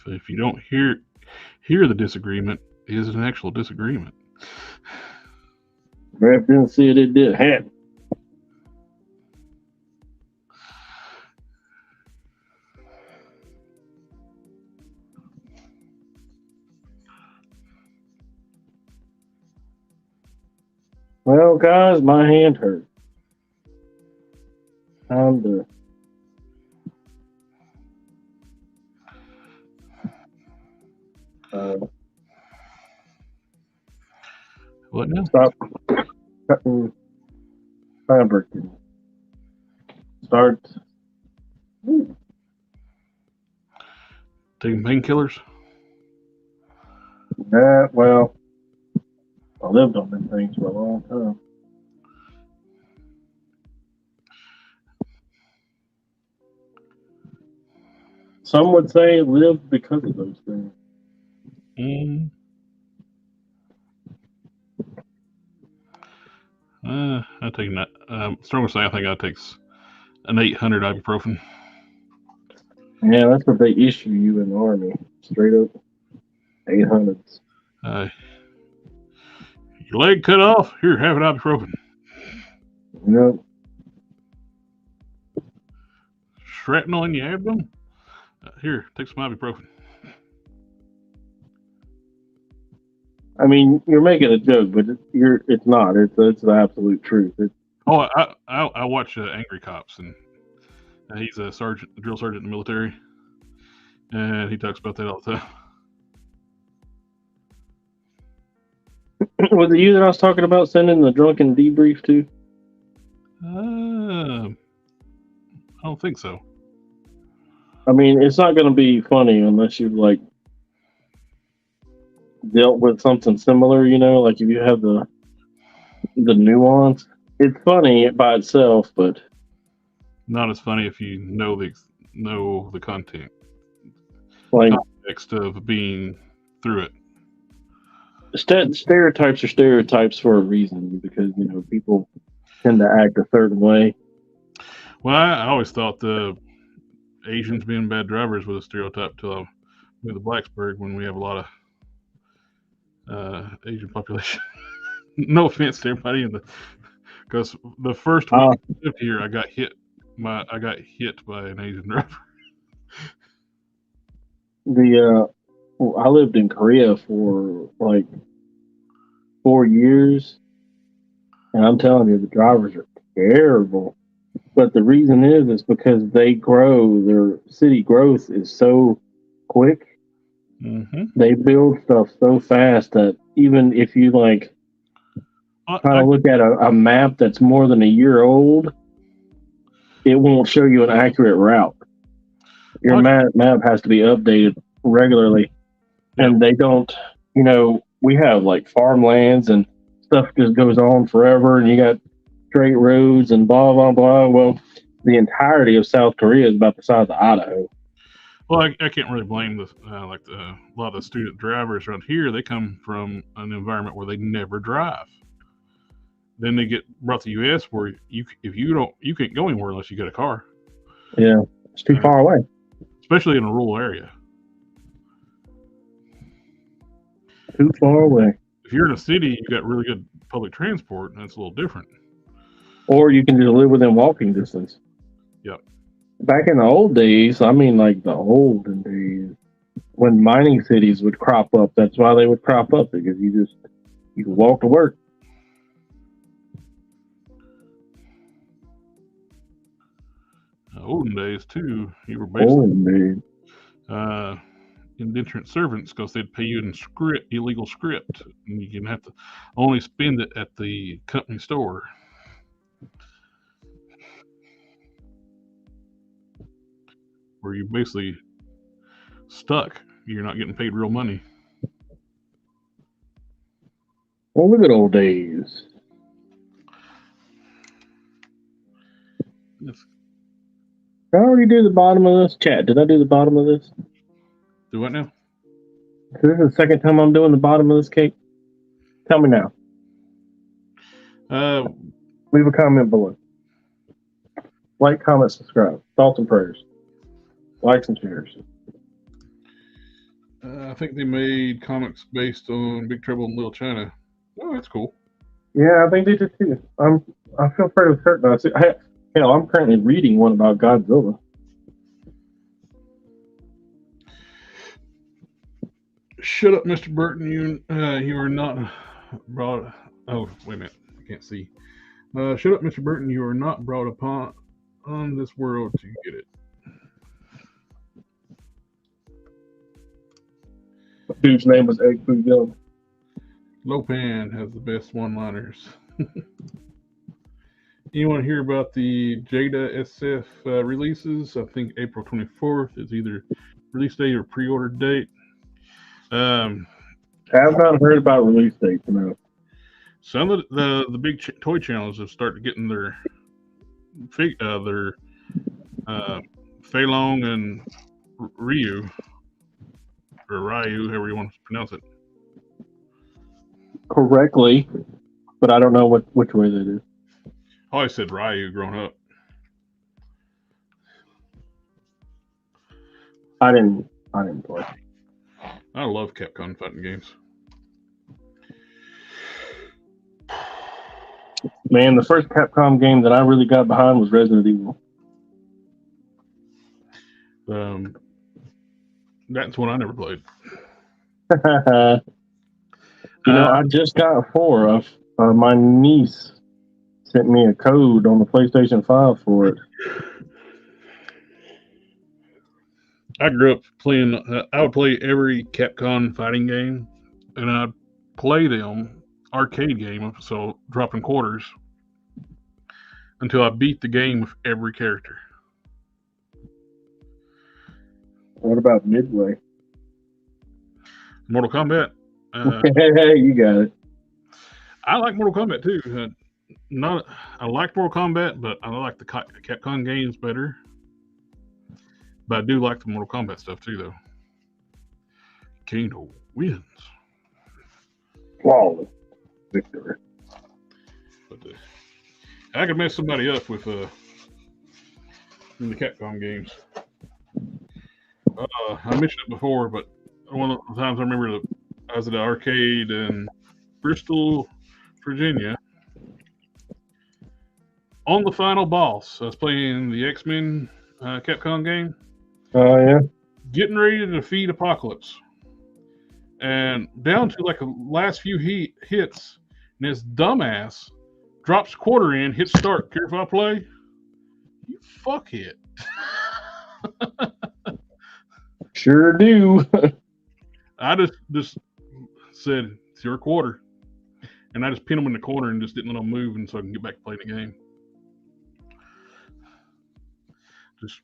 So if you don't hear the disagreement, is it an actual disagreement? Graf didn't see it did happen. Well, guys, my hand hurts. Time to What now? stop cutting fabric and start Taking painkillers? that. Well, I lived on them things for a long time. Some would say lived because of those things. I take that. Strongest thing I think I takes an 800 ibuprofen. Yeah, that's what they issue you in the Army. Straight up 800s. Your leg cut off? Here, have an ibuprofen. You know, Shrapnel in your abdomen? Here, take some ibuprofen. I mean, you're making a joke, but it's not. It's the absolute truth. I watch Angry Cops, and he's a drill sergeant in the military, and he talks about that all the time. Was it you that I was talking about sending the drunken debrief to? I don't think so. I mean, it's not going to be funny unless you've like dealt with something similar, you know, like if you have the nuance. It's funny by itself, but Not as funny if you know the content, Like context of being through it. stereotypes are stereotypes for a reason because people tend to act a certain way. Well, I always thought the Asians being bad drivers was a stereotype till I moved to Blacksburg when we have a lot of Asian population. No offense to everybody because the first week I lived here, I got hit by an Asian driver. I lived in Korea for like 4 years, and I'm telling you, the drivers are terrible. But the reason is because they grow. Their city growth is so quick. Mm-hmm. They build stuff so fast that even if you try to look at a map that's more than a year old, it won't show you an accurate route. Your map has to be updated regularly, and they don't. We have like farmlands and stuff just goes on forever, and you got straight roads and blah blah blah. Well, the entirety of South Korea is about the size of Idaho. Well, I can't really blame a lot of the student drivers around here. They come from an environment where they never drive. Then they get brought to the U.S. where you can't go anywhere unless you get a car. Yeah, it's too far away, especially in a rural area. Too far away. If you're in a city, you got really good public transport, and it's a little different. Or you can just live within walking distance. Yep. Back in the old days, I mean like the olden days, when mining cities would crop up, that's why they would crop up, because you could walk to work. Olden days too, you were basically indentured servants because they'd pay you in illegal script, and you can have to only spend it at the company store. Where you're basically stuck. You're not getting paid real money. Well, the good old days. Yes. Did I already do the bottom of this? Chat, did I do the bottom of this? Do what now? This is the second time I'm doing the bottom of this cake. Tell me now. Leave a comment below. Like, comment, subscribe. Thoughts and prayers. Likes and shares. I think they made comics based on Big Trouble in Little China. Oh, that's cool. Yeah, I think they did too. I feel pretty certain. Hell, I'm currently reading one about Godzilla. Shut up, Mr. Burton. You are not brought. Oh, wait a minute. I can't see. Shut up, Mr. Burton. You are not brought upon this world to get it. Dude's name was Egg Food Young. Lopan has the best one-liners. Anyone hear about the Jada SF releases? I think April 24th is either release date or pre-order date. I have not heard about release dates, no. Some of the big toy channels have started getting their Feilong and Ryu, or Ryu, however you want to pronounce it. Correctly, but I don't know which way they do. I always said Ryu growing up. I didn't play. I love Capcom fighting games. Man, the first Capcom game that I really got behind was Resident Evil. That's one I never played. I just got 4. My niece sent me a code on the PlayStation 5 for it. I grew up playing. I would play every Capcom fighting game, and I'd play them arcade game, so dropping quarters until I beat the game with every character. What about Midway? Mortal Kombat. Hey, you got it. I like Mortal Kombat too. not. I like Mortal Kombat, but I like the Capcom games better. But I do like the Mortal Kombat stuff too, though. Kano wins. Flawless victory. But I could mess somebody up with in the Capcom games. I mentioned it before, but one of the times I remember I was at an arcade in Bristol, Virginia. On the final boss, I was playing the X-Men Capcom game. Oh, yeah. Getting ready to defeat Apocalypse. And down to like the last few hits, and this dumbass drops quarter in, hits start. Care if I play? You fuckhead. Sure do. I just said, it's your quarter. And I just pinned him in the corner and just didn't let him move, and so I can get back to playing the game. Just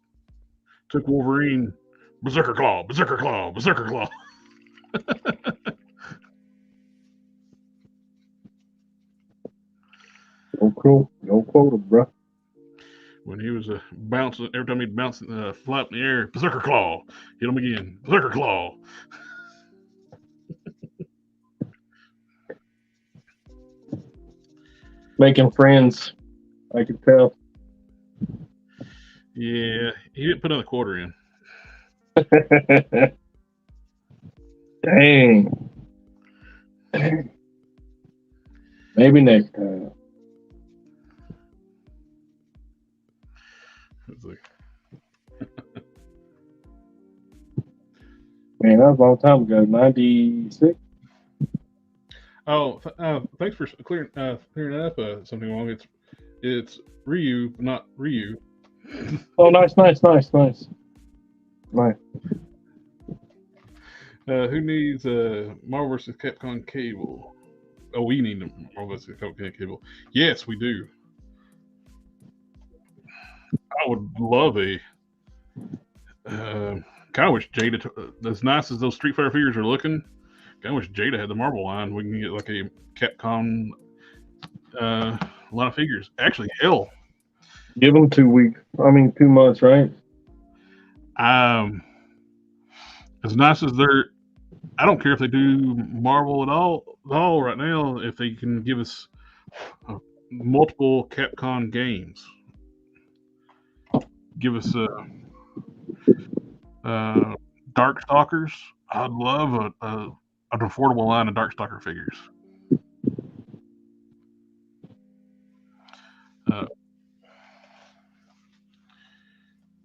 took Wolverine, Berserker Claw, Berserker Claw, Berserker Claw. No quota, bro. When he was bouncing, every time he'd bounce, fly up in the air, Berserker Claw, hit him again, Berserker Claw. Making friends, I can tell. Yeah, he didn't put another quarter in. Dang. Maybe next time. It's like, Man, that was a long time ago. 96. oh, thanks for clearing that up. Something wrong. It's Ryu, not Ryu. Oh, nice. Nice. Who needs Marvel vs. Capcom cable? Oh, we need a Marvel vs. Capcom cable. Yes, we do. I would love a. Kind of wish Jada, as nice as those Street Fighter figures are looking, kind of wish Jada had the Marvel line. We can get like a Capcom line of figures. Actually, hell, Give them 2 weeks. 2 months, right? As nice as they're, I don't care if they do Marvel at all right now. If they can give us multiple Capcom games, give us Darkstalkers. I'd love an affordable line of Darkstalker figures.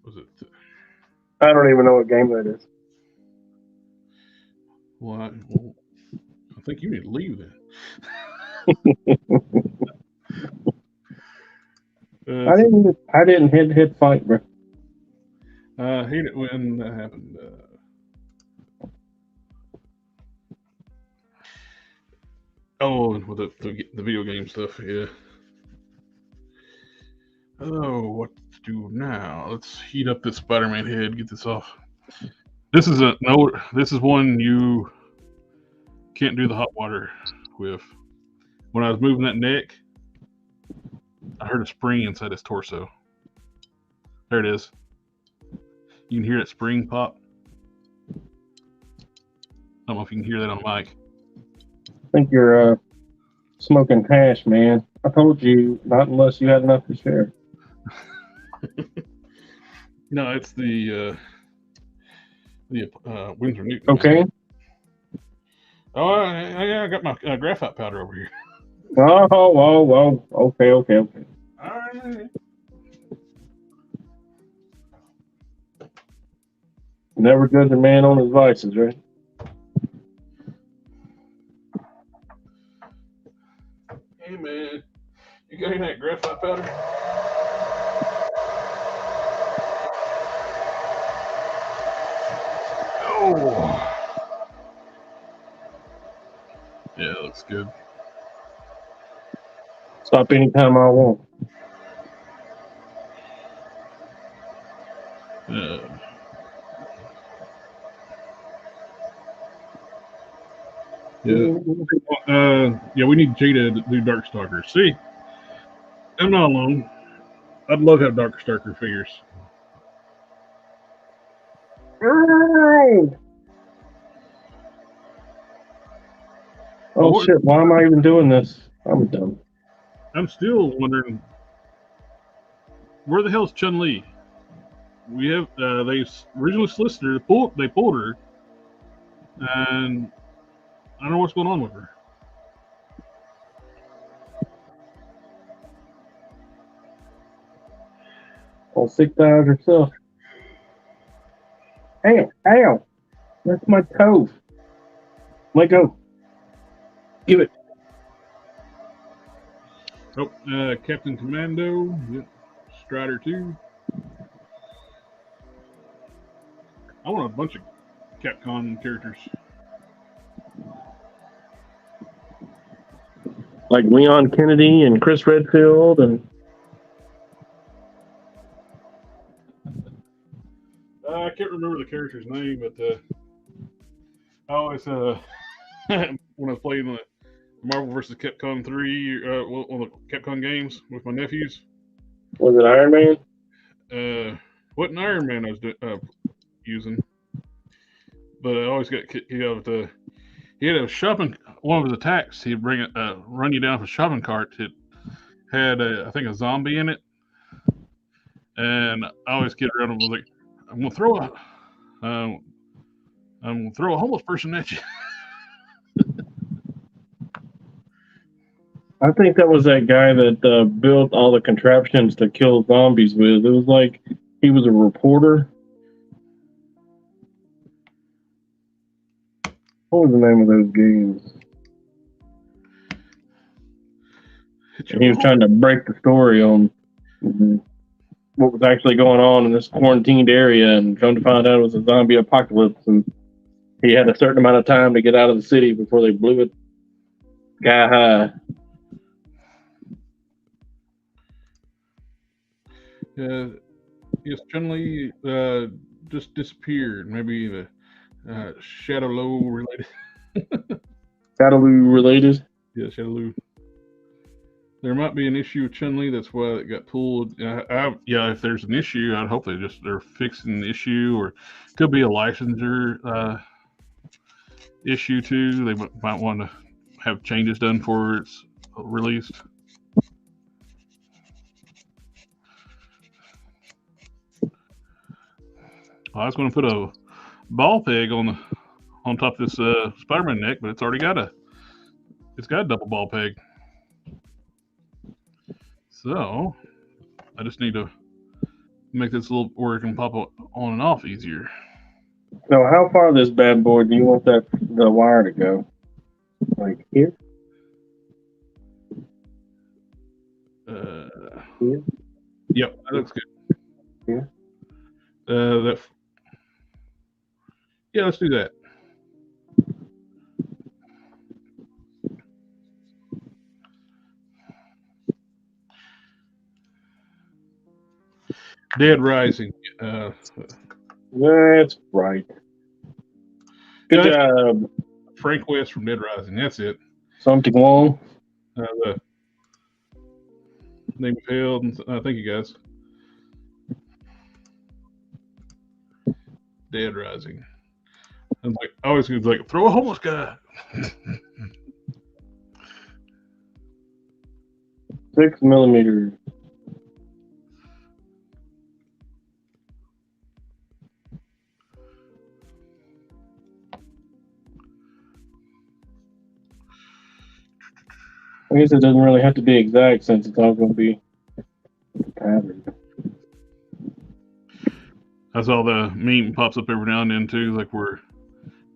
Was it? I don't even know what game that is. Well, I think you need to leave then. I didn't hit fight, bro. I hate it when that happened. With the video game stuff, yeah. Oh, what to do now? Let's heat up this Spider-Man head. Get this off. This is one you can't do the hot water with. When I was moving that neck, I heard a spring inside his torso. There it is. You can hear that spring pop. I don't know if you can hear that on the mic. I think you're smoking hash, man. I told you, not unless you had enough to share. No, it's the Winsor Newton. Okay. Oh, I got my graphite powder over here. Oh. Okay. All right. Never judge a man on his vices, right? Hey, man. You got any of that graphite powder? Oh. Yeah, that looks good. Stop anytime I want. Yeah, we need Jada to do Darkstalkers. See, I'm not alone. I'd love to have darker figures. Oh shit! Why am I even doing this? I'm dumb. I'm still wondering, where the hell's Chun-Li? We have they originally solicited her, they pulled her, and I don't know what's going on with her. All 6 hours herself. Ow! Ow! That's my toe. Let go. Give it. Oh, Captain Commando, yep. Strider 2. I want a bunch of Capcom characters. Like Leon Kennedy and Chris Redfield and. I can't remember the character's name, but I always when I was playing the Marvel vs. Capcom 3, one of the Capcom games with my nephews. Was it Iron Man? Wasn't Iron Man I was using, but I always got he had a shopping. One of his attacks, he'd bring it, run you down with a shopping cart. It had I think a zombie in it, and I always get around and was like, I'm gonna throw a homeless person at you. I think that was that guy that built all the contraptions to kill zombies with. It was like he was a reporter. What was the name of those games? And he was trying to break the story on what was actually going on in this quarantined area, and come to find out it was a zombie apocalypse, and he had a certain amount of time to get out of the city before they blew it sky high. Yes, Chun-Li just disappeared. Maybe the Shadow Low related. Shadowloo related? Yeah, Shadow Low. There might be an issue with Chun-Li. That's why it got pulled. Yeah, if there's an issue, I'd hope they're fixing the issue, or could be a licensure issue too. They might want to have changes done before it's released. I was going to put a ball peg on top of this Spider-Man neck, but it's already got a double ball peg. So I just need to make this little where it can pop on and off easier. So how far this bad boy do you want the wire to go? Like here? Here? Yep, that looks good. Yeah. Yeah, let's do that. Dead Rising. That's right. Good job. Frank West from Dead Rising. That's it. Something wrong? The name failed. Thank you, guys. Dead Rising. And like, I always was like, throw a homeless guy. 6 millimeters. I guess it doesn't really have to be exact since it's all going to be the pattern. That's all the meme pops up every now and then too, like where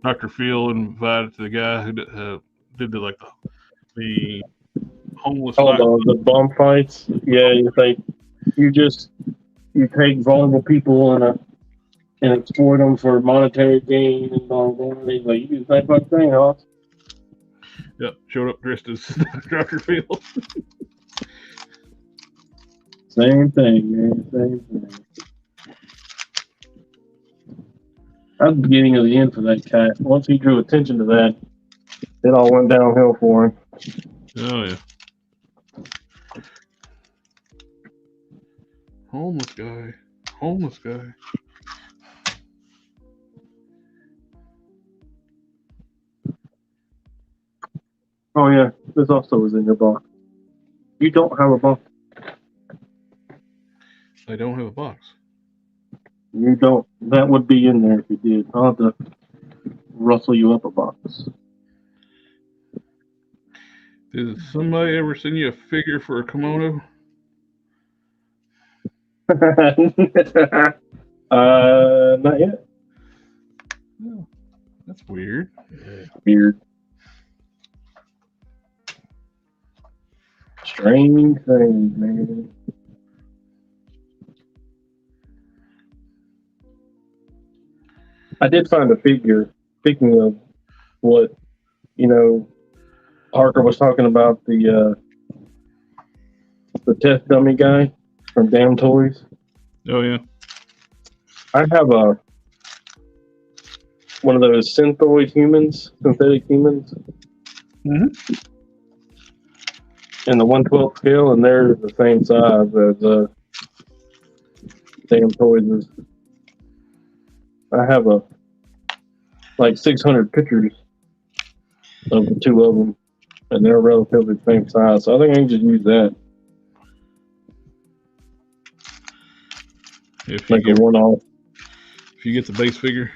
Dr. Phil invited the guy who did the homeless. Oh, the bomb fights. Yeah, you take vulnerable people and exploit them for monetary gain and blah blah. He's like, you do the same fucking thing, huh? Yep, showed up dressed as Dr. Phil. Same thing, man. Same thing. That's the beginning of the end for that cat. Once he drew attention to that, it all went downhill for him. Oh yeah. Homeless guy. Homeless guy. Oh yeah, this also was in your box. You don't have a box. I don't have a box. You don't. That would be in there if you did. I'll have to rustle you up a box. Did somebody ever send you a figure for a kimono? Not yet. No. That's weird. Weird. Strange thing, man. I did find a figure. Speaking of what, Parker was talking about the test dummy guy from Damn Toys. Oh yeah. I have one of those synthetic humans, Mm-hmm. in the 1/12 scale, and they're the same size as Damn Toys. I have like 600 pictures of the two of them, and they're relatively the same size. So I think I can just use that, If you like a get, one-off. if you get the base figure.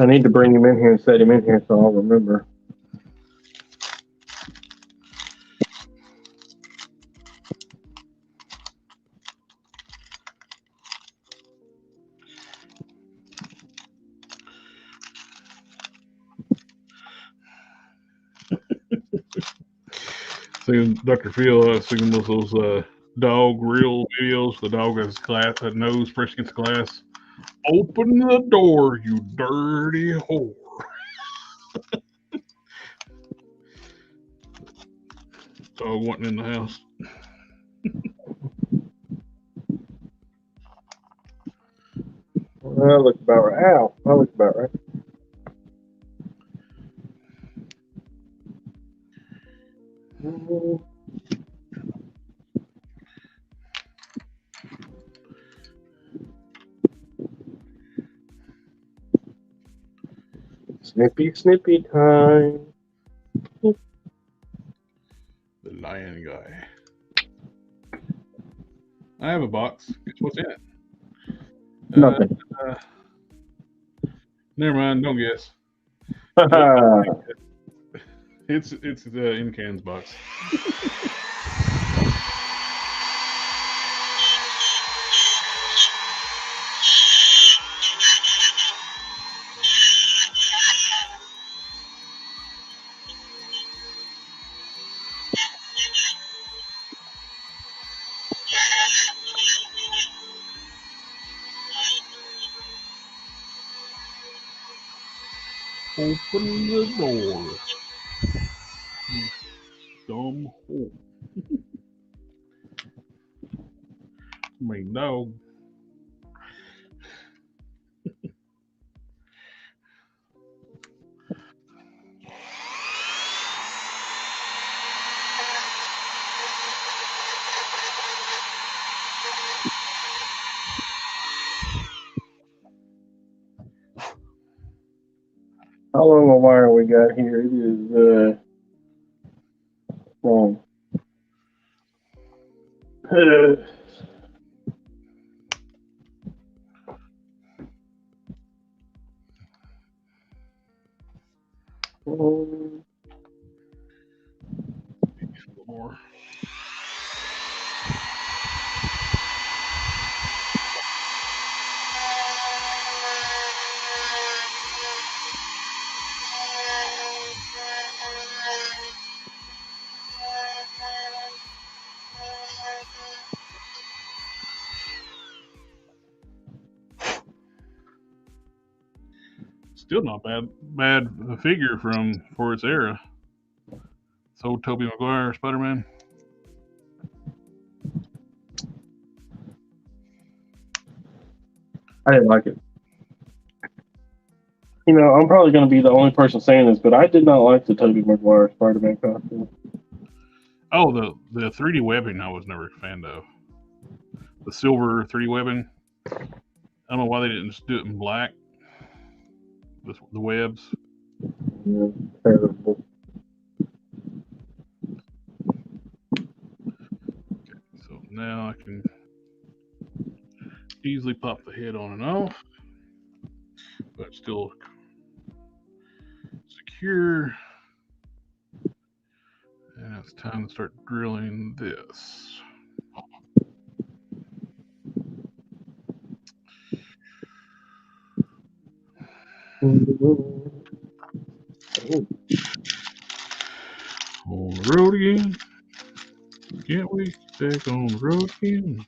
I need to bring him in here and set him in here so I'll remember. Thinking Dr. Phil, I was thinking of those dog reel videos. The dog has a nose pressed against the glass. Open the door, you dirty whore. Dog wanting in the house. That looks about right. Ow, that looks about right. Snippy time. The lion guy. I have a box. Guess what's in it? Nothing. Never mind. Don't guess. It's the in cans box. Open the door. Dumb hole. Dog. How long a wire we got here? It is long. More. Still not bad figure for its era. It's old Tobey Maguire Spider-Man. I didn't like it. You know, I'm probably going to be the only person saying this, but I did not like the Tobey Maguire Spider-Man costume. Oh, the 3D webbing I was never a fan of. The silver 3D webbing. I don't know why they didn't just do it in black. The webs. Yeah, terrible. So now I can easily pop the head on and off, but still secure. And it's time to start drilling this. On the road again. Can't we get back on the road again?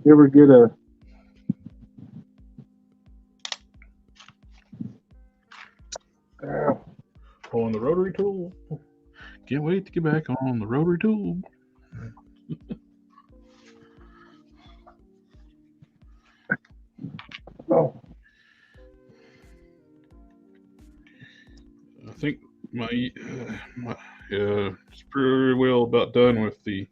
You ever get a On the rotary tool. Can't wait to get back on the rotary tool. oh, I think my it's pretty well about done with the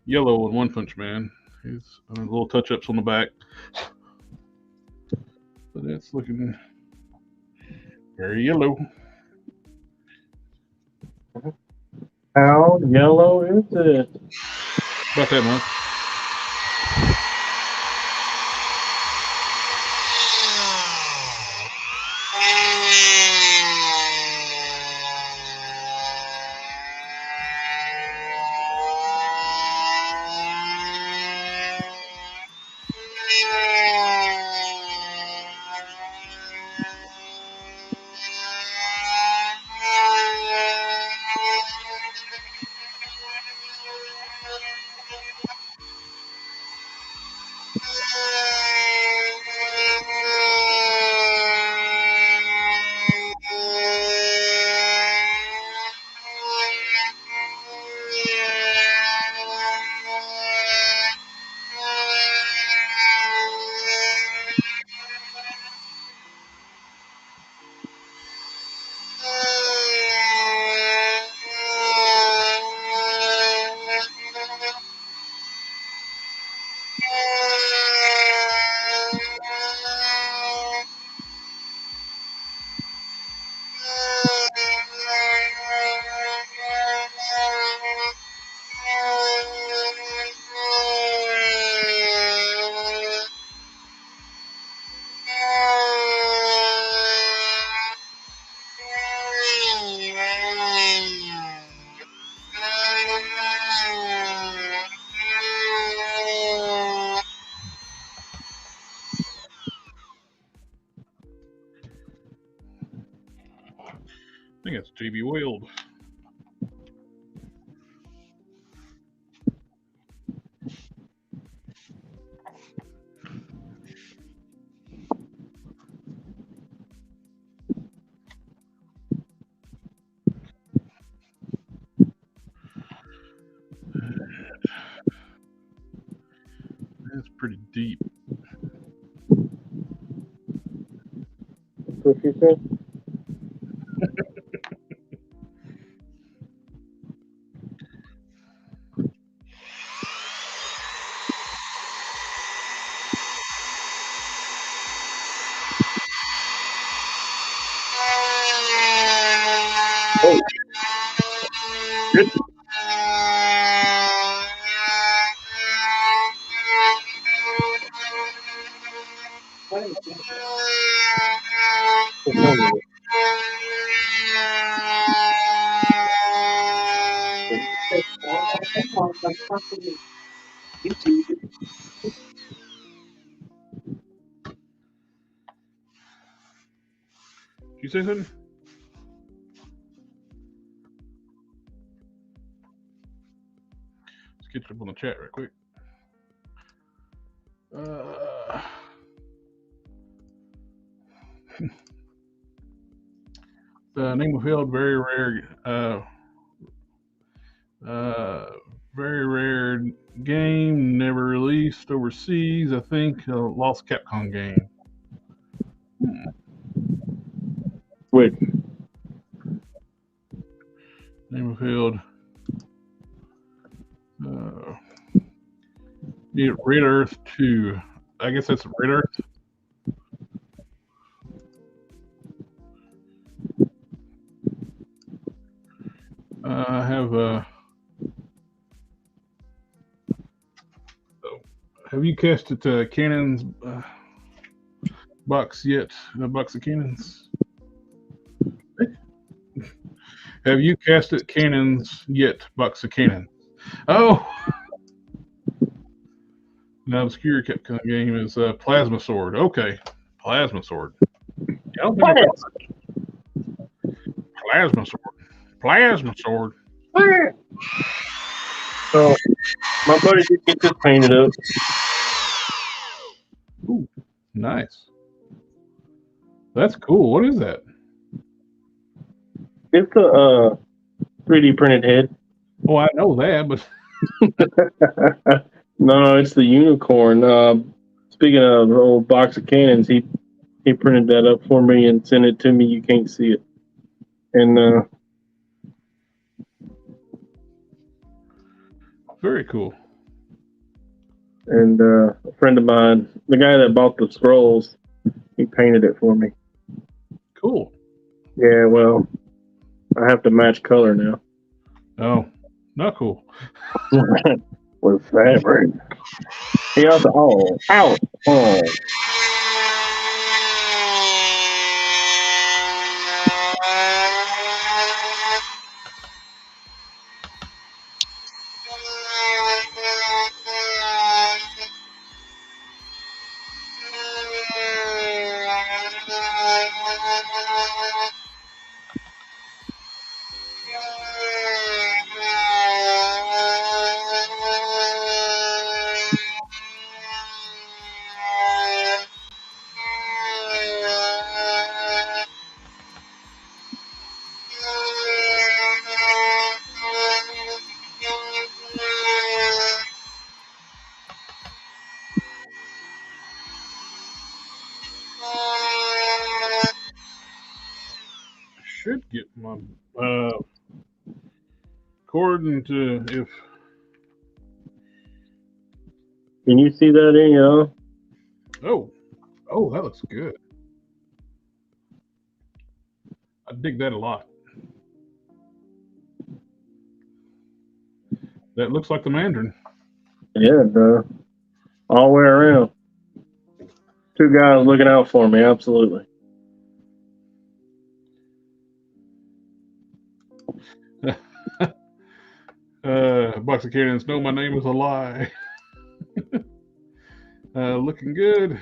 yellow and One Punch Man. He's little touch-ups on the back, but it's looking very yellow. how yellow is it? About that much. I think it's JB Weld. That's pretty deep. What you said? Oh. Good. Did you say something? Let's get you up on the chat right quick. The name of field, very rare. Very rare game, never released overseas. I think lost Capcom game. Which Name of field. Red Earth 2. I guess that's Red Earth. I have have you casted Cannon's box yet? The box of Cannons? Have you casted Cannons yet? Box of Cannon. Oh! The obscure Capcom game is Plasma Sword. Okay. Plasma Sword. I don't think Plasma Sword. Plasma Sword. so my buddy did get this painted up. Ooh, nice. That's cool. What is that? It's a 3D printed head. Oh, I know that, but No, it's the unicorn. Speaking of the old box of cannons, he printed that up for me and sent it to me. You can't see it. And very cool. And a friend of mine, the guy that bought the scrolls, he painted it for me. Cool. Yeah, well, I have to match color now. Oh, not cool. With fabric. He also, oh. Should get my according to if Can you see that in, y'all? oh, that looks good. I dig that a lot. That looks like the Mandarin. Yeah, it does. All the way around. Two guys looking out for me, absolutely. Box of Cannons, no, my name is a lie. Looking good.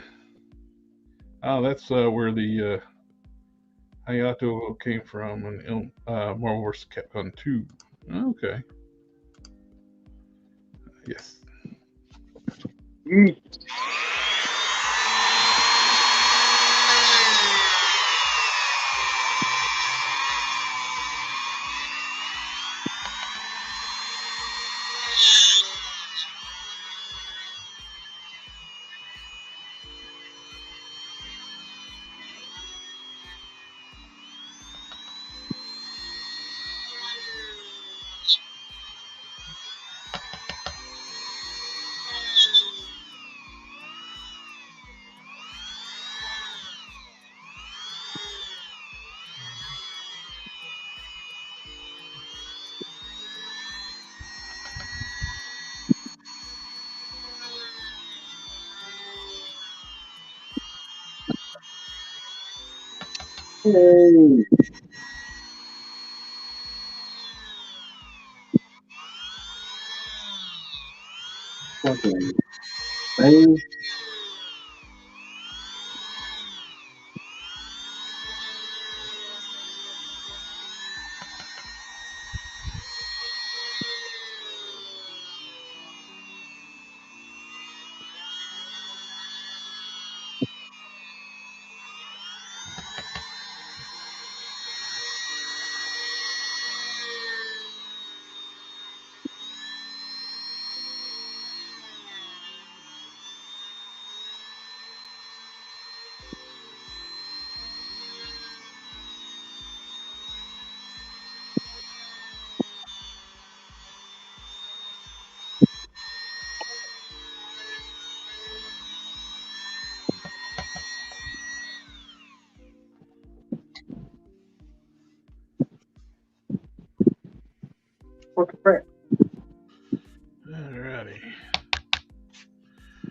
Oh, that's where the Hayato came from in Marvel vs. Capcom 2. Okay. Yes. Yay. Okay. Hey. What the crap? Alrighty.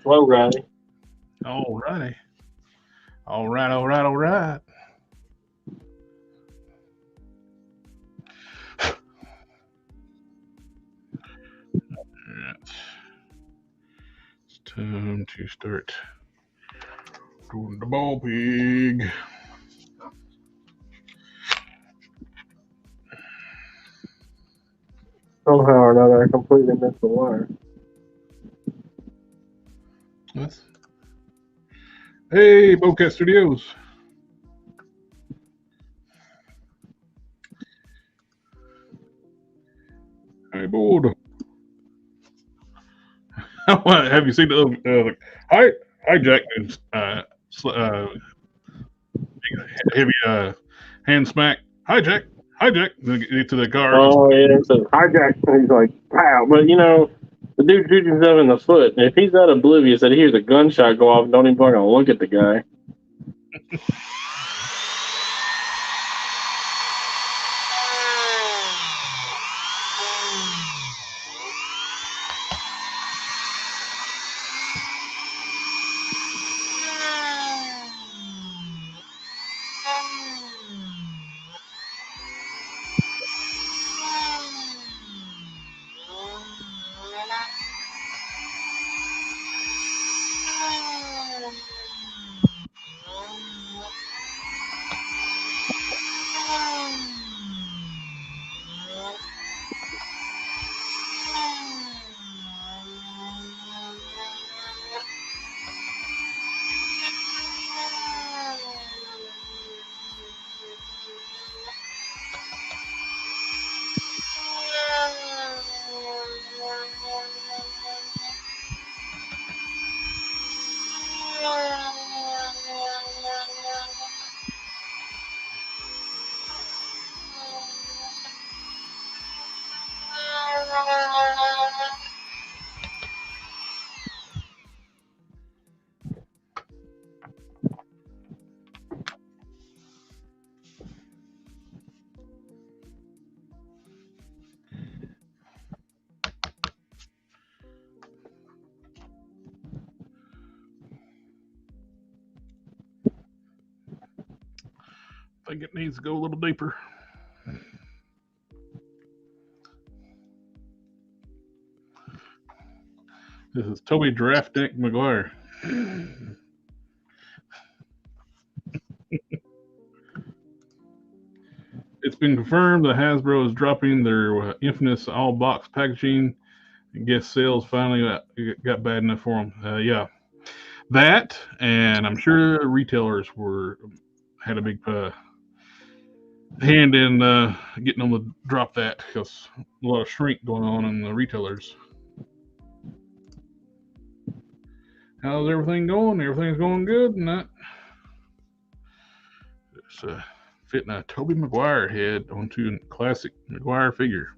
Slow, Riley. Alrighty. Alright. It's time to start doing the ball pig. Somehow or another, I completely missed the wire. Hey, Bowcat Studios. Hey, board. Have you seen the hi Jack heavy hand smack? Hi Jack. Get to the car. Oh yeah, so hijack. He's like, pow. But you know, the dude shoots himself in the foot. And if he's that oblivious that he hears a gunshot go off and don't even fucking look at the guy. I think it needs to go a little deeper. This is Toby Draft Deck McGuire. It's been confirmed that Hasbro is dropping their infamous all-box packaging. I guess sales finally got bad enough for them. Yeah, that, and I'm sure retailers had a big hand in getting them to drop that because a lot of shrink going on in the retailers. How's everything going? Everything's going good, and that. It's fitting a Tobey Maguire head onto a classic Maguire figure.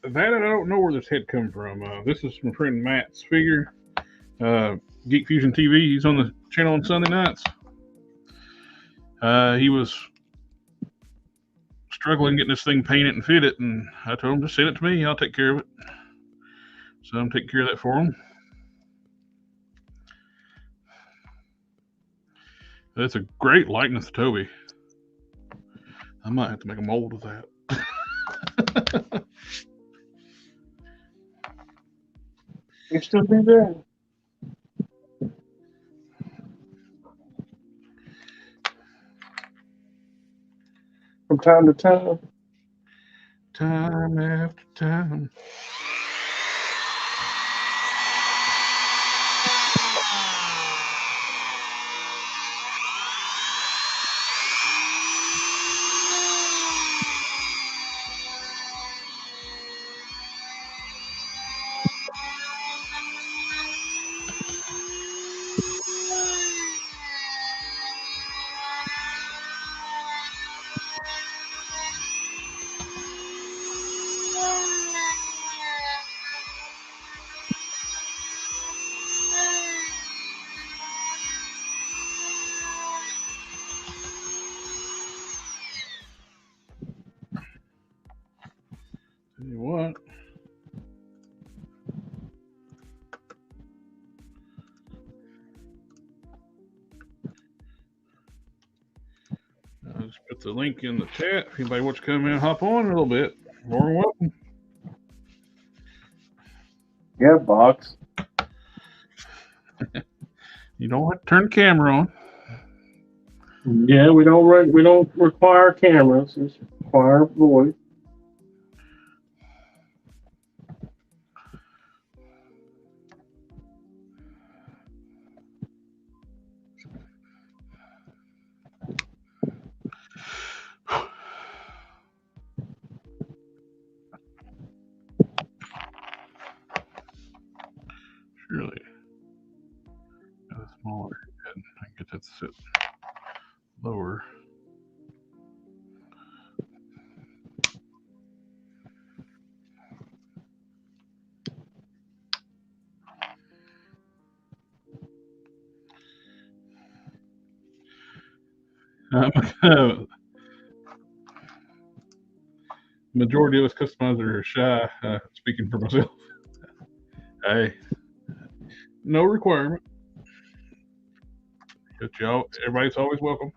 That I don't know where this head come from. This is my friend Matt's figure. Geek Fusion TV. He's on the channel on Sunday nights. He was struggling getting this thing painted and fitted, and I told him to send it to me. I'll take care of it. So I'm taking care of that for him. That's a great likeness to Toby. I might have to make a mold of that. You still be there. From time to time. Time after time. Put the link in the chat. If anybody wants to come in and hop on a little bit, more than welcome. Yeah, box. You don't have to turn the camera on. Yeah, we don't require cameras. Just require voice. Surely. Got a smaller head. I can get that to sit lower. Majority of us customizers are shy. Speaking for myself. Hey, no requirement. But y'all, everybody's always welcome.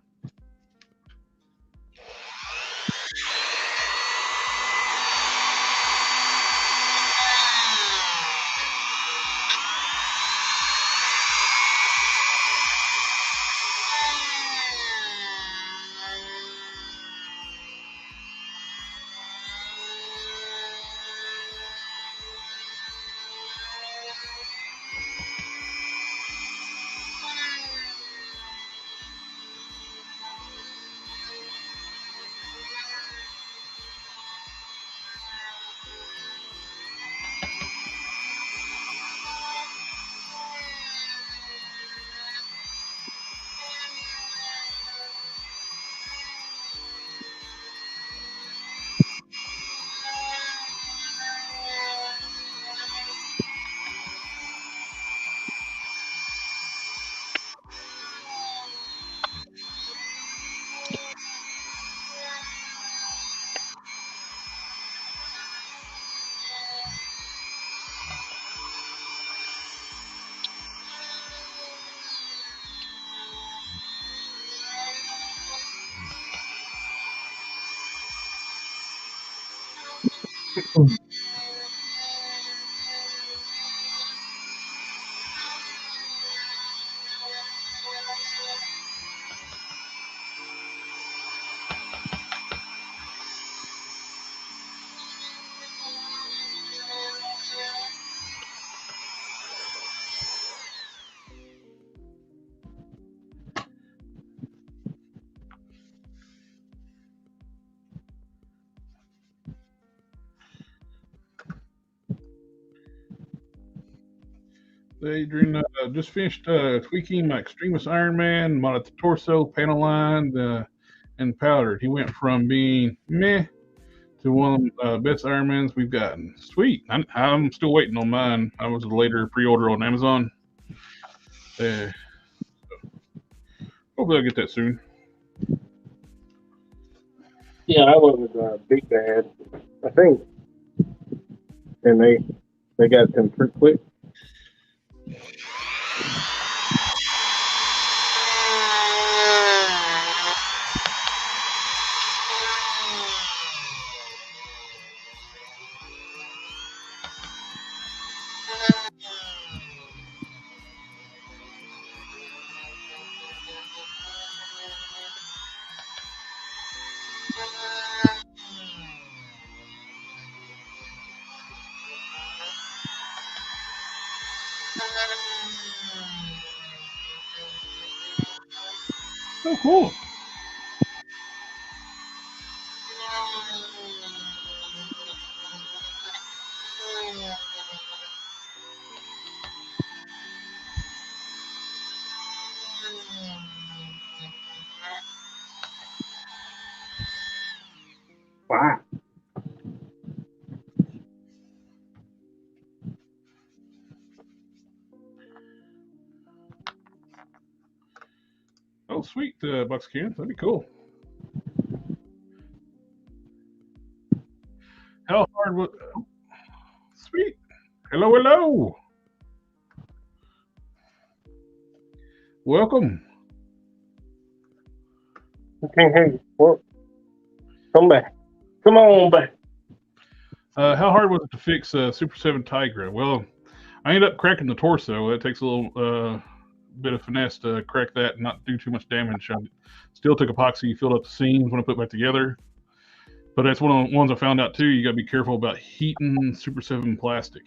Adrian just finished tweaking my Extremis Iron Man, modded the torso, panel line, and powdered. He went from being meh to one of the best Ironmans we've gotten. Sweet. I'm still waiting on mine. I was a later pre-order on Amazon. Hopefully I'll get that soon. Yeah, I went with Big Bad, I think, and they got them pretty quick. Oh, cool. Wow. Oh, sweet, Buckskin. That'd be cool. How hard was... Sweet. Hello, hello. Welcome. I can't hear you. What? Come back. Come on back. How hard was it to fix Super 7 Tigra? Well, I ended up cracking the torso. It takes a little bit of finesse to crack that and not do too much damage. I still took epoxy, filled up the seams when I put it back together. But that's one of the ones I found out too. You got to be careful about heating Super 7 plastic.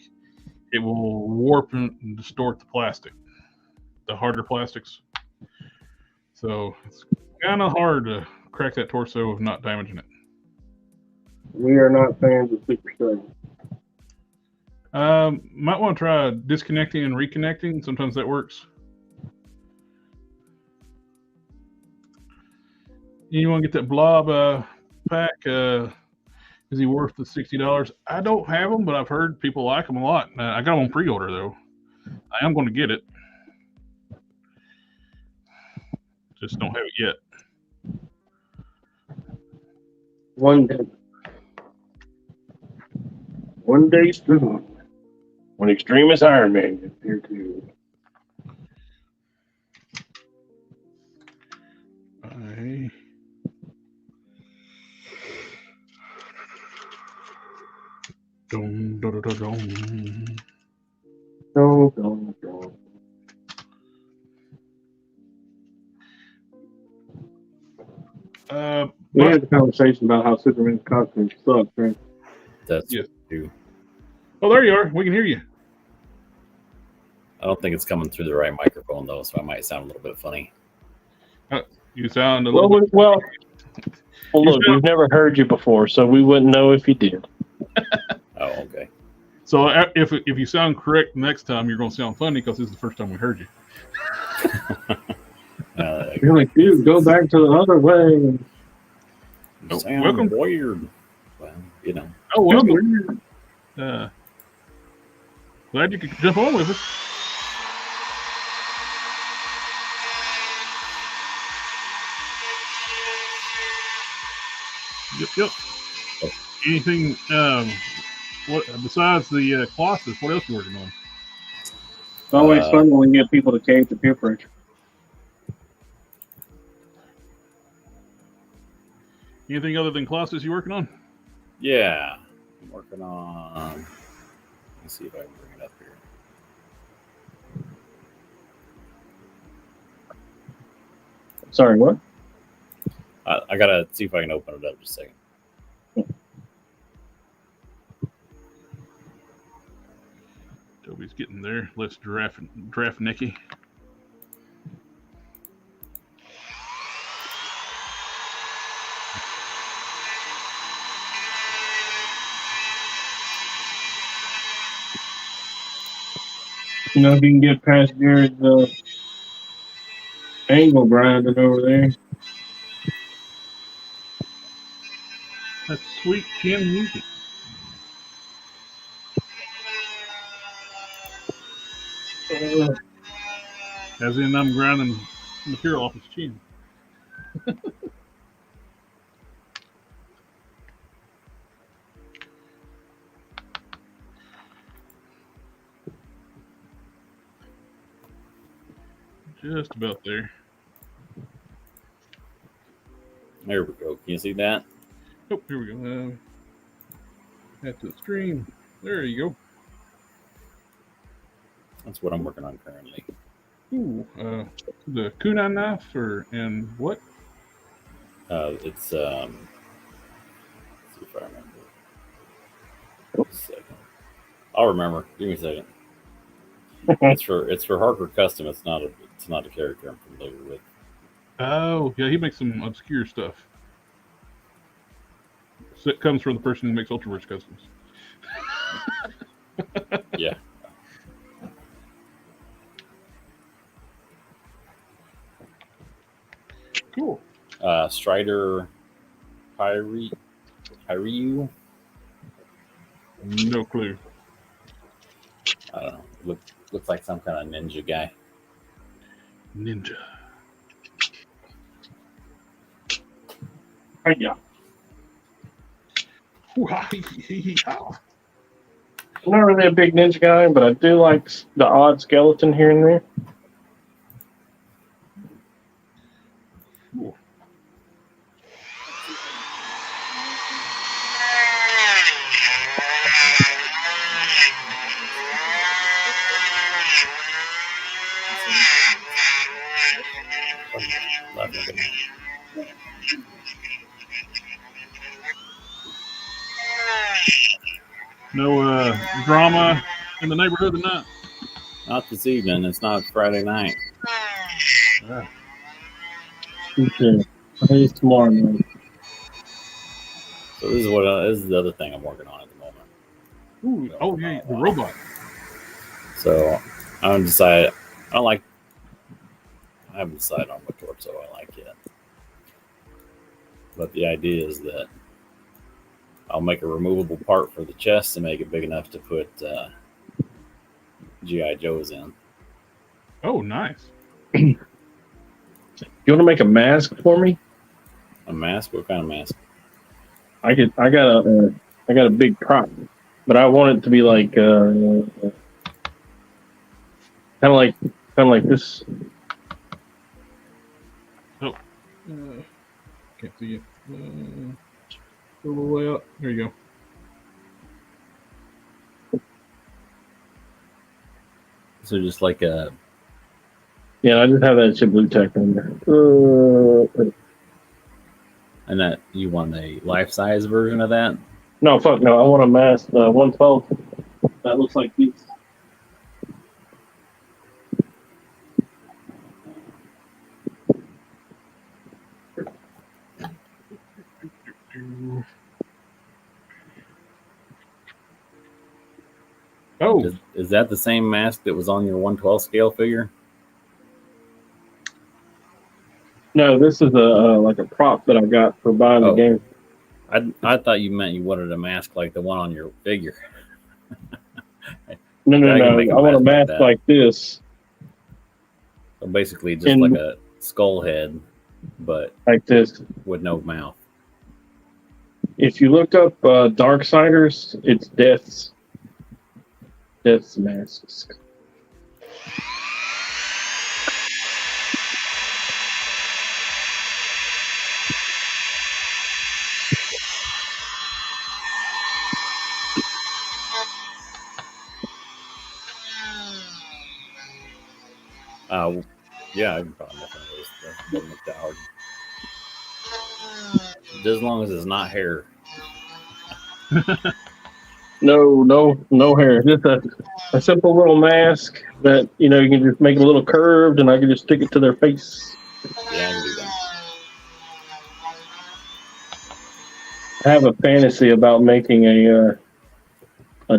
It will warp and distort the plastic, the harder plastics. So it's kind of hard to crack that torso of not damaging it. We are not fans of Super 7. Might want to try disconnecting and reconnecting. Sometimes that works. You want to get that blob pack? Is he worth the $60? I don't have them, but I've heard people like them a lot. I got them on pre-order though. I am going to get it. Just don't have it yet. One day soon, when Extremist Iron Man gets here too. Dum, dum, dum, dum. Don't. We had a conversation about how Superman's costume sucks, right? That's Yes. true. Oh, there you are. We can hear you. I don't think it's coming through the right microphone though, so I might sound a little bit funny. You sound a little bit. Well, look, we've never heard you before, so we wouldn't know if you did. Oh, okay. So if you sound correct next time, you're going to sound funny because this is the first time we heard you. You're like, dude, go back to the other way. Sound welcome. weird. Well, you know. Oh, welcome. Glad you could jump on with us. Yep. Anything? What besides the Colossus? What else are you working on? It's always fun when we get people to change the peer pressure. Anything other than Colossus you working on? Yeah. I'm working on. Let's see if I can bring it up here. Sorry, what? I gotta see if I can open it up just a second. Toby's getting there. Let's draft Nicky. You know, if you can get past Jared's angle grinding over there. That's sweet chin music. As in, I'm grinding material off his chin. Just about there. There we go. Can you see that? Oh, here we go. Add to the stream. There you go. That's what I'm working on currently. Ooh, the kunai knife and what? It's let's see if I remember. Just a second. I'll remember. Give me a second. It's for Harker Custom. It's not a character I'm familiar with. Oh, yeah, he makes some obscure stuff. So it comes from the person who makes Ultraverse Customs. Yeah. Cool. Strider Hyryu? No clue. I don't know. Looks like some kind of ninja guy. Ninja. Yeah. I'm I'm not really a big ninja guy, but I do like the odd skeleton here and there. No drama in the neighborhood tonight? Not this evening. It's not Friday night. Yeah. Okay. It's tomorrow night. So this is the other thing I'm working on at the moment. Ooh, So, oh yeah, the robot. So I haven't decided. I haven't decided on what torso I like yet. But the idea is that I'll make a removable part for the chest and make it big enough to put G.I. Joes in. Oh, nice. You want to make a mask for me? A mask? What kind of mask? I got a big prop, but I want it to be like kind of like this. Oh, can't see it. Go a little way up. There you go. So just like a Yeah, I just have that shit blue tech on there. and that you want a life size version of that? No, fuck no. I want a mask 112 that looks like this. Oh, Is that the same mask that was on your 112 scale figure? No, this is like a prop that I got for buying the game. I thought you meant you wanted a mask like the one on your figure. No. make a I want a mask like mask that. like this, So basically just like a skull head, but like this. with no mouth. If you look up Darksiders, it's Death's masks. Yeah, I can probably make one of those. That doesn't look that hard. Just as long as it's not hair. No hair. Just a simple little mask that you can just make it a little curved, and I can just stick it to their face. Yeah, I can do that. I have a fantasy about making a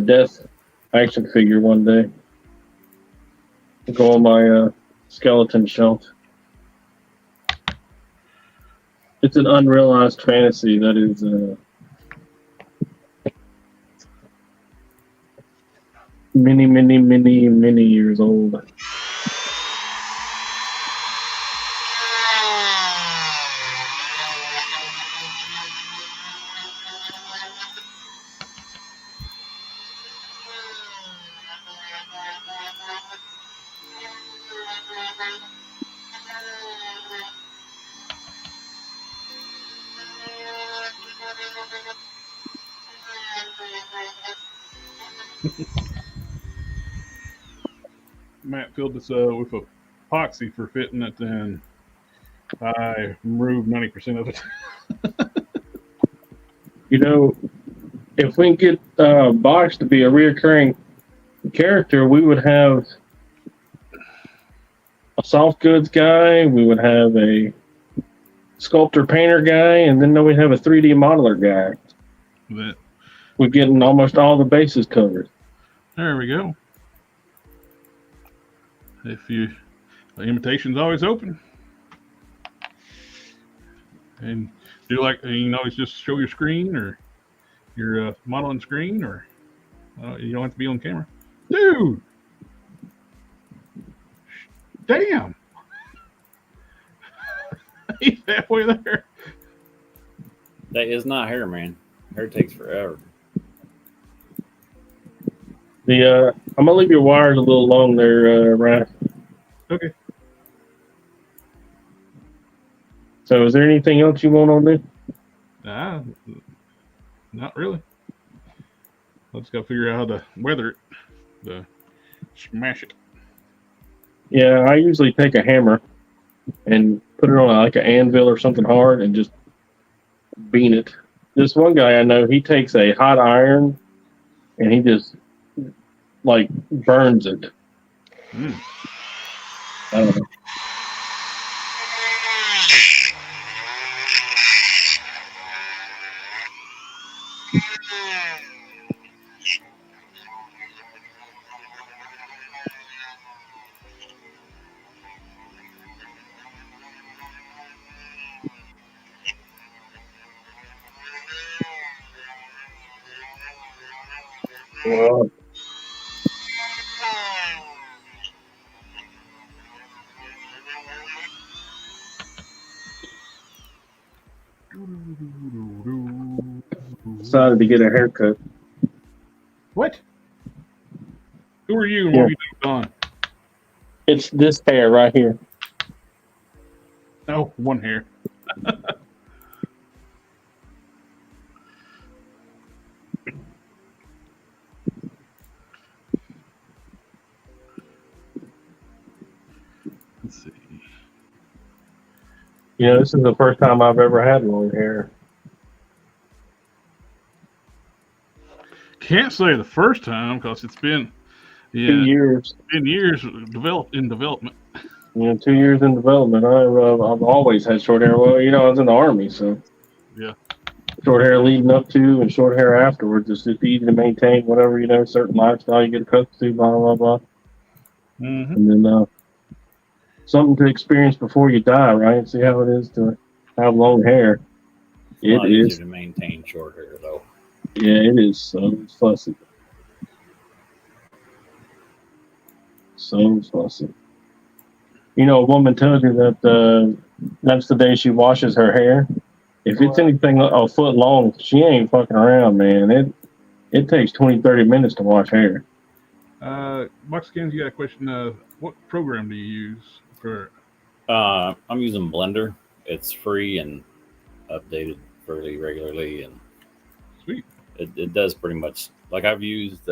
Death action figure one day. Go on my skeleton shelf. It's an unrealized fantasy that is many years old. Matt filled this with epoxy for fitting it, and I removed 90% of it. If we can get Box to be a reoccurring character, we would have a soft goods guy, we would have a sculptor painter guy, and then we'd have a 3D modeler guy. We're getting almost all the bases covered. There we go. The invitation's always open. And do you can always just show your screen or your modeling screen, or you don't have to be on camera. Dude! Damn! He's halfway there. That is not hair, man. Hair takes forever. I'm gonna leave your wires a little long there, Ryan. Okay. So, is there anything else you want on this? Not really. I just gotta figure out how to weather it, to smash it. Yeah, I usually take a hammer and put it on like an anvil or something hard and just bean it. This one guy I know, he takes a hot iron and he just like burns it. Mm. I don't know. Well, decided to get a haircut. What? Who are you and Yeah. what have you done? It's this hair right here. Oh, one hair. Let's see. You know, this is the first time I've ever had long hair. Can't say the first time because it's been 2 years. been years in development. You know, 2 years in development. I've always had short hair. Well, you know, I was in the Army, so Yeah. short hair leading up to and short hair afterwards. It's just easy to maintain whatever, you know, certain lifestyle you get accustomed to, blah, blah, blah. Mm-hmm. And then something to experience before you die, right? See how it is to have long hair. It's a lot It easier is. to maintain short hair, though. Yeah, it is so fussy. So fussy. You know, a woman tells you that that's the day she washes her hair. If it's anything a foot long, she ain't fucking around, man. It takes 20, 30 minutes to wash hair. Buckskins, you got a question? What program do you use for? I'm using Blender. It's free and updated fairly regularly, and Sweet. it does pretty much like I've used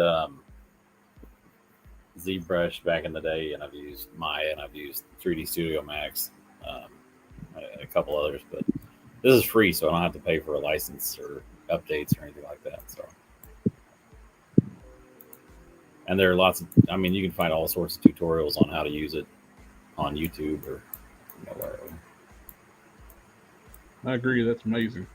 ZBrush back in the day, and I've used Maya, and I've used 3D Studio Max, a couple others, but this is free, so I don't have to pay for a license or updates or anything like that. So, and there are lots of, I mean, you can find all sorts of tutorials on how to use it on YouTube or wherever. I agree. That's amazing.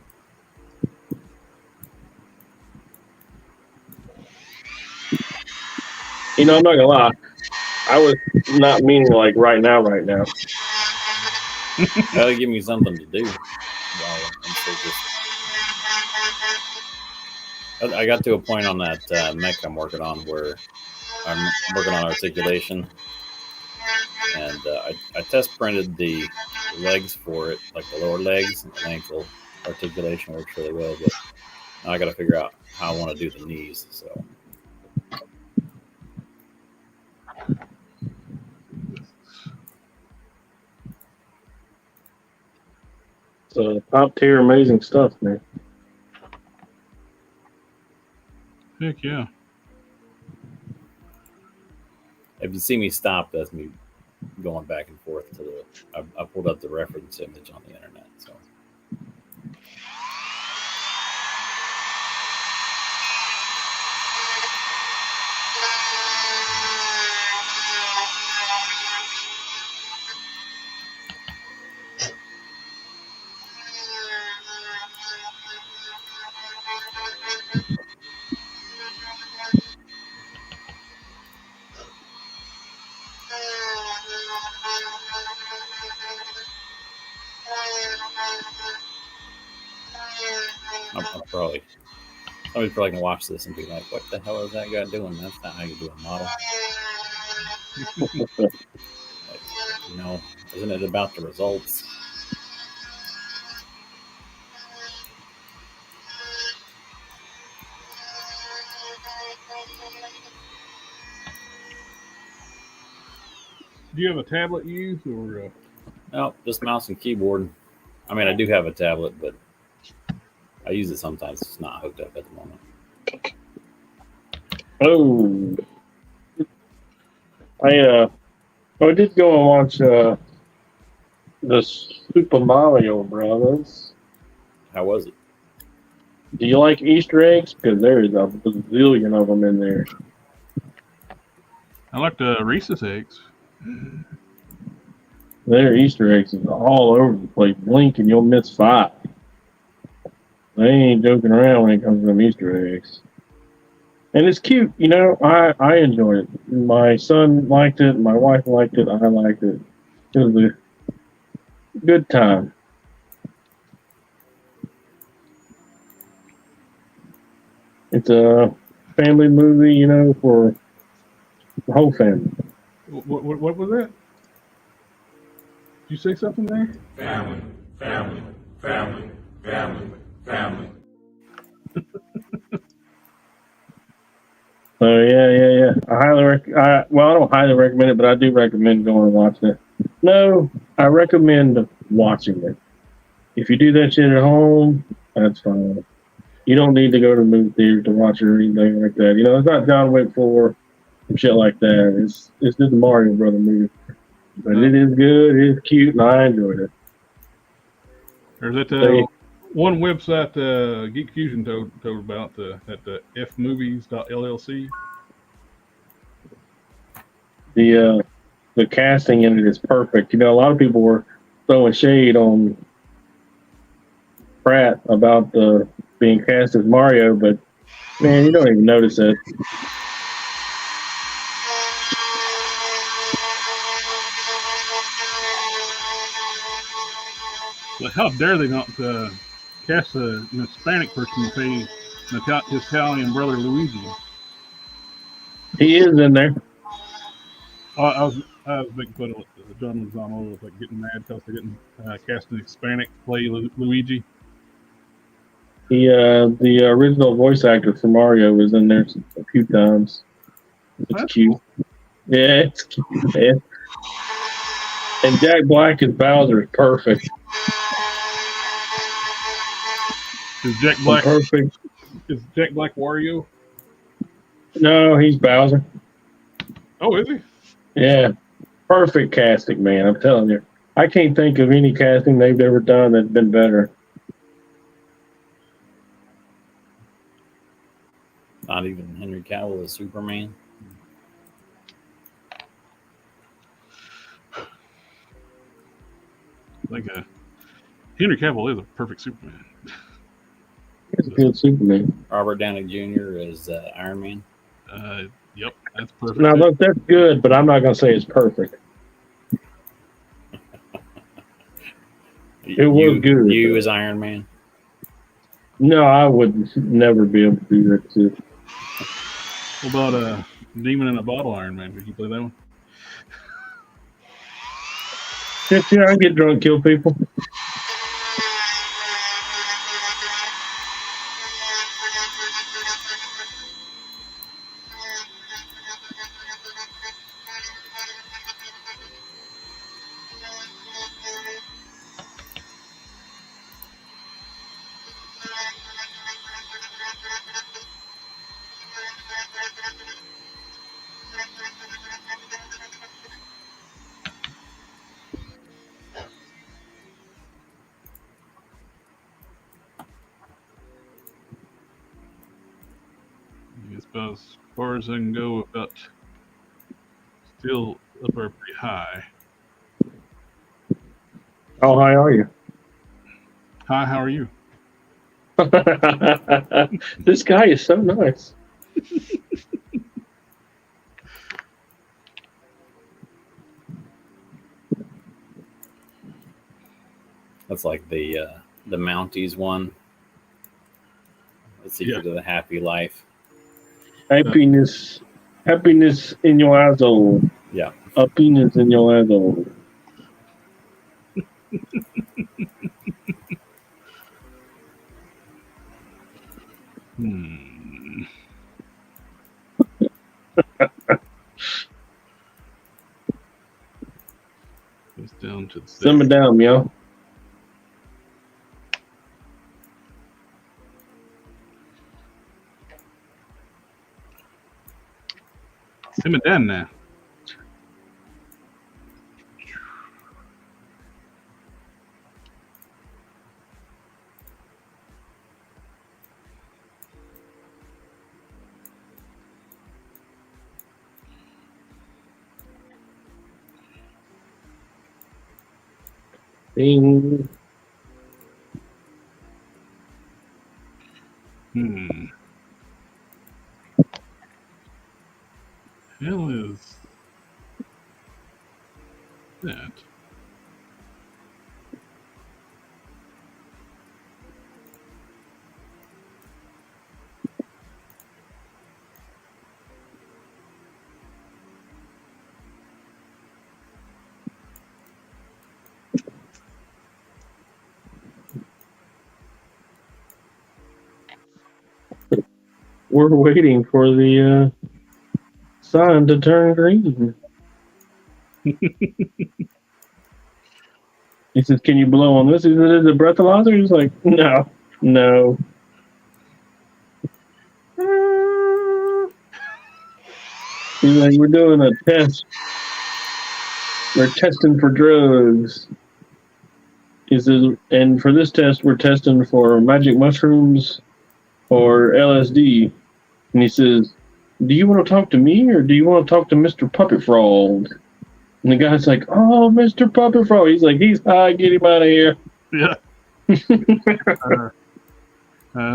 You know, I'm not gonna lie. I was not meaning like right now. That'll give me something to do. While I'm still just... I got to a point on that mech I'm working on where I'm working on articulation, and I test printed the legs for it, like the lower legs and ankle articulation works really well, but now I got to figure out how I want to do the knees. So So top tier, amazing stuff, man. Heck yeah. if you see me stop, that's me going back and forth to the. I pulled up the reference image on the internet, so. Somebody's probably gonna watch this and be like, "What the hell is that guy doing? That's not how you do a model." Like, isn't it about the results? Do you have a tablet you use or? No, just mouse and keyboard. I mean, I do have a tablet, but I use it sometimes. It's not hooked up at the moment. Oh, I did go and watch the Super Mario Brothers. How was it? Do you like Easter eggs? Because there's a bazillion of them in there. I like the Reese's eggs. There are Easter eggs all over the place. Blink and you'll miss 5. They ain't joking around when it comes to them Easter eggs. And it's cute, you know. I enjoy it. My son liked it. My wife liked it. I liked it. It was a good time. It's a family movie, you know, for the whole family. What was that? Did you say something there? family, family, family, family, family. So yeah. I don't highly recommend it, but I do recommend going and watching it. No, I recommend watching it. If you do that shit at home, that's fine. You don't need to go to the movie theater to watch it or anything like that. You know, it's not John Wick 4 and shit like that. It's just a Mario Brother movie. But it is good, it is cute, and I enjoyed it. There's that one website Geek Fusion told about at the fmovies.llc. The casting in it is perfect. You know, a lot of people were throwing shade on Pratt about being cast as Mario, but man, you don't even notice it. Like, how dare they not cast an Hispanic person to play an Italian brother Luigi? He is in there. I was making fun of John Lozano was like getting mad because they didn't cast an Hispanic to play Luigi. The original voice actor for Mario was in there a few times. It's cute. Cool. Yeah, it's cute, man. And Jack Black as Bowser is perfect. Is Jack Black perfect? Is Jack Black Wario? No, he's Bowser. Oh, is he? Yeah, perfect casting, man. I'm telling you, I can't think of any casting they've ever done that's been better. Not even Henry Cavill as Superman. Like Henry Cavill is a perfect Superman. He's a good Superman. Robert Downey Jr. as Iron Man. Yep, that's perfect. Now look, that's good, but I'm not gonna say it's perfect. It was good. You as Iron Man. No, I would never be able to do that too. What about Demon in a Bottle Iron Man? Did you play that one? Yeah, I get drunk, kill people. It's about as far as I can go without still up there pretty high. How high are you? Hi, how are you? This guy is so nice. That's like the Mounties one. The Secret of the Happy Life. Happiness in your asshole. Yeah. Happiness in your asshole. Goes down to the Simmer down, yo. Simmer down now. Ding. Hell is that? We're waiting for the sign to turn green. He says, "Can you blow on this? Is it a breathalyzer?" He's like, "No, no." He's like, "We're doing a test. We're testing for drugs." He says, "And for this test, we're testing for magic mushrooms or LSD." And he says, "Do you want to talk to me or do you want to talk to Mr. Puppet Frog?" And the guy's like, "Oh, Mr. Puppet Frog." He's like, "He's high. Get him out of here." Yeah.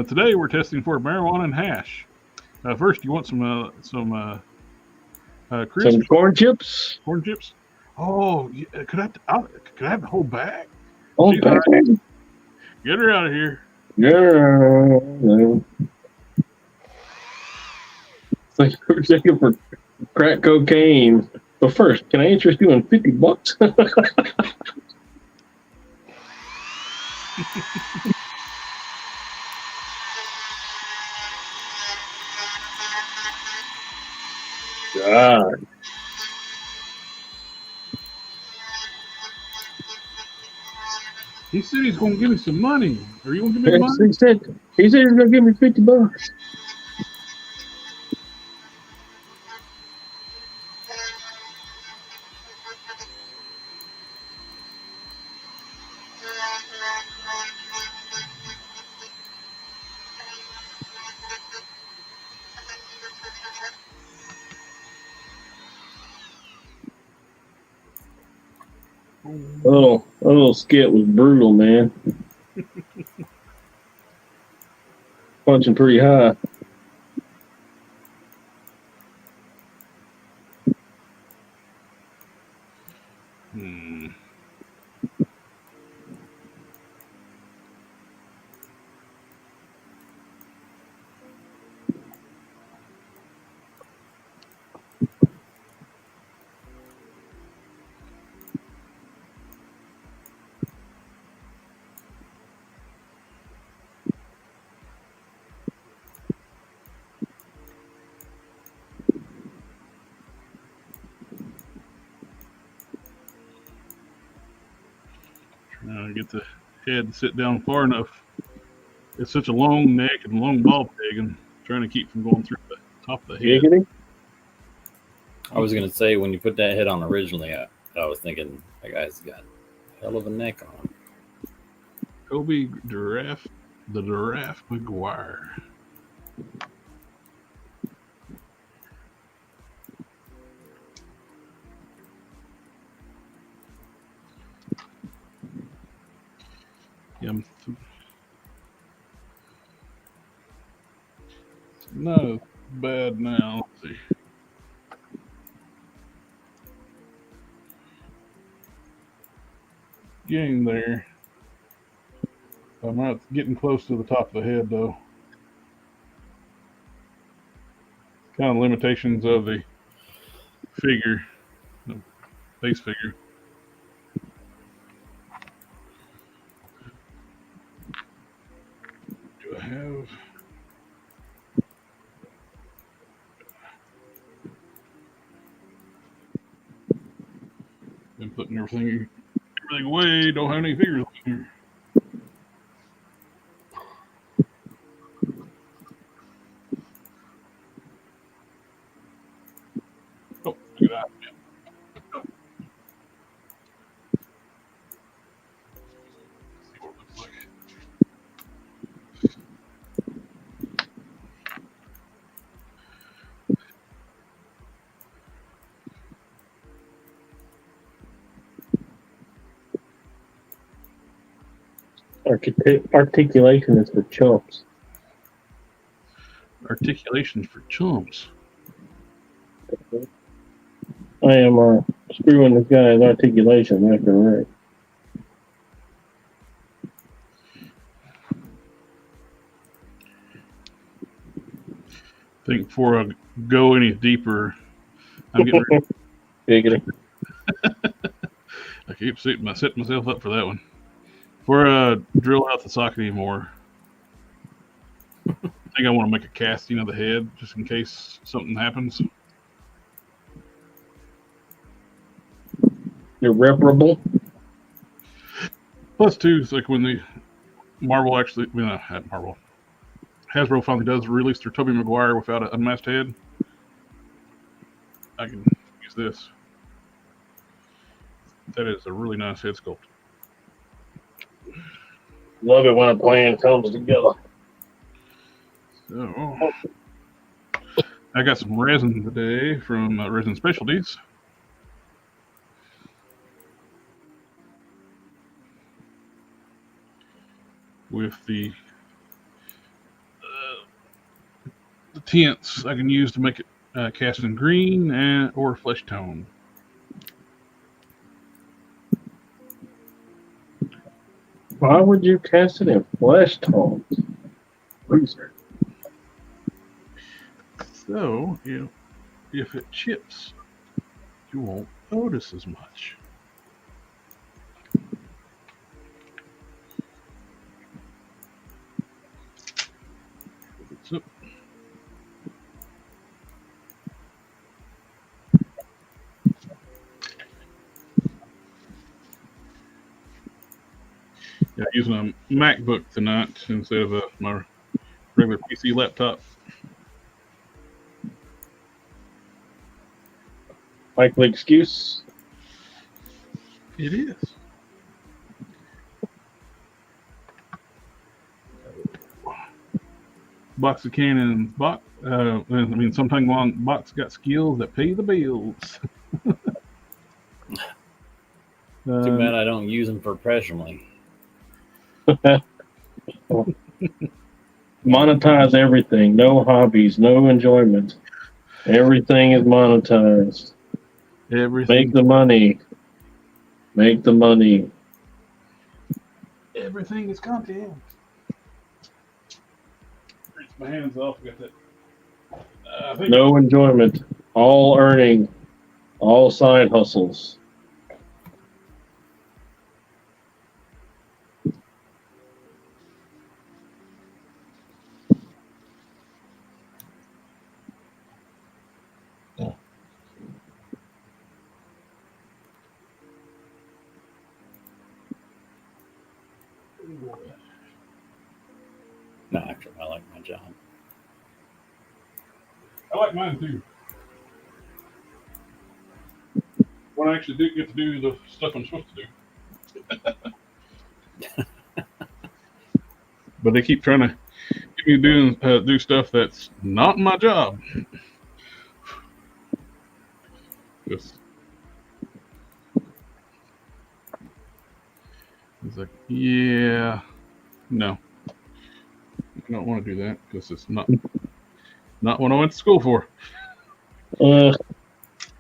Today we're testing for marijuana and hash. First, you want some crisps? Some corn chips. Corn chips? Oh, yeah, could I have the whole bag? Oh, She's bag. Get her out of here. Yeah. It's like we're checking for crack cocaine. But first, can I interest you in $50? God. He said he's going to give me some money. Are you going to give me money? He said he's gonna give me $50. A little skit was brutal, man. Punching pretty high. Get the head to sit down far enough. It's such a long neck and long ball peg, and trying to keep from going through the top of the head. Giggity? I was gonna say when you put that head on originally, I was thinking that guy's got a hell of a neck on him. Kobe Giraffe, the Giraffe McGuire. Yeah, no, bad now. Let's see. Getting there. I'm not getting close to the top of the head, though. Kind of limitations of the figure, the face figure. Do I have? Been putting everything away. Don't have any figures here. Oh, look at that. See what it looks like. Articulation is for chumps. Articulations for chumps. I am screwing this guy's articulation left and right. I think before I go any deeper, I'm getting ready. Giggity. I keep setting myself up for that one. Before I drill out the socket anymore, I think I want to make a casting of the head just in case something happens. Irreparable. Plus, too, it's like when the Marvel actually, Hasbro finally does release their Tobey Maguire without an unmasked head, I can use this. That is a really nice head sculpt. Love it when a plan comes together. So, I got some resin today from Resin Specialties. With the tints I can use to make it cast in green or flesh tone. Why would you cast it in flesh tones? Loser. So, if it chips, you won't notice as much. So, yeah, using a MacBook tonight instead of my regular PC laptop. Likely excuse. It is. Box of Cannon box. Sometimes long box got skills that pay the bills. Too bad I don't use them professionally. Monetize everything. No hobbies. No enjoyment. Everything is monetized. Everything. Make the money. Make the money. Everything is content. Rinse my hands off. Got that. No enjoyment. All earning. All side hustles. No, actually, I like my job. I like mine too. When I actually do get to do the stuff I'm supposed to do. But they keep trying to get me to do stuff that's not my job. Just, it's like, yeah, no. I don't want to do that because it's not what I went to school for.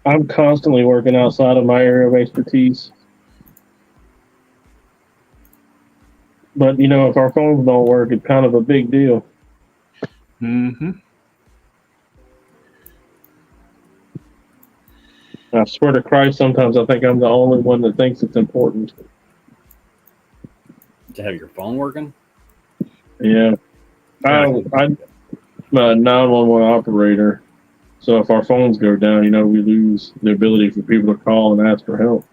I'm constantly working outside of my area of expertise. But, if our phones don't work, it's kind of a big deal. Mm-hmm. I swear to Christ, sometimes I think I'm the only one that thinks it's important. To have your phone working? Yeah. I'm a 911 operator. So if our phones go down, we lose the ability for people to call and ask for help.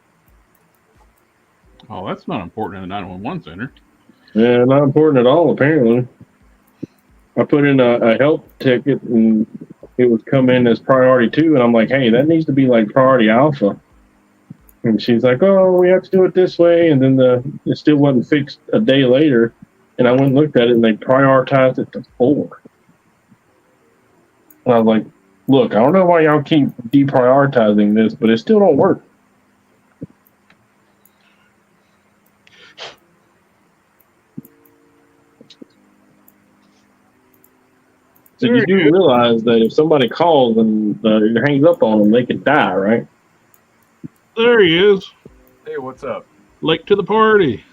Oh, that's not important in a 911 center. Yeah, not important at all, apparently. I put in a help ticket and it was come in as priority 2, and I'm like, hey, that needs to be like priority alpha. And she's like, oh, we have to do it this way, and then it still wasn't fixed a day later, and I went and looked at it, and they prioritized it to 4. And I was like, look, I don't know why y'all keep deprioritizing this, but it still don't work. So you do realize that if somebody calls and hangs up on them, they could die, right? There he is. Hey, what's up? Late to the party.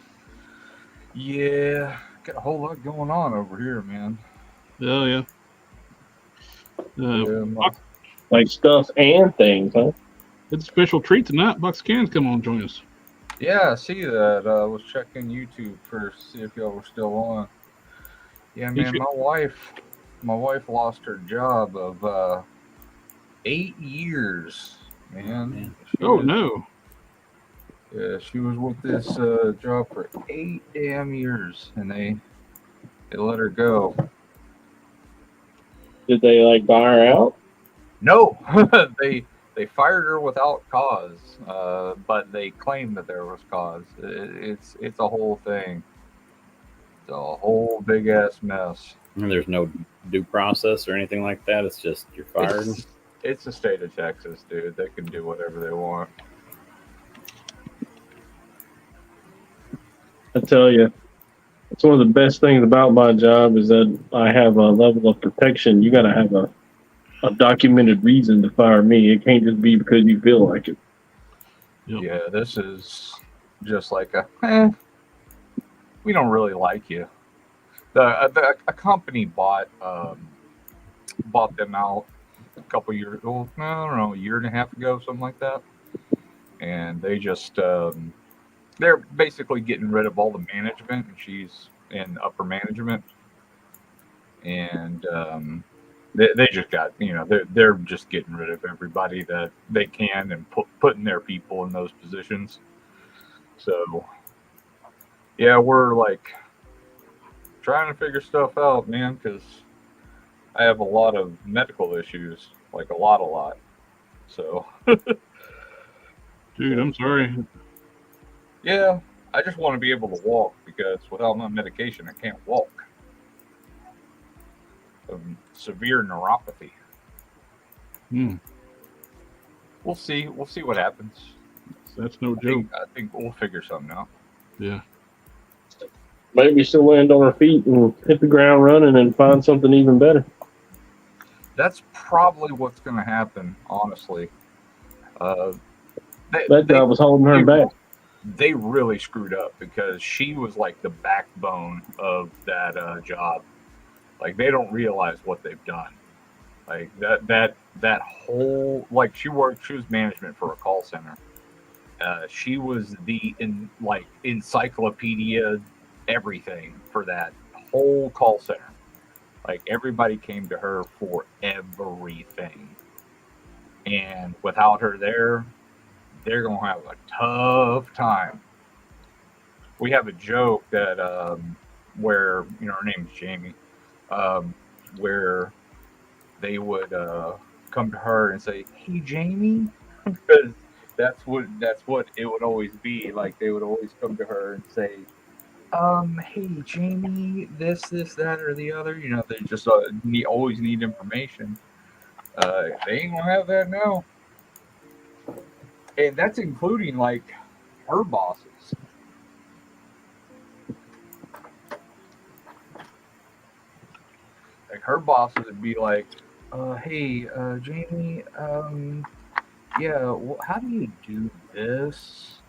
Yeah, got a whole lot going on over here, man. Oh, yeah. Like stuff and things, huh? It's a special treat tonight. Box of Cans come on and join us. Yeah, I see that. I was checking YouTube first, see if y'all were still on. Yeah, man, my wife lost her job of 8 years, man. No. Yeah, she was with this job for 8 damn years, and they let her go. Did they like buy her out? No, they fired her without cause, but they claimed that there was cause. It's a whole thing. It's a whole big ass mess. And there's no due process or anything like that. It's just you're fired. It's the state of Texas, dude. They can do whatever they want. I tell you, it's one of the best things about my job is that I have a level of protection. You got to have a documented reason to fire me. It can't just be because you feel like it. Yep. Yeah, this is just like we don't really like you. A company bought them out a couple years, well, I don't know, a year and a half ago, something like that. And they just they're basically getting rid of all the management, and she's in upper management. And they just got, they're just getting rid of everybody that they can and putting their people in those positions. So, yeah, we're like trying to figure stuff out, man, because I have a lot of medical issues, like a lot. So, dude, I'm sorry. Yeah, I just want to be able to walk because without my medication, I can't walk. Severe neuropathy. We'll see. We'll see what happens. That's no joke. I think we'll figure something out. Yeah. Maybe she'll land on her feet and hit the ground running and find something even better. That's probably what's going to happen, honestly. That job was holding her back. They really screwed up because she was like the backbone of that job. Like, they don't realize what they've done. Like that whole, like, she was management for a call center. She was the encyclopedia everything for that whole call center. Like, everybody came to her for everything. And without her there, they're going to have a tough time. We have a joke that where, her name's Jamie, where they would come to her and say, "Hey, Jamie," because that's what it would always be. Like, they would always come to her and say, "Hey, Jamie, this, that, or the other." They just always need information. They ain't gonna have that now. And that's including, like, her bosses. Like, her bosses would be like, "Hey, Jamie, yeah, how do you do this?"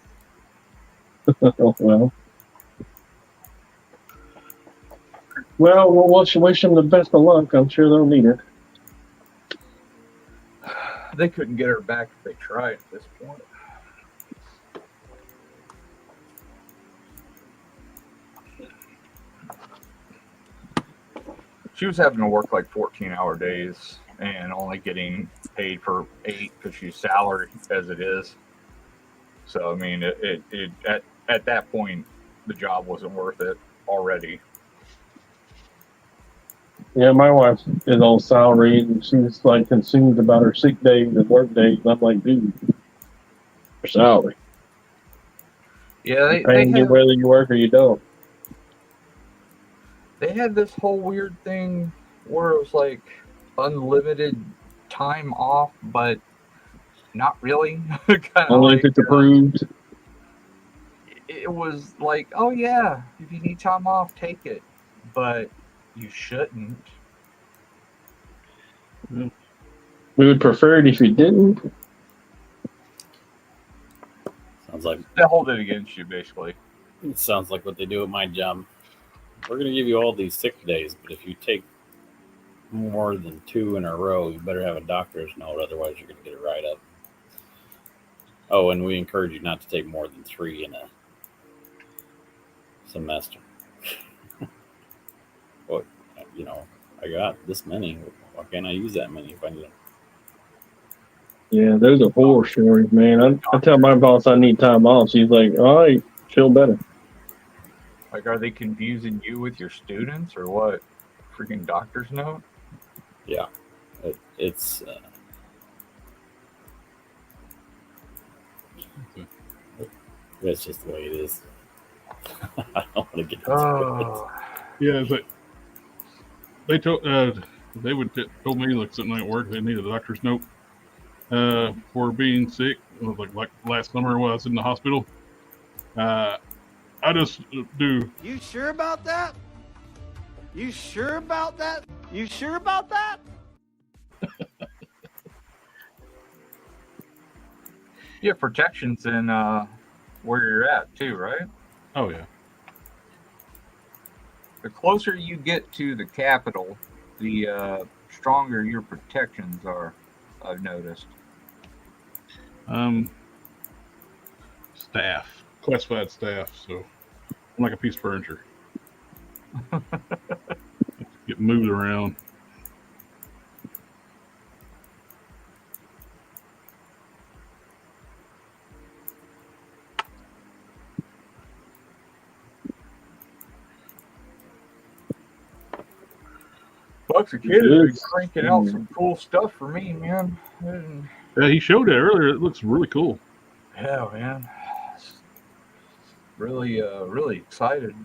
Well, we'll wish them the best of luck. I'm sure they'll need it. They couldn't get her back if they tried at this point. She was having to work like 14-hour days and only getting paid for 8 because she's salaried as it is. So, I mean, at that point, the job wasn't worth it already. Yeah, my wife is on salary, and she's like consumed about her sick days and work days. I'm like, dude, her salary. Yeah, they paying you whether you work or you don't. They had this whole weird thing where it was like unlimited time off, but not really. Only if it's approved. It was like, oh yeah, if you need time off, take it, but you shouldn't. Yeah. We would prefer it if you didn't. Sounds like They hold it against you, basically. it sounds like what they do at my job. We're going to give you all these sick days, but if you take more than 2 in a row, you better have a doctor's note, otherwise you're going to get a write-up. Oh, and we encourage you not to take more than 3 in a semester. Well, I got this many. Why can't I use that many if I need them? Yeah, those are horror stories, man. I tell my boss I need time off. She's like, all right, feel better. Like, are they confusing you with your students or what? Freaking doctor's note? Yeah, it's that's just the way it is. I don't want to get into Oh, Yeah, but they told they would told me like something at work they needed a doctor's note for being sick. It was like last summer when I was in the hospital. I just do. You sure about that? You sure about that? You sure about that? you have protections in where you're at, too, right? Oh yeah. The closer you get to the capital, the stronger your protections are, I've noticed. Staff, classified staff. So I'm like a piece of furniture. Get moved around. Bucks a kid has been cranking out some cool stuff for me, man. Yeah, he showed it earlier. It looks really cool. Yeah, man. Really, really excited.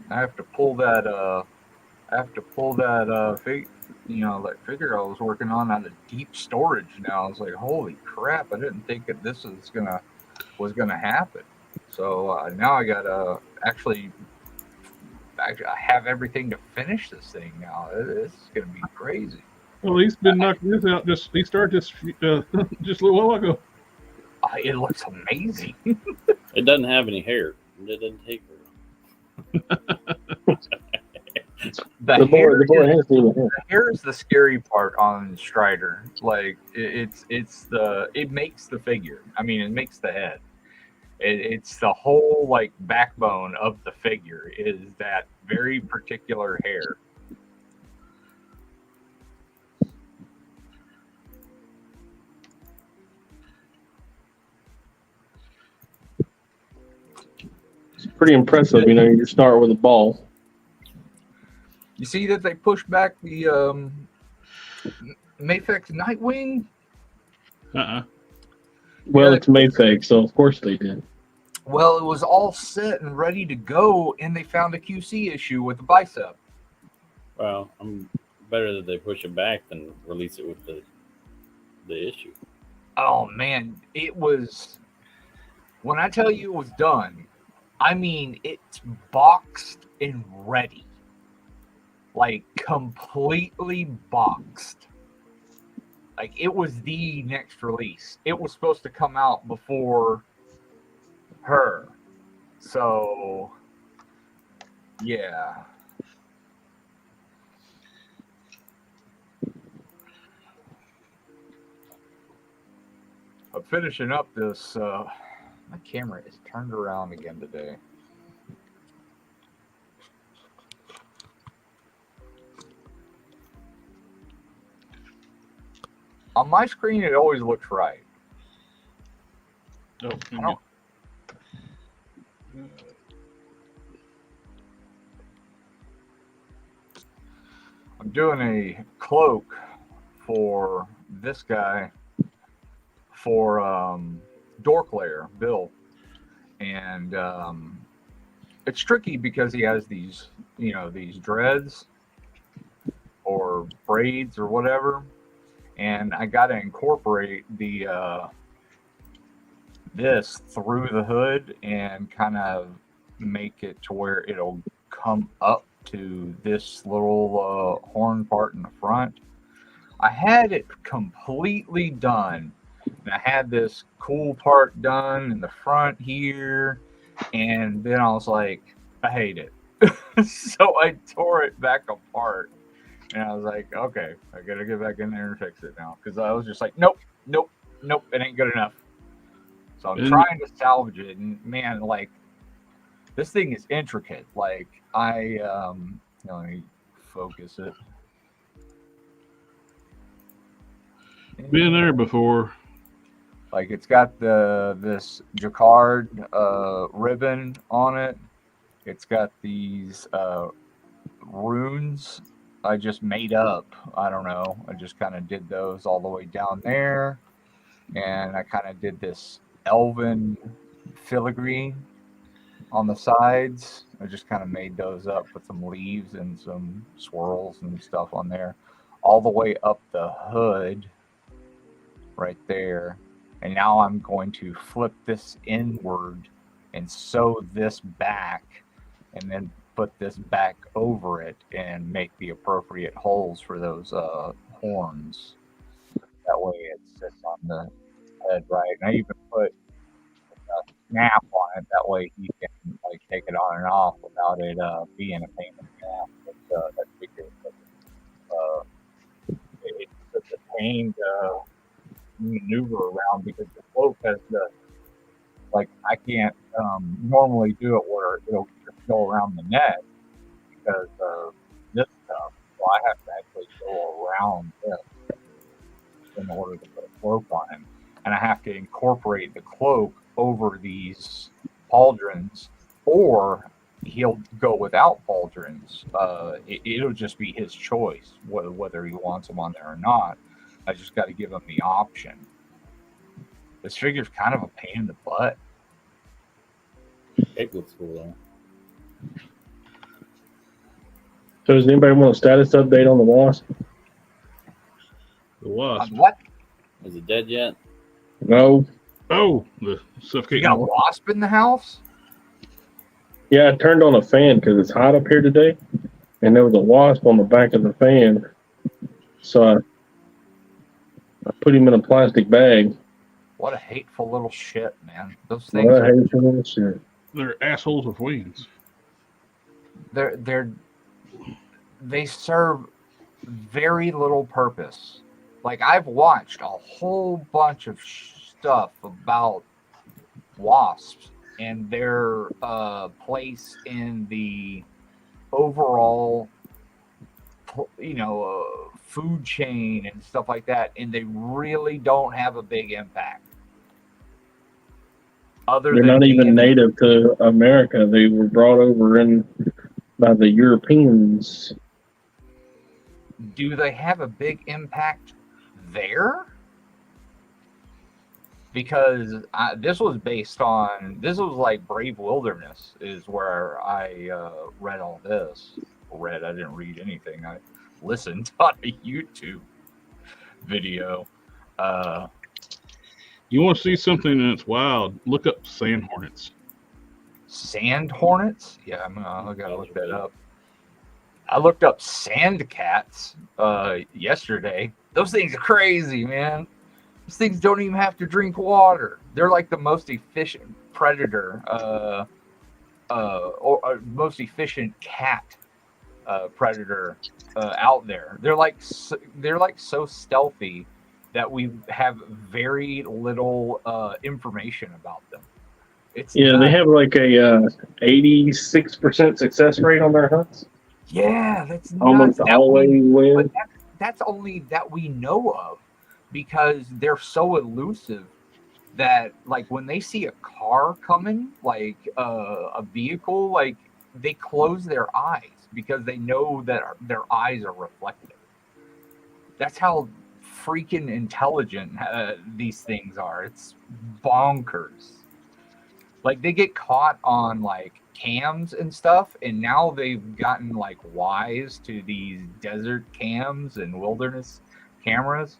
I have to pull that. That figure I was working on out of deep storage. Now I was like, holy crap! I didn't think that this was gonna happen. So now I gotta actually. I have everything to finish this thing now. It's gonna be crazy. Well, he's been knocking this out. He started this just a little while ago. It looks amazing. It doesn't have any hair. It doesn't take very The hair is the scary part on Strider. Like it makes the figure. I mean, it makes the head. It's the whole like backbone of the figure is that very particular hair. It's pretty impressive, you start with a ball. You see that they pushed back the Mafex Nightwing? Well, it's Mayfake, so of course they did. Well, it was all set and ready to go, and they found a QC issue with the bicep. Well, I'm better that they push it back than release it with the issue. Oh man, it was. When I tell you it was done, I mean it's boxed and ready, like completely boxed. Like it was the next release. It was supposed to come out before her. So yeah. I'm finishing up this my camera is turned around again today. On my screen, it always looks right. Oh, I don't, I'm doing a cloak for this guy for Dork Layer, Bill. And it's tricky because he has these, these dreads or braids or whatever. And I got to incorporate the this through the hood and kind of make it to where it'll come up to this little horn part in the front. I had it completely done. And I had this cool part done in the front here. And then I was like, I hate it. So I tore it back apart. And I was like, okay, I got to get back in there and fix it now. Because I was just like, nope, it ain't good enough. So I'm trying to salvage it. And man, like, this thing is intricate. Like, let me focus it. Been there before. Like, it's got this jacquard ribbon on it. It's got these runes I just made up. I don't know. I just kind of did those all the way down there. And I kind of did this elven filigree on the sides. I just kind of made those up with some leaves and some swirls and stuff on there. All the way up the hood right there. And now I'm going to flip this inward and sew this back and then put this back over it and make the appropriate holes for those horns. That way it sits on the head right. And I even put a snap on it. That way you can like take it on and off without it being a pain in the ass. That's because it's such a pain to maneuver around because the cloak has the, like, I can't normally do it where it'll just go around the neck because of this stuff. So I have to actually go around this in order to put a cloak on him. And I have to incorporate the cloak over these pauldrons, or he'll go without pauldrons. It'll just be his choice whether he wants them on there or not. I just got to give him the option. This figure's kind of a pain in the butt. It looks cool though. So does anybody want a status update on the Wasp? The Wasp. What? Is it dead yet? No. Oh, the You suffocating. got a wasp in the house? Yeah, I turned on a fan because it's hot up here today, and there was a wasp on the back of the fan. So I put him in a plastic bag. What a hateful little shit, man. Those What things a hateful little shit. They're assholes with wings. they serve very little purpose. Like, I've watched a whole bunch of stuff about wasps and their place in the overall, food chain and stuff like that, and they really don't have a big impact. They're not even native to America. They were brought over in by the Europeans. Do they have a big impact there? Because this was like Brave Wilderness is where I read all this. I didn't read anything. I listened on a YouTube video. You want to see something that's wild? Look up sand hornets. Sand hornets? Yeah, I gotta look that up. I looked up sand cats yesterday. Those things are crazy, man. Those things don't even have to drink water. They're like the most efficient predator, or most efficient cat predator out there. They're like so stealthy that we have very little information about them. They have like a 86% success rate on their hunts. Yeah, that's almost always win. But that's only that we know of, because they're so elusive that, like, when they see a car coming, like a vehicle, like, they close their eyes because they know that their eyes are reflective. That's how freaking intelligent these things are. It's bonkers. Like, they get caught on like cams and stuff, and now they've gotten like wise to these desert cams and wilderness cameras.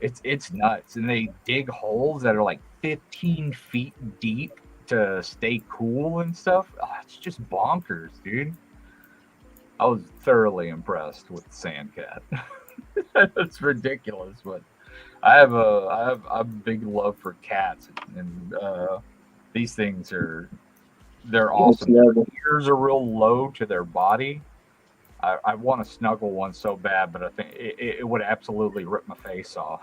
It's nuts. And they dig holes that are like 15 feet deep to stay cool and stuff. Oh, it's just bonkers, dude. I was thoroughly impressed with the Sandcat. That's ridiculous, but I have a big love for cats, and these things they're awesome. Their ears are real low to their body. I want to snuggle one so bad, but I think it would absolutely rip my face off.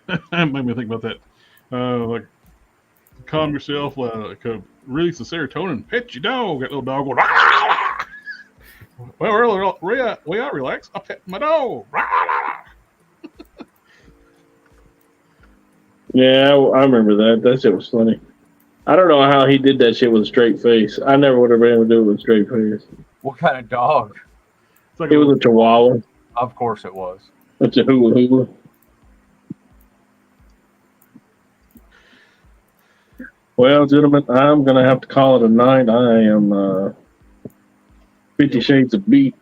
That made me think about that. Like, calm yourself, release the serotonin, pet your dog. That little dog going, well, earlier, we are relaxed. I pet my dog. Yeah, I remember that. That shit was funny. I don't know how he did that shit with a straight face. I never would have been able to do it with a straight face. What kind of dog? It was a Chihuahua. Of course it was. It's a hula hula. Well, gentlemen, I'm going to have to call it a night. I am 50 Shades of beat.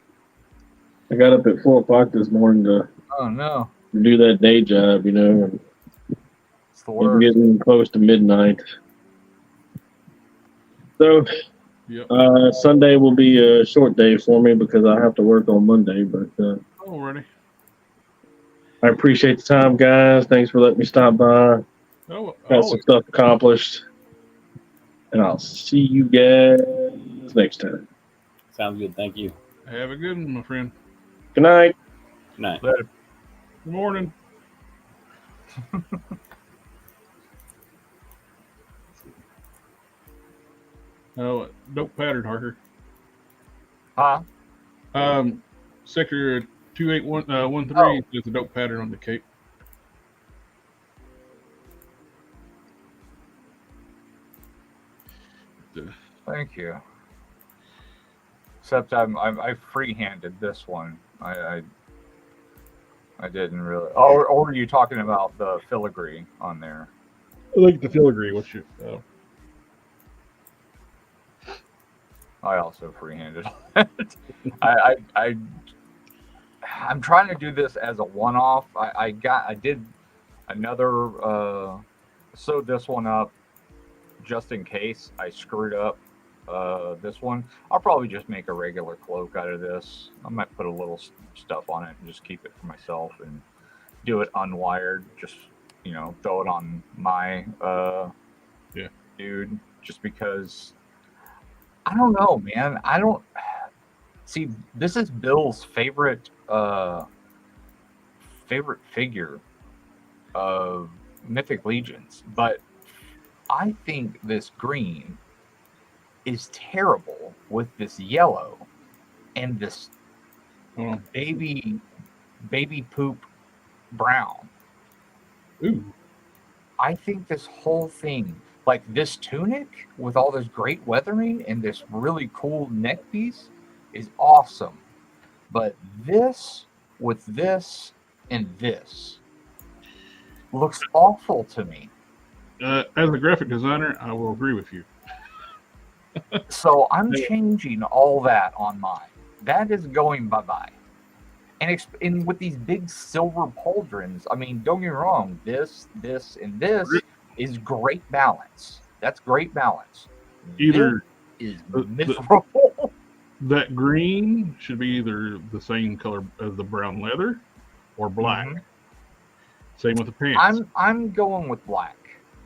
I got up at 4 o'clock this morning to do that day job, you know. And it's the worst. Getting close to midnight. So, Sunday will be a short day for me because I have to work on Monday. But already. I appreciate the time, guys. Thanks for letting me stop by. Got some stuff accomplished. And I'll see you guys next time. Sounds good. Thank you. Have a good one, my friend. Good night. Good night. Good morning. Oh, dope pattern, Harker. Huh? Sector 28113 is a dope pattern on the cape. Thank you. Except I free-handed this one. I didn't really. Or are you talking about the filigree on there? I like the filigree. What's your? I also free-handed. I'm trying to do this as a one-off. I did another sewed this one up just in case I screwed up this one. I'll probably just make a regular cloak out of this. I might put a little stuff on it and just keep it for myself and do it unwired. Just, you know, throw it on my dude, just because I don't know, man. I don't see, this is Bill's favorite figure of Mythic Legions, but I think this green is terrible with this yellow and this baby poop brown. Ooh. I think this whole thing, like this tunic with all this great weathering and this really cool neck piece, is awesome. But this with this and this looks awful to me. As a graphic designer, I will agree with you. So I'm changing all that on mine. That is going bye-bye. And with these big silver pauldrons, I mean, don't get me wrong, this, and this is great balance. That's great balance. Either this is miserable. That green should be either the same color as the brown leather or black. Mm-hmm. Same with the pants. I'm going with black.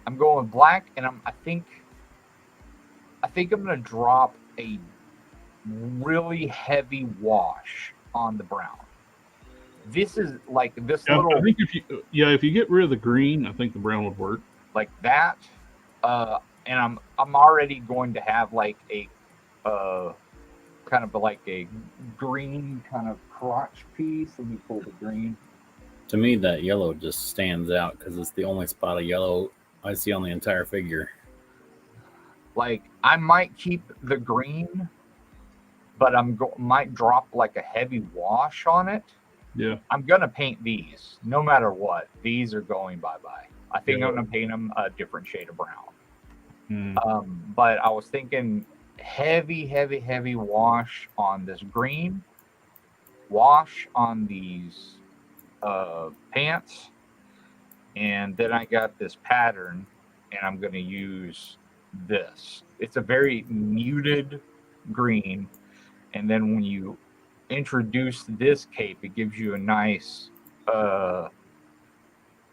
I'm going with black, and I think I'm gonna drop a really heavy wash on the brown. This is like this little. I think if you get rid of the green, I think the brown would work. Like that, and I'm already going to have like a kind of like a green kind of crotch piece. Let me pull the green. To me, that yellow just stands out because it's the only spot of yellow I see on the entire figure. Like, I might keep the green, but might drop like a heavy wash on it. Yeah. I'm going to paint these no matter what. These are going bye-bye. I think I'm going to paint them a different shade of brown. But I was thinking heavy wash on this green, wash on these pants, and then I got this pattern, and I'm going to use this. It's a very muted green, and then when you introduce this cape, it gives you a nice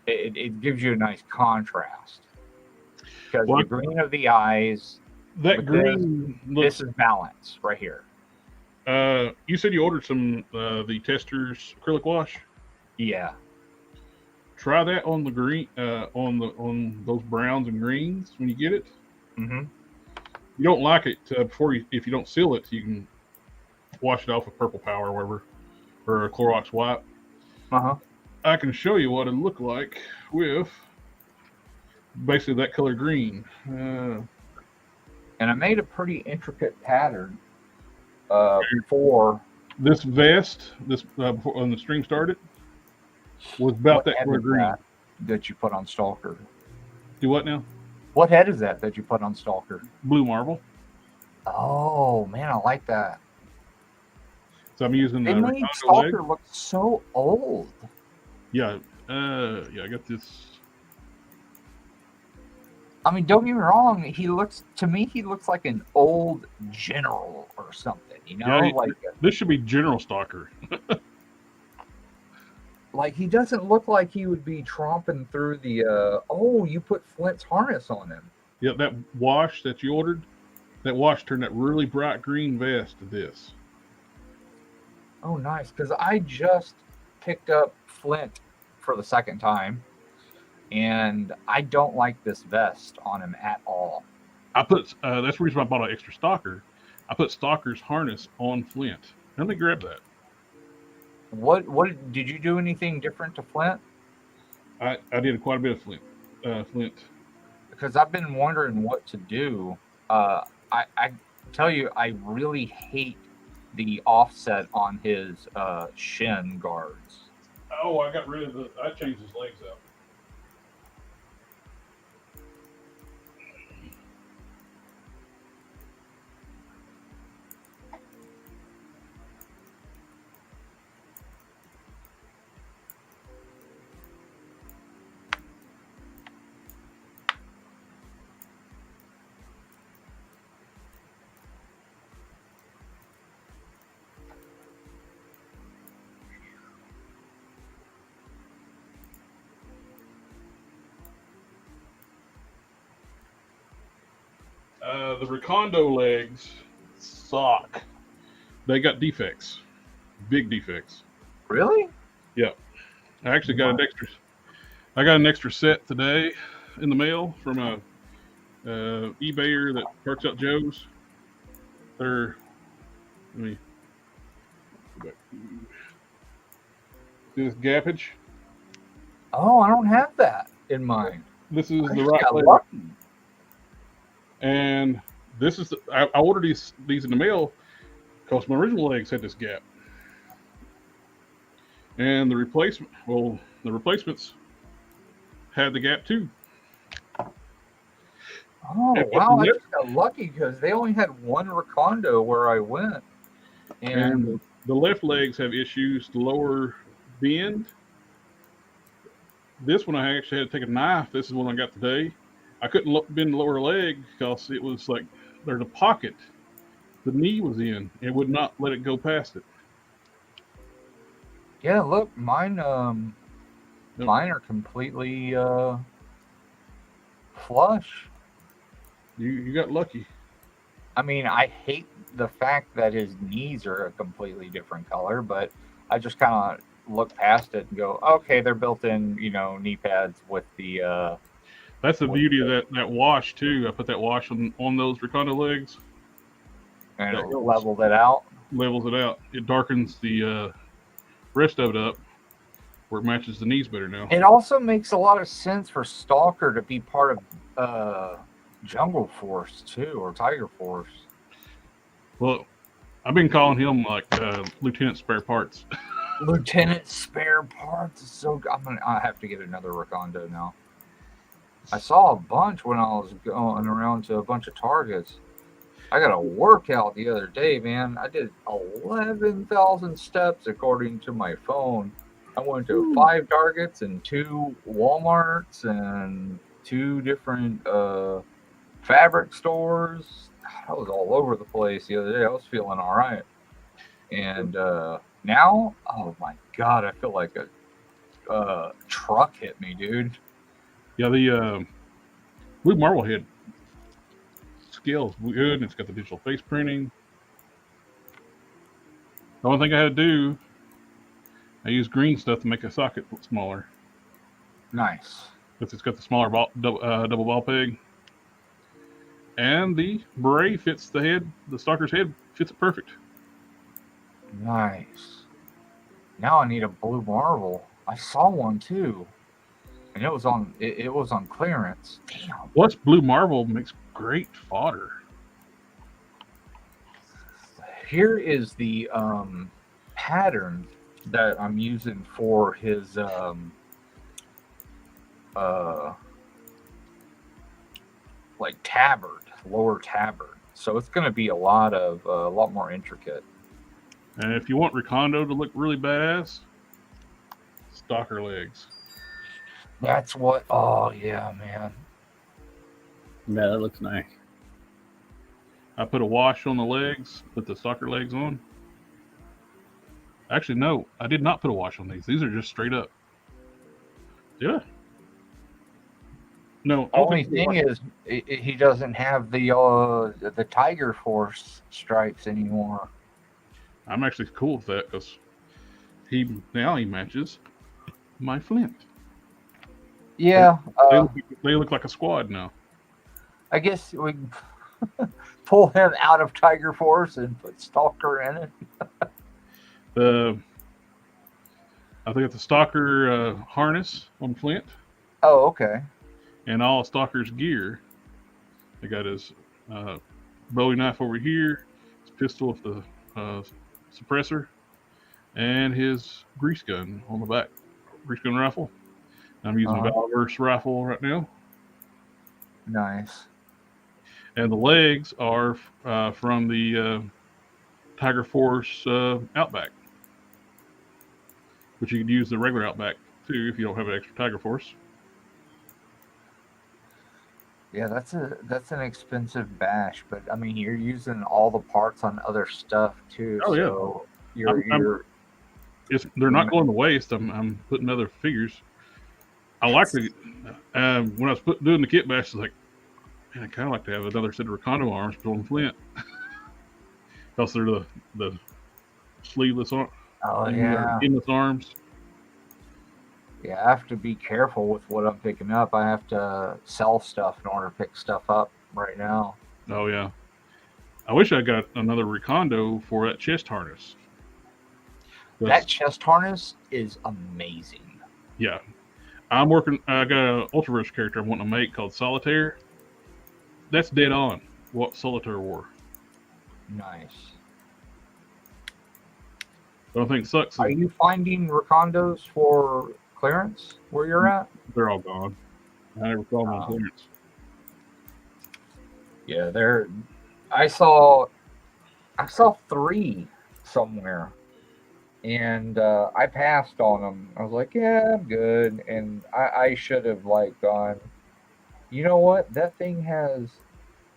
it gives you a nice contrast. Because Well, the green of the eyes, that with green looks. this is balance right here. You said you ordered some the Testors acrylic wash. Yeah. Try that on the green, on those browns and greens when you get it. Mm-hmm. You don't like it if you don't seal it, you can wash it off with Purple Power or whatever, or a Clorox wipe. Uh-huh. I can show you what it looked like with basically that color green. And I made a pretty intricate pattern for this vest. This before, when the stream started, was about that color green. That you put on Stalker. Do what now? What head is that you put on Stalker? Blue marble. Oh man, I like that. So I'm using They the made Stalker look so old. Yeah, I got this. I mean, don't get me wrong. He looks like an old general or something. You know, Yeah, like this should be General Stalker. Like he doesn't look like he would be tromping through the. Oh, you put Flint's harness on him. Yeah, that wash that you ordered, that wash turned that really bright green vest to this. Oh, nice. Because I just picked up Flint for the second time, and I don't like this vest on him at all. I put that's the reason I bought an extra Stalker. I put Stalker's harness on Flint. Let me grab that. What did you do anything different to Flint? I did quite a bit of Flint. Because I've been wondering what to do. I tell you, I really hate the offset on his shin guards. Oh, I got rid of I changed his legs out. The Recondo legs suck. They got defects, big defects. Really? Yeah. I actually got an extra. I got an extra set today in the mail from a eBayer that parks out Joe's. Let me go back. See this gappage? Oh, I don't have that in mind. This is I the just right got leg. lucky. And this is I ordered these in the mail because my original legs had this gap, and the replacements had the gap too. Oh wow! I just got lucky because they only had one Recondo where I went, and the left legs have issues. The lower bend. This one I actually had to take a knife. This is one I got today. I couldn't bend the lower leg because it was like there's a pocket the knee was in. It would not let it go past it. yeah, look, mine are completely flush. You got lucky. I mean, I hate the fact that his knees are a completely different color, but I just kind of look past it and go, okay, they're built in, knee pads with the. That's the beauty of that wash too. I put that wash on those Recondo legs. And it levels it out. Levels it out. It darkens the rest of it up where it matches the knees better now. It also makes a lot of sense for Stalker to be part of Jungle Force too, or Tiger Force. Well, I've been calling him like Lieutenant Spare Parts. Lieutenant Spare Parts is so good. I have to get another Recondo now. I saw a bunch when I was going around to a bunch of Targets. I got a workout the other day, man. I did 11,000 steps according to my phone. I went to 5 Targets and 2 Walmarts and 2 different fabric stores. I was all over the place the other day. I was feeling all right. And now, oh my god, I feel like a truck hit me, dude. Yeah, the Blue Marble head scales good, and it's got the digital face printing. The only thing I had to do, I used green stuff to make the socket look smaller. Nice. Because it's got the smaller double ball peg. And the beret fits the head, the stalker's head fits it perfect. Nice. Now I need a blue marble. I saw one too, and it was on clearance. Damn. Plus, Blue Marble makes great fodder. Here is the pattern that I'm using for his like tabard, lower tabard. So it's going to be a lot more intricate. And if you want Recondo to look really badass, stalker legs. That's what. Oh yeah, man. Yeah, that looks nice. I put a wash on the legs, put the stalker legs on. Actually, no, I did not put a wash on these. These are just straight up. Did I? No. Only thing is, he doesn't have the Tiger Force stripes anymore. I'm actually cool with that because he matches my Flint. Yeah, they look like a squad now. I guess we pull him out of Tiger Force and put Stalker in it. I think it's the Stalker harness on Flint. Oh, okay. And all Stalker's gear. They got his Bowie knife over here, his pistol with the suppressor, and his grease gun on the back. Grease gun rifle. I'm using a Valverse rifle right now. Nice. And the legs are from the Tiger Force Outback, which you could use the regular Outback too if you don't have an extra Tiger Force. Yeah, that's an expensive bash, but I mean you're using all the parts on other stuff too. Oh, so yeah. They're not going to waste. I'm putting other figures. I like the when I was doing the kit bash, I was like, man, I kind of like to have another set of Recondo arms put on Flint. Because they're the sleeveless arms. Oh yeah. Skinless arms. Yeah, I have to be careful with what I'm picking up. I have to sell stuff in order to pick stuff up right now. Oh yeah. I wish I got another Recondo for that chest harness. That chest harness is amazing. Yeah. I got an Ultraverse character I'm wanting to make called Solitaire. That's dead on what Solitaire wore. Nice. But I think sucks. Are you finding Recondos for clearance where you're at? They're all gone. I never saw them on clearance. Yeah, I saw 3 somewhere, and I passed on them. I was like, yeah, I'm good, and I should have gone, you know what? That thing has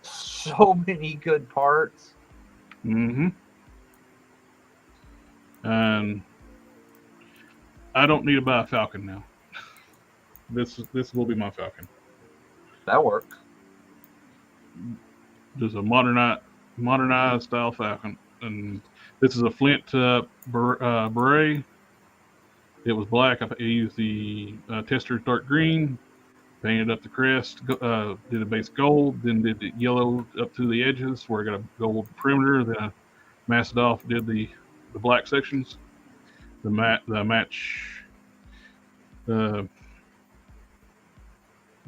so many good parts. Mm-hmm. And I don't need to buy a Falcon now. This will be my Falcon. That works. Just a modernized style Falcon, and this is a Flint beret. It was black. I used the Tester's dark green, painted up the crest, did a base gold, then did the yellow up to the edges where I got a gold perimeter. Then I masked it off, did the black sections, the match, the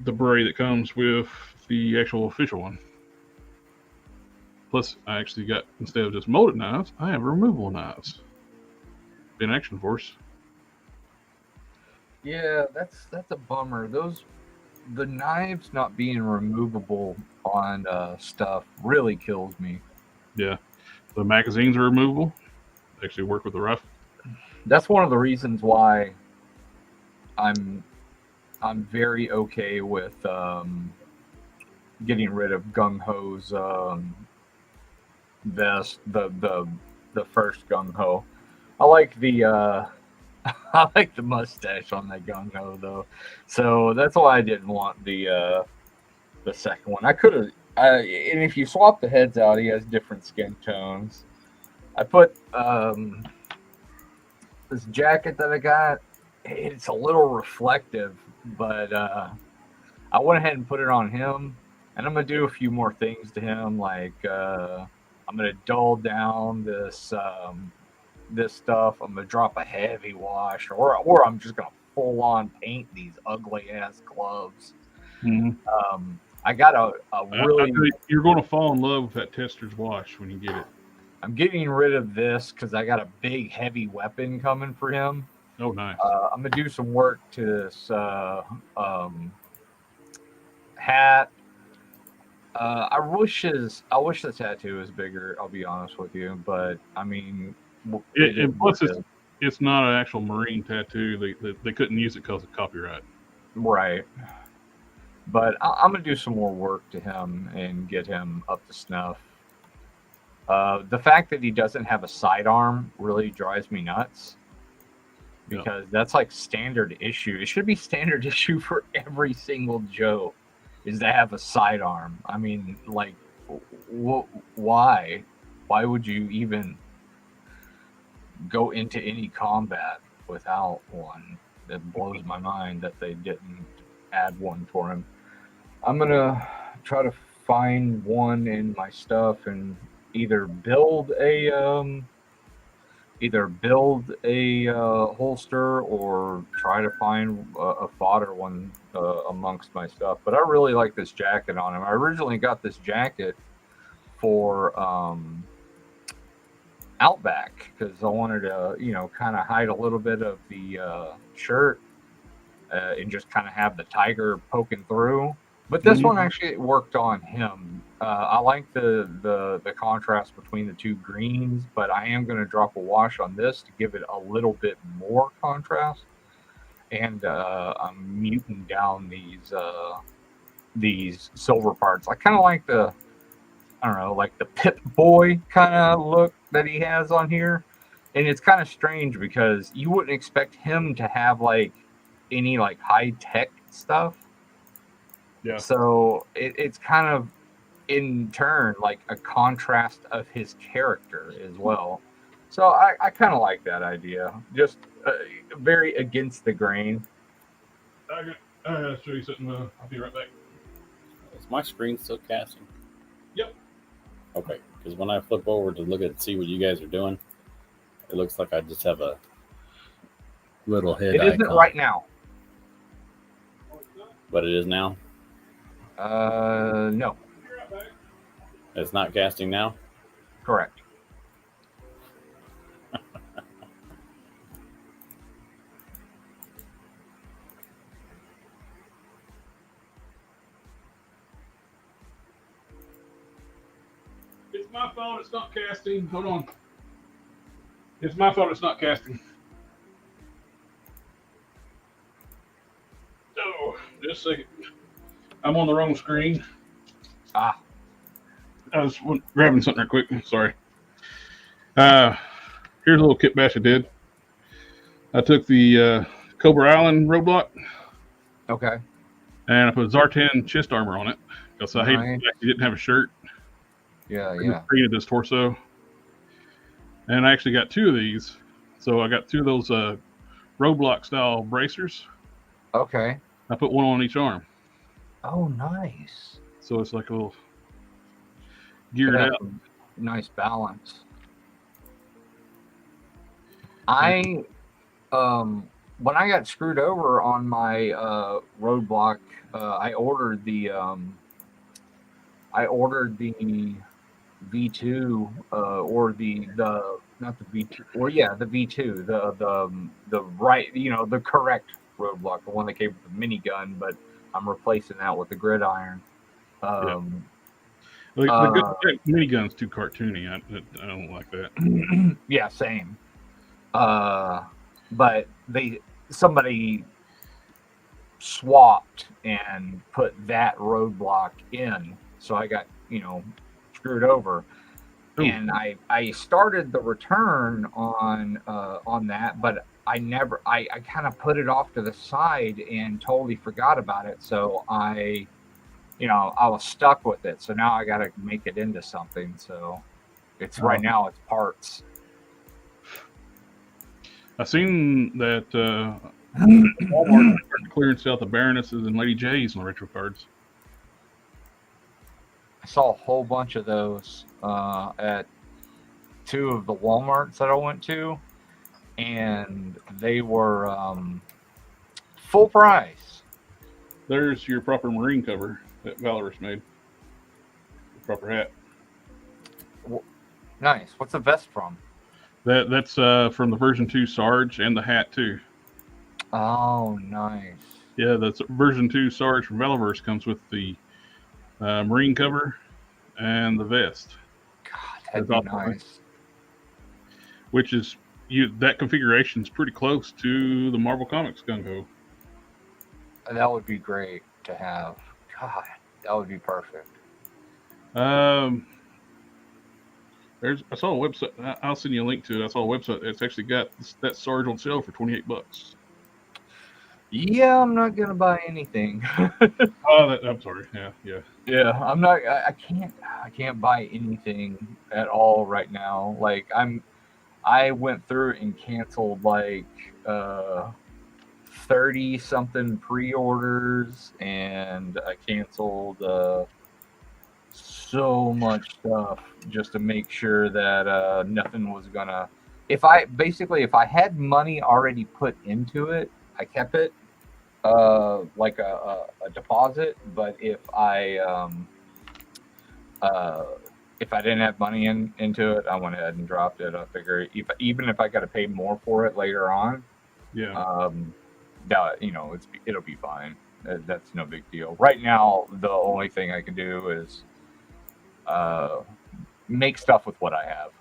beret that comes with the actual official one. Plus, I actually got, instead of just molded knives, I have removable knives. In Action Force. Yeah, that's a bummer. The knives not being removable on stuff really kills me. Yeah, the magazines are removable. They actually work with the rifle. That's one of the reasons why I'm very okay with getting rid of Gung Ho's vest, the the first gung ho. I like the I like the mustache on that gung ho though, so that's why I didn't want the second one. I could have, and if you swap the heads out, he has different skin tones. I put this jacket that I got. It's a little reflective, but I went ahead and put it on him, and I'm gonna do a few more things to him. Like I'm gonna dull down this this stuff. I'm gonna drop a heavy wash, or I'm just gonna full on paint these ugly ass gloves. I got a really. You're going to fall in love with that tester's wash when you get it. I'm getting rid of this because I got a big heavy weapon coming for him. Oh, nice. I'm gonna do some work to this hat. I wish the tattoo was bigger. I'll be honest with you, but I mean, Plus it's not an actual Marine tattoo. They couldn't use it because of copyright. Right. But I'm gonna do some more work to him and get him up to snuff. The fact that he doesn't have a sidearm really drives me nuts. Because that's like standard issue. It should be standard issue for every single Joe, is to have a sidearm. I mean, like, why? Why would you even go into any combat without one? That blows my mind that they didn't add one for him. I'm gonna try to find one in my stuff and either build a holster or try to find a fodder one amongst my stuff. But I really like this jacket on him. I originally got this jacket for Outback because I wanted to, kind of hide a little bit of the shirt and just kind of have the tiger poking through. But this one actually worked on him. I like the contrast between the two greens, but I am going to drop a wash on this to give it a little bit more contrast. And I'm muting down these silver parts. I kind of like the Pip Boy kind of look that he has on here. And it's kind of strange because you wouldn't expect him to have like any like high tech stuff. Yeah. So it's kind of in turn like a contrast of his character as well. So I kind of like that idea. Just very against the grain. I gotta show you something. I'll be right back. Is my screen still casting? Yep. Okay, because when I flip over to see what you guys are doing, it looks like I just have a little head It isn't icon. right now. But it is now? No. It's not casting now? Correct. It's my fault it's not casting. Hold on. It's my fault it's not casting. Oh, just a second. I'm on the wrong screen. I was grabbing something real quick. Sorry. Here's a little kit bash I did. I took the Cobra Island roadblock. Okay. And I put Zartan chest armor on it because I hated the fact he didn't have a shirt. Yeah. I created this torso. And I actually got two of these. So I got two of those roadblock style bracers. Okay. I put one on each arm. Oh, nice. So it's like a little geared out. Nice balance. I when I got screwed over on my roadblock, I ordered the V2 or the not the V2 or the V2 the right the correct roadblock, the one that came with the minigun, but I'm replacing that with the gridiron. The minigun's too cartoony. I don't like that. Yeah, same. But somebody swapped and put that roadblock in, so I got screwed over. Ooh. And I started the return on that, but I kind of put it off to the side and totally forgot about it. So I was stuck with it. So now I got to make it into something. So it's right now it's parts. I seen that Walmart clearance out the Baronesses and Lady J's on the retro cards. I saw a whole bunch of those at 2 of the Walmarts that I went to, and they were full price. There's your proper marine cover that Valorous made. The proper hat. Nice. What's the vest from? That's from the version 2 Sarge and the hat too. Oh, nice. Yeah, that's version 2 Sarge from Valorous comes with the marine cover and the vest. God, that'd be nice. Which is that configuration is pretty close to the Marvel Comics gung-ho. That would be great to have. God, that would be perfect. I saw a website. I'll send you a link to it. I saw a website that's actually got that Sarge on sale for $28. Yeah, I'm not gonna buy anything. I'm sorry. Yeah. I'm not. I can't buy anything at all right now. Like I went through and canceled like 30 something pre-orders, and I canceled so much stuff just to make sure that nothing was gonna. If I had money already put into it, I kept it like a deposit. But if I didn't have money into it, I went ahead and dropped it. I figure even if I got to pay more for it later on, it'll be fine. That's no big deal. Right now, the only thing I can do is make stuff with what I have,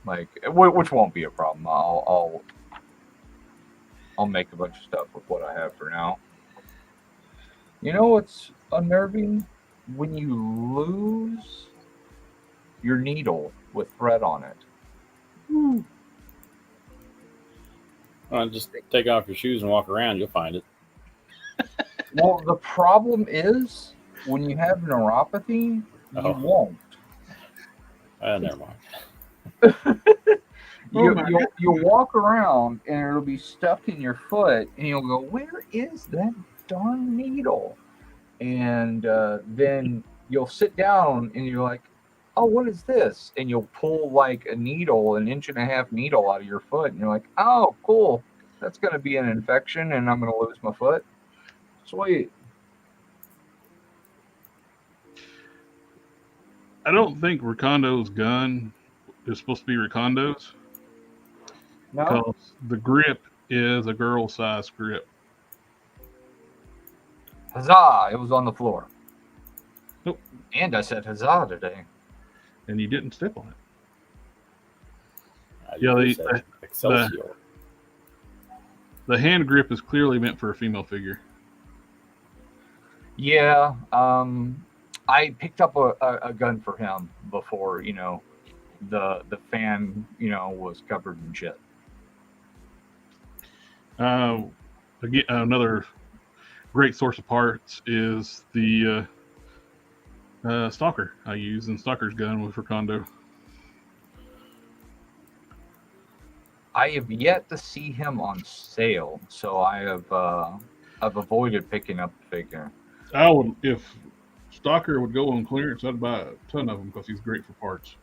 like which won't be a problem. I'll make a bunch of stuff with what I have for now. You know what's unnerving? When you lose your needle with thread on it. Just take off your shoes and walk around. You'll find it. Well, the problem is when you have neuropathy, you won't. Never mind. You'll walk around and it'll be stuck in your foot, and you'll go, "Where is that darn needle?" And then you'll sit down and you're like, "Oh, what is this?" And you'll pull like a needle, an 1.5-inch needle out of your foot, and you're like, "Oh, cool. That's going to be an infection, and I'm going to lose my foot. Sweet." I don't think Ricondo's gun is supposed to be Ricondo's. No? Because the grip is a girl size grip. Huzzah! It was on the floor. Nope. And I said huzzah today. And you didn't step on it. Excelsior. The hand grip is clearly meant for a female figure. Yeah, I picked up a gun for him before, the fan, was covered in shit. Again, another great source of parts is the Stalker I use, and Stalker's gun with Ricondo. I have yet to see him on sale, so I've avoided picking up the figure. I would, if Stalker would go on clearance, I'd buy a ton of them because he's great for parts.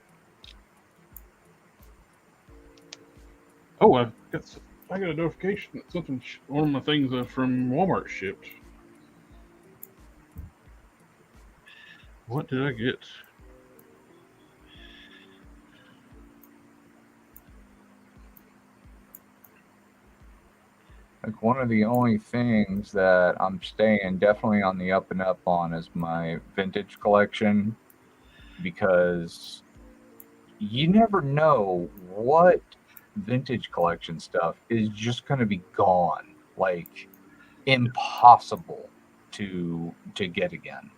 Oh, I got a notification that something, one of my things from Walmart shipped. What did I get? Like, one of the only things that I'm staying definitely on the up and up on is my vintage collection, because you never know what vintage collection stuff is just going to be gone, like impossible to get again.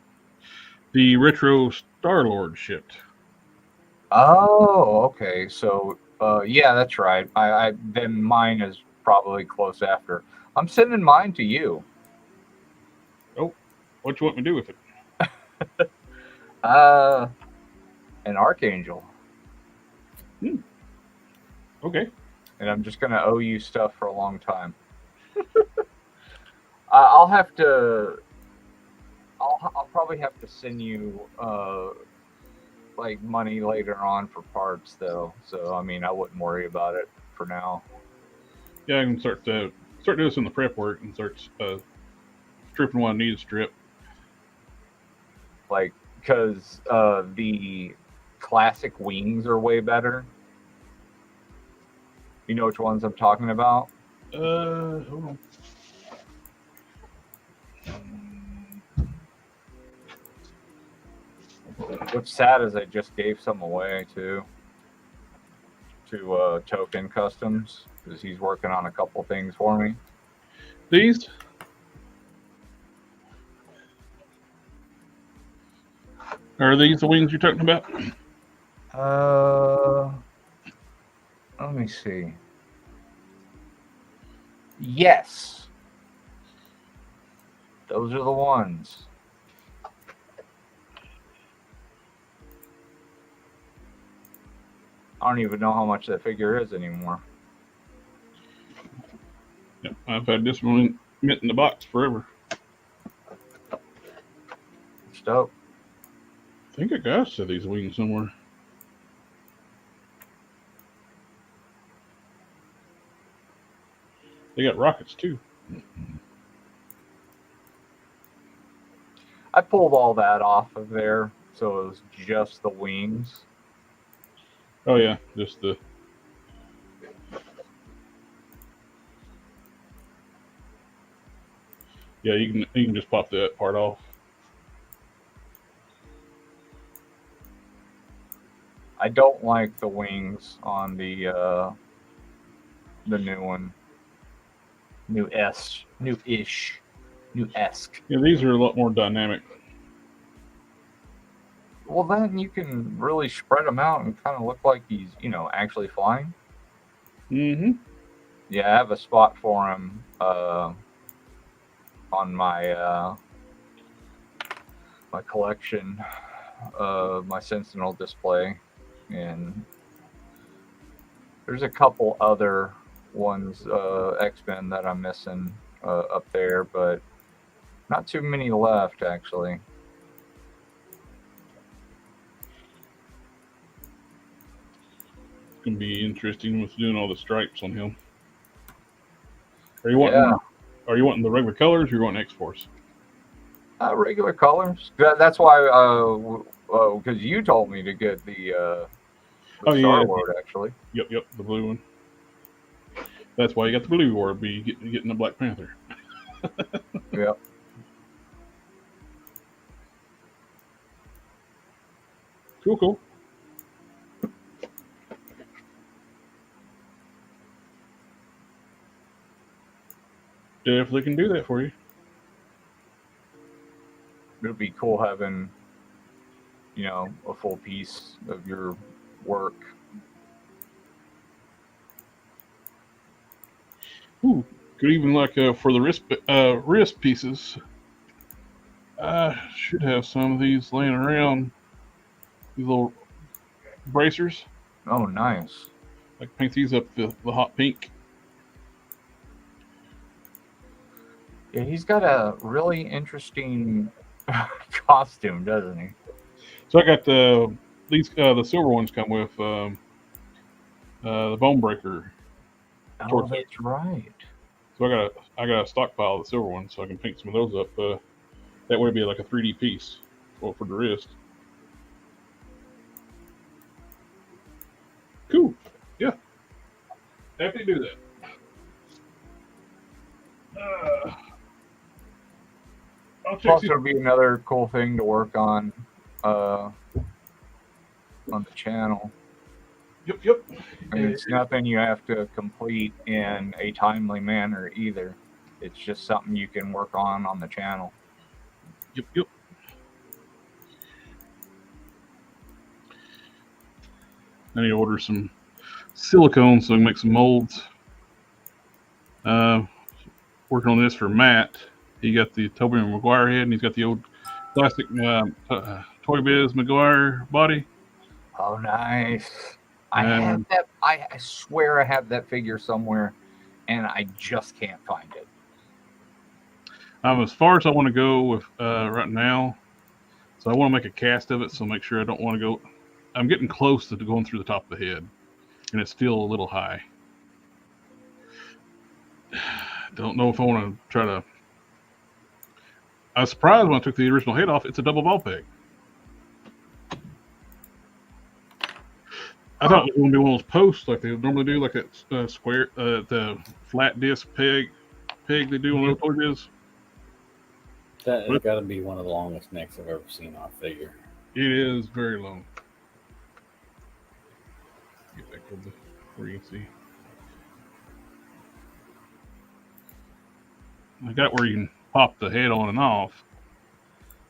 The retro Star-Lord shipped. Oh, okay. So, yeah, that's right. I then mine is probably close after. I'm sending mine to you. Oh, what you want me to do with it? An Archangel. Okay. And I'm just gonna owe you stuff for a long time. I'll have to. I'll probably have to send you like money later on for parts though. So I mean, I wouldn't worry about it for now. Yeah, I can start doing some of the prep work and start stripping what I need to strip. Like, because the classic wings are way better. You know which ones I'm talking about? Hold on. What's sad is I just gave some away too to Token Customs because he's working on a couple things for me. These? Are these the wings you're talking about? Let me see. Yes. Those are the ones. I don't even know how much that figure is anymore. Yep, I've had this one mint in the box forever. It's dope. I think I got to these wings somewhere. They got rockets too. I pulled all that off of there, so it was just the wings. Oh yeah, just the. Yeah, you can just pop that part off. I don't like the wings on the new one. New-esque. Yeah, these are a lot more dynamic. Well, then you can really spread them out and kind of look like he's, actually flying. Mm-hmm. Yeah, I have a spot for him on my my collection, my Sentinel display, and there's a couple other ones, X-Men that I'm missing up there, but not too many left actually. It's gonna be interesting with doing all the stripes on him. Are you wanting? Yeah. Are you wanting the regular colors, or you want X-Force? Regular colors. That's why, because you told me to get the Star-Lord, actually. Yep, the blue one. That's why you got the blue, or be getting the Black Panther. Yep. Cool. Definitely can do that for you. It would be cool having, a full piece of your work. Ooh, could even for the wrist pieces. I should have some of these laying around. These little bracers. Oh, nice. I can paint these up the hot pink. Yeah, he's got a really interesting costume, doesn't he? So I got the silver ones come with the bone breaker. Oh, that's right. So I got a stockpile of the silver ones, so I can paint some of those up. That would be like a 3D piece for the wrist. Cool. Yeah. Happy to do that. Plus, there'll be another cool thing to work on the channel. Yep. And it's nothing you have to complete in a timely manner either. It's just something you can work on the channel. Yep. I need to order some silicone so I can make some molds. Working on this for Matt. He got the Tobey Maguire head, and he's got the old classic Toy Biz Maguire body. Oh, nice. I have that. I swear I have that figure somewhere, and I just can't find it. As far as I want to go with right now, so I want to make a cast of it. So make sure I don't want to go. I'm getting close to going through the top of the head, and it's still a little high. Don't know if I want to try to. I was surprised when I took the original head off. It's a double ball peg. I thought it was going to be one of those posts like they normally do, like a square, the flat disc peg they do on those toys. That's got to be one of the longest necks I've ever seen on a figure. It is very long. Get back over where you can see. I got where you can pop the head on and off.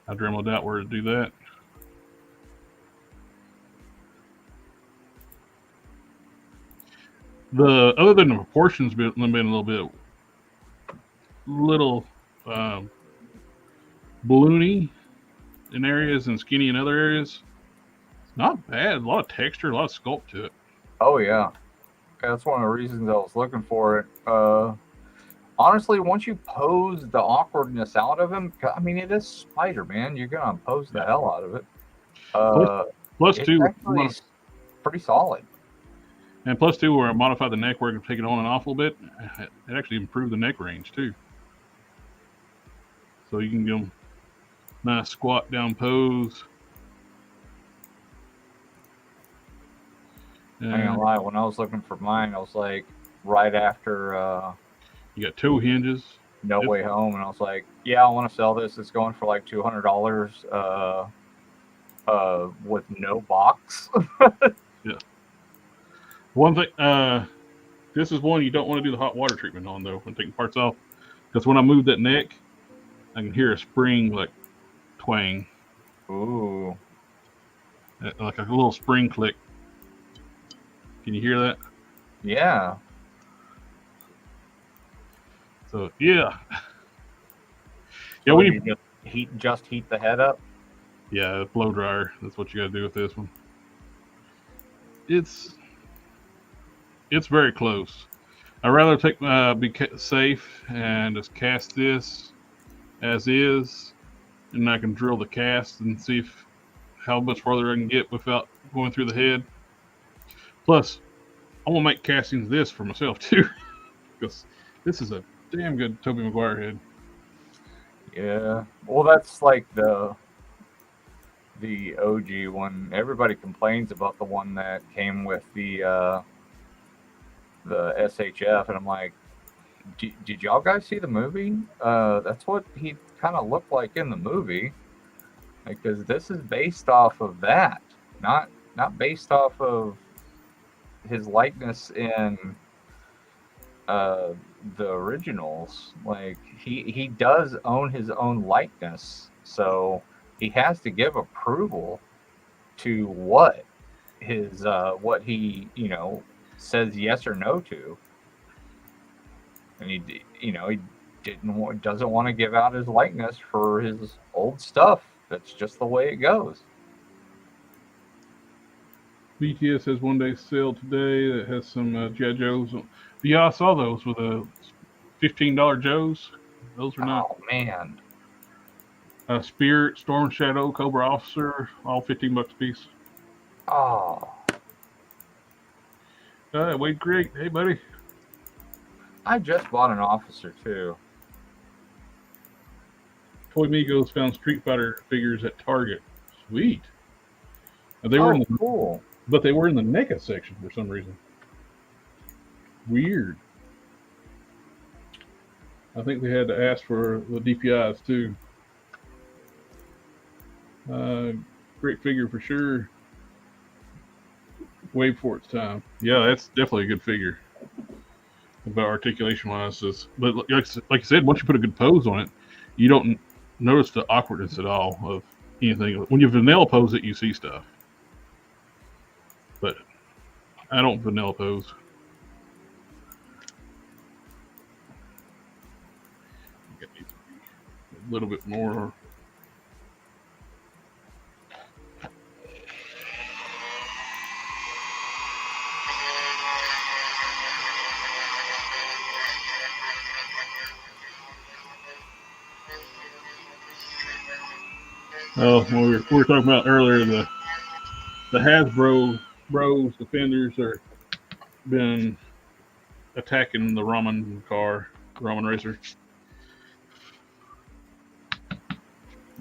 I dremeled out where to do that. The other than the proportions been a little balloony in areas and skinny in other areas. It's not bad. A lot of texture, a lot of sculpt to it. Oh yeah, that's one of the reasons I was looking for it. Honestly, once you pose the awkwardness out of him, I mean, it is Spider-Man. You're gonna pose the hell out of it. Plus two, it's pretty solid. And plus two, where I modified the neck where I can take it on and off a little bit, it actually improved the neck range too. So you can give them nice squat down pose. I ain't gonna lie, when I was looking for mine, I was like right after you got toe hinges. No Way Home, and I was like, yeah, I want to sell this. It's going for like $200 with no box. Yeah. One thing, this is one you don't want to do the hot water treatment on though when taking parts off, because when I move that neck, I can hear a spring like twang. Ooh. Like a little spring click. Can you hear that? Yeah. So yeah. Yeah, when you just heat the head up. Yeah, blow dryer. That's what you got to do with this one. It's very close. I'd rather be safe and just cast this as is, and I can drill the cast and see how much farther I can get without going through the head. Plus, I want to make castings this for myself too, because this is a damn good Tobey Maguire head. Yeah, well, that's like the OG one. Everybody complains about the one that came with the SHF, and I'm like, did y'all guys see the movie? That's what he kind of looked like in the movie, because this is based off of that, not based off of his likeness in the originals. Like he does own his own likeness, so he has to give approval to what he says yes or no to, and he doesn't want to give out his likeness for his old stuff. That's just the way it goes. BTS has one day sale today that has some G.I. Joes. Yeah, I saw those with a $15 Joes. Those are nice. Oh man. Spirit, Storm Shadow, Cobra Officer, all $15 a piece. Oh. Wade Creek, hey buddy. I just bought an Officer too. Toy Migos found Street Fighter figures at Target. Sweet. They were in the, cool. But they were in the NECA section for some reason. Weird. I think they had to ask for the DPIs too. Great figure for sure. Wait for its time. Yeah, that's definitely a good figure. About articulation wise, but like I said, once you put a good pose on it, you don't notice the awkwardness at all of anything. When you vanilla pose it, you see stuff. But I don't vanilla pose. It needs to be a little bit more. Oh, well, we were talking about earlier, the Hasbro bros, the fenders are been attacking the ramen racer.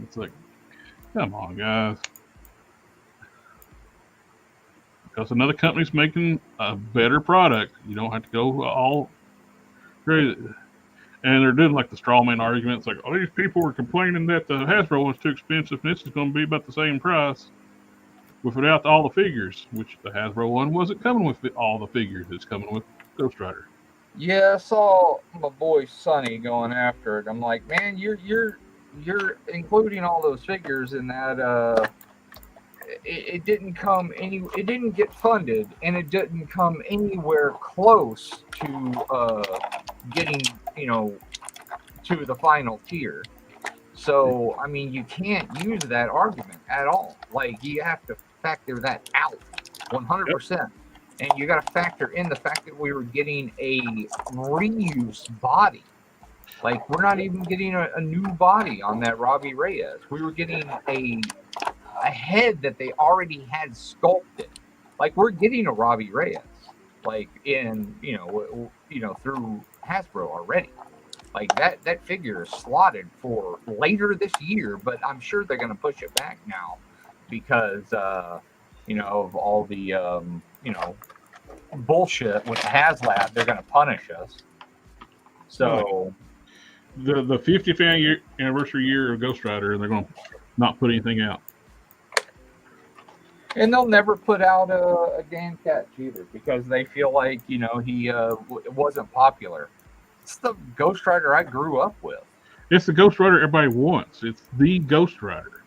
It's like, come on, guys. Because another company's making a better product. You don't have to go all crazy. And they're doing like the straw man arguments, like, oh, these people were complaining that the Hasbro one's too expensive, and this is going to be about the same price without all the figures, which the Hasbro one wasn't coming with all the figures. It's coming with Ghost Rider. Yeah, I saw my boy Sonny going after it. I'm like, man, you're including all those figures in that. It didn't come it didn't get funded, and it didn't come anywhere close to getting, to the final tier. So, I mean, you can't use that argument at all. Like, you have to factor that out 100%. Yep. And you got to factor in the fact that we were getting a reuse body. Like, we're not even getting a new body on that Robbie Reyes. We were getting a head that they already had sculpted. Like, we're getting a Robbie Reyes, like, in, through Hasbro already. Like, that figure is slotted for later this year, but I'm sure they're going to push it back now because, of all the, bullshit with the HasLab. They're going to punish us. So the 50th anniversary year of Ghost Rider, and they're going to not put anything out. And they'll never put out a Dan Ketch either because they feel like, he wasn't popular. It's the Ghost Rider I grew up with. It's the Ghost Rider everybody wants. It's the Ghost Rider.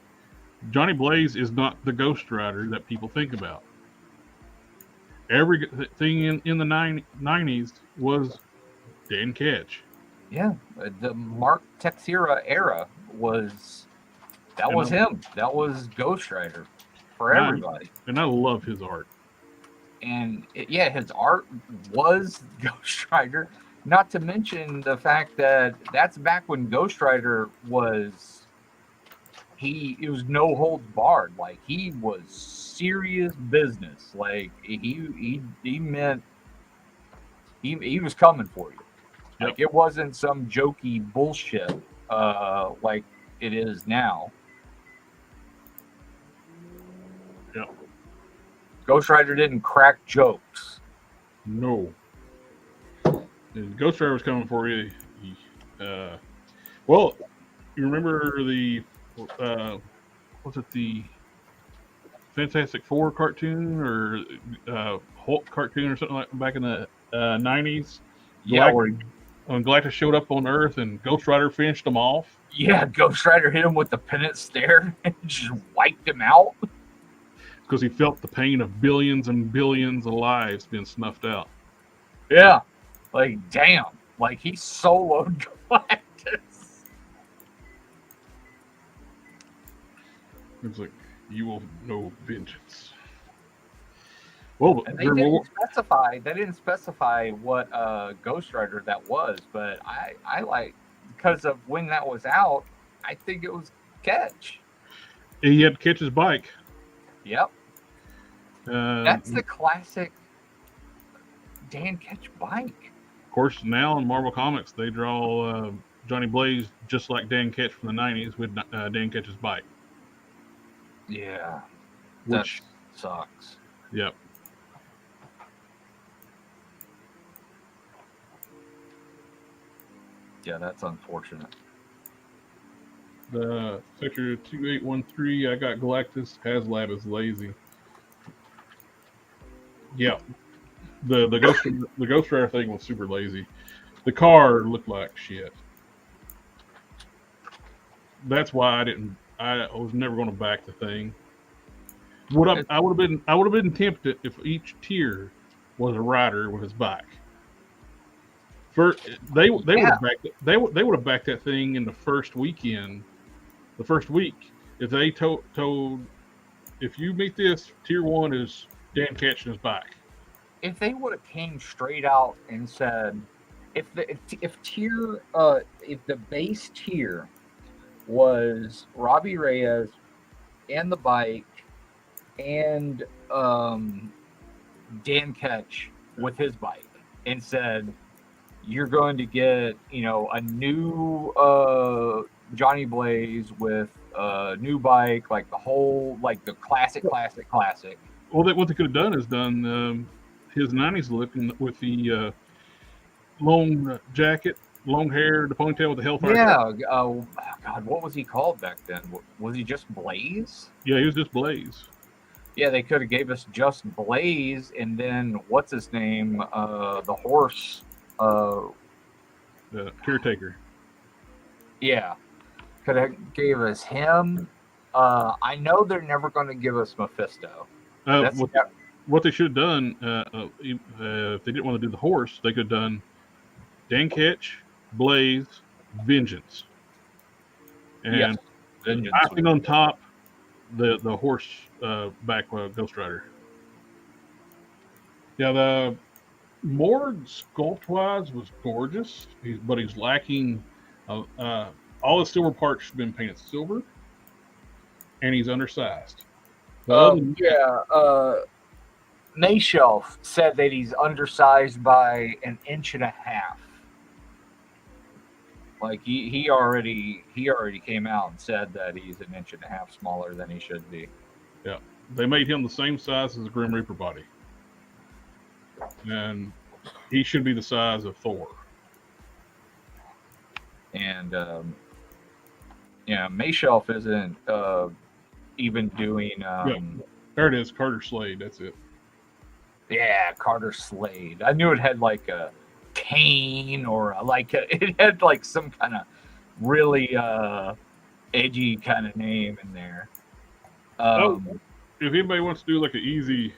Johnny Blaze is not the Ghost Rider that people think about. Everything in the 90s was Dan Ketch. Yeah, the Mark Texeira era was him. That was Ghost Rider for everybody. And I love his art. And his art was Ghost Rider. Not to mention the fact that that's back when Ghost Rider was, it was no holds barred. Like, he was serious business. Like, he meant, he was coming for you. Like, it wasn't some jokey bullshit like it is now. Yeah. Ghost Rider didn't crack jokes. No. Ghost Rider was coming for you. Well, you remember the was it the Fantastic Four cartoon or Hulk cartoon or something like back in the 90s? Yeah, when Galactus showed up on Earth and Ghost Rider finished them off. Yeah, Ghost Rider hit him with the penance stare and just wiped him out. Because he felt the pain of billions and billions of lives being snuffed out. Yeah. Like, damn. Like, he soloed Galactus. It's like, you will know vengeance. Well, and they didn't specify what Ghost Rider that was, but I like, because of when that was out, I think it was Ketch. He had to catch his bike. Yep. That's the classic Dan Ketch bike. Of course, now in Marvel Comics, they draw Johnny Blaze just like Dan Ketch from the 90s with Dan Ketch's bike. Yeah. Which that sucks. Yep. Yeah, that's unfortunate. The Sector 2813, I got Galactus. HasLab is lazy. Yeah. The Ghost Rider thing was super lazy. The car looked like shit. That's why I was never going to back the thing. I would have been tempted if each tier was a rider with his bike. They would have backed that thing in the first weekend, the first week, if they told if you meet this, tier 1 is Dan catching his bike. If they would have came straight out and said, if the base tier was Robbie Reyes and the bike and Dan Ketch with his bike, and said you're going to get a new Johnny Blaze with a new bike, like the whole, like the classic. Well, what they could have done is done his 90s look with the long jacket, long hair, the ponytail with the Hellfire. Yeah. God, what was he called back then? Was he just Blaze? Yeah, he was just Blaze. Yeah, they could have gave us just Blaze, and then what's his name? The horse. The caretaker. Yeah, could have gave us him. I know they're never going to give us Mephisto. What they should have done, if they didn't want to do the horse, they could have done Dan Ketch, Blaze, Vengeance, and Vengeance icing on top, the horse back Ghost Rider. Yeah, the Morg sculpt wise was gorgeous, but he's lacking. All his silver parts have been painted silver, and he's undersized. Mayshelf said that he's undersized by 1.5 inches. Like he already came out and said that he's 1.5 inches smaller than he should be. Yeah, they made him the same size as the Grim Reaper body, and he should be the size of Thor. And Mayshelf isn't even doing. There it is, Carter Slade. That's it. Yeah, Carter Slade. I knew it had like a cane or it had like some kind of really edgy kind of name in there. If anybody wants to do like an easy,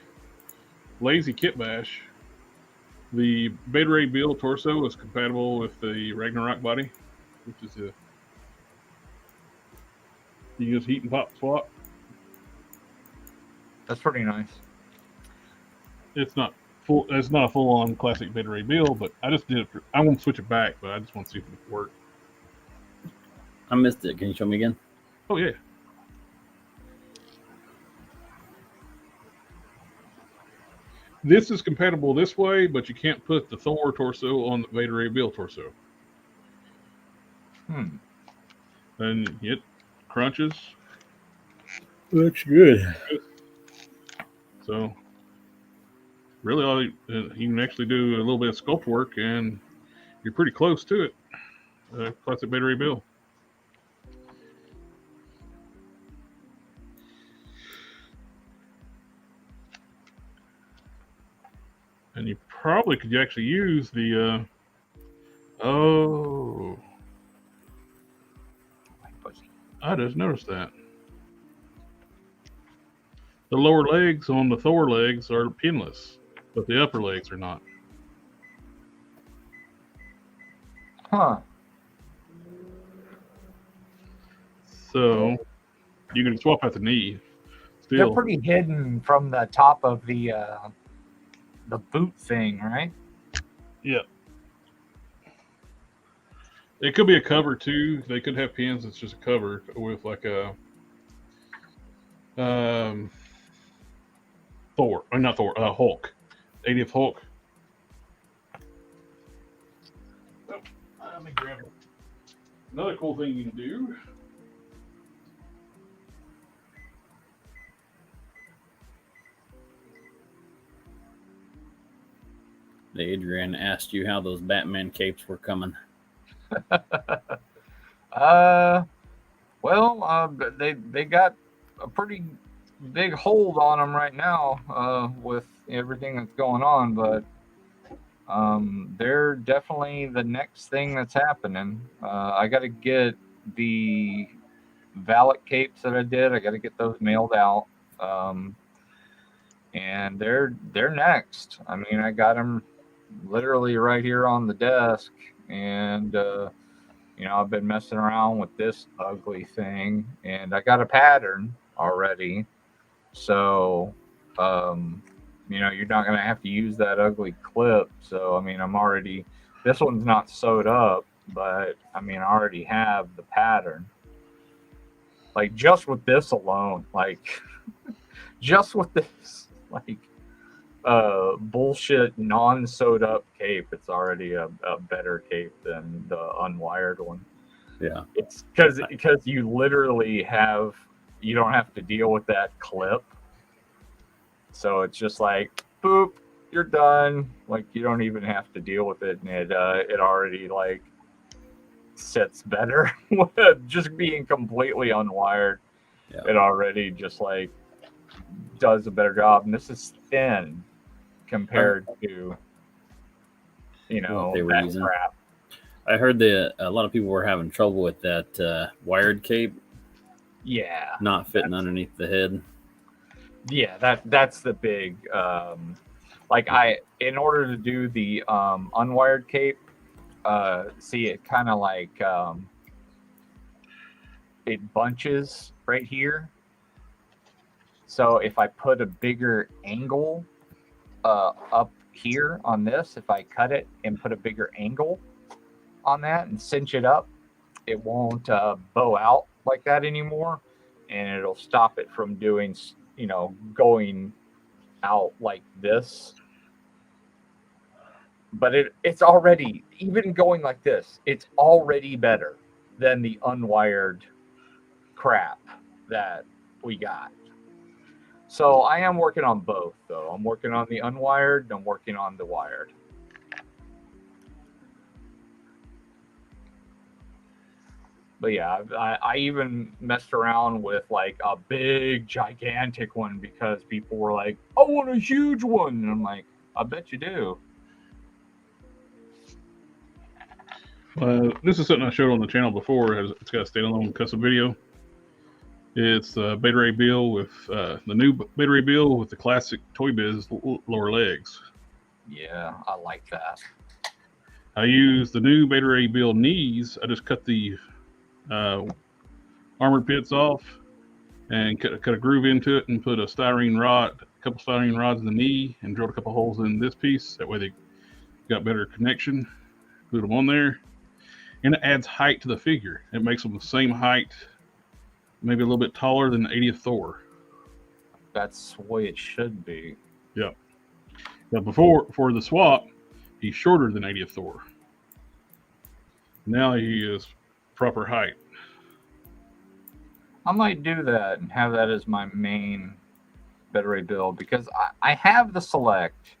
lazy kit bash, the Beta Ray Bill torso is compatible with the Ragnarok body, which is you can just heat and pop swap. That's pretty nice. It's not a full on classic Beta Ray Bill, but I just did it I won't switch it back, but I just want to see if it worked. I missed it. Can you show me again? Oh yeah. This is compatible this way, but you can't put the Thor torso on the Beta Ray Bill torso. And it crunches. Looks good. So, really, all you can actually do a little bit of sculpt work, and you're pretty close to it. Classic Beta Ray Bill. And you probably could actually use the I just noticed that. The lower legs on the Thor legs are pinless, but the upper legs are not. Huh. So you can swap out the knee. They're pretty hidden from the top of the boot thing, right? Yeah. It could be a cover too. They could have pins that's just a cover with like a Hulk. 80th Hulk. Oh, let me grab it. Another cool thing you can do. Adrian asked you how those Batman capes were coming. They got a pretty big hold on them right now with everything that's going on, but they're definitely the next thing that's happening. I got to get the Valet capes that I did. I got to get those mailed out. and they're next. I mean, I got them literally right here on the desk, and you know, I've been messing around with this ugly thing, and I got a pattern already. So, you know, you're not going to have to use that ugly clip. So, I mean, this one's not sewed up, but I mean, I already have the pattern. Like, just with this alone, like, just with this, like, bullshit non-sewed up cape, it's already a better cape than the unwired one. Yeah. It's because you literally you don't have to deal with that clip. So it's just like, boop, you're done. Like, you don't even have to deal with it, and it already like sits better. Just being completely unwired, Yeah. it already just like does a better job. And this is thin compared to, you know, What they were that using. crap. I heard that a lot of people were having trouble with that wired cape. Yeah. Not fitting underneath the head. Yeah, that's the big like in order to do the unwired cape, see it kind of like it bunches right here. So if I put a bigger angle up here on this, if I cut it and put a bigger angle on that and cinch it up, it won't bow out like that anymore, and it'll stop it from doing, you know, going out like this. But it's already, even going like this, it's already better than the unwired crap that we got. So I am working on both, though. I'm working on the unwired, and I'm working on the wired. But yeah, I even messed around with like a big, gigantic one because people were like, I want a huge one. And I'm like, I bet you do. This is something I showed on the channel before. It's got a standalone custom video. It's the Beta Ray Bill with the new Beta Ray Bill with the classic Toy Biz lower legs. Yeah, I like that. I use the new Beta Ray Bill knees. I just cut the armored pits off and cut a groove into it and put a couple styrene rods in the knee and drilled a couple holes in this piece. That way they got better connection. Glued them on there. And it adds height to the figure. It makes them the same height, maybe a little bit taller than the 80th Thor. That's the way it should be. Yeah. But before, for the swap, he's shorter than 80th Thor. Now he is proper height. I might do that and have that as my main Beta Ray build because I have the Select,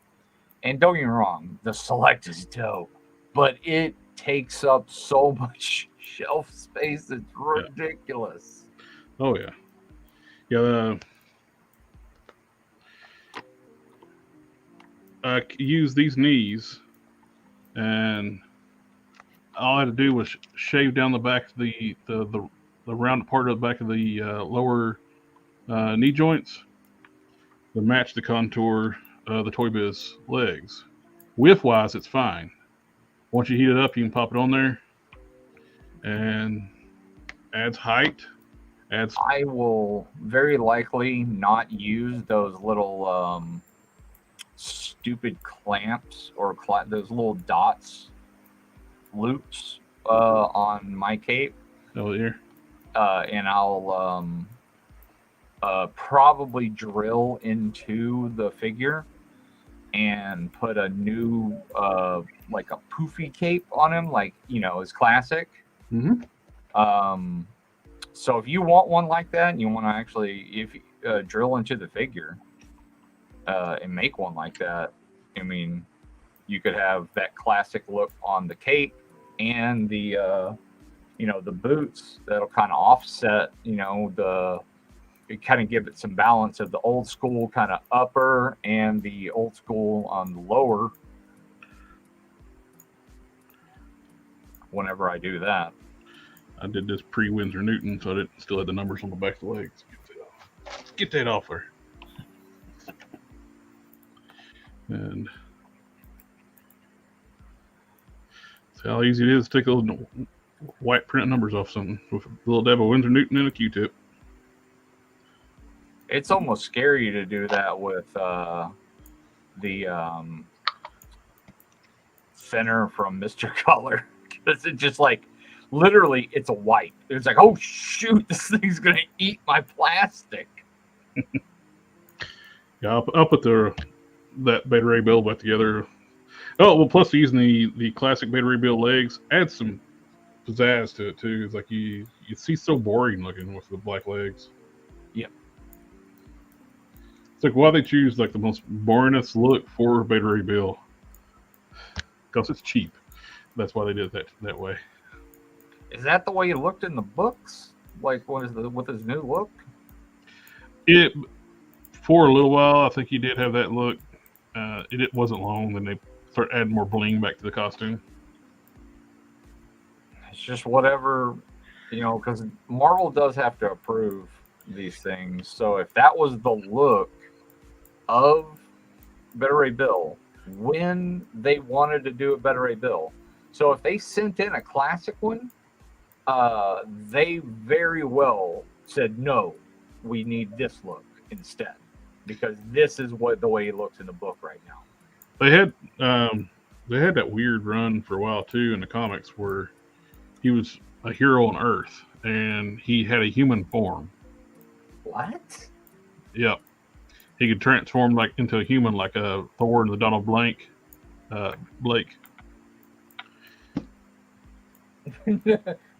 and don't get me wrong, the Select is dope, but it takes up so much shelf space, it's ridiculous. Yeah. Oh yeah. Yeah. I use these knees, and all I had to do was shave down the back of the round part of the back of the lower knee joints to match the contour of the Toy Biz legs. Width wise, it's fine. Once you heat it up, you can pop it on there, and adds height. I will very likely not use those little stupid clamps or those little dots loops on my cape. Oh, here. And I'll probably drill into the figure and put a new like a poofy cape on him, like, you know, his classic. Mm-hmm. So if you want one like that and you want to actually drill into the figure and make one like that, I mean, you could have that classic look on the cape and the you know, the boots that'll kind of offset, you know, kind of give it some balance of the old school kind of upper and the old school on the lower whenever I do that. I did this pre-Winsor Newton, so I still had the numbers on the back of the legs. Get that off there. And see how easy it is to take those white print numbers off something with a little dab of Winsor Newton and a Q-tip. It's almost scary to do that with the thinner from Mr. Color, because it just like literally it's a white. It's like, oh shoot, this thing's gonna eat my plastic. Yeah, I'll put that Beta Ray build back together. Oh well, plus using the classic Beta Ray build legs adds some pizzazz to it too. It's like you see so boring looking with the black legs. Yep. It's like why they choose like the most boringest look for Beta Ray build. Because it's cheap. That's why they did it that way. Is that the way he looked in the books? Like with his new look? It for a little while, I think he did have that look. It wasn't long. Then they started adding more bling back to the costume. It's just whatever, because Marvel does have to approve these things. So if that was the look of Beta Ray Bill when they wanted to do a Beta Ray Bill, so if they sent in a classic one, they very well said no, we need this look instead, because this is the way he looks in the book right now. They had that weird run for a while too in the comics where he was a hero on Earth and he had a human form. What? Yep. He could transform like into a human, like a Thor in the Donald Blake. No I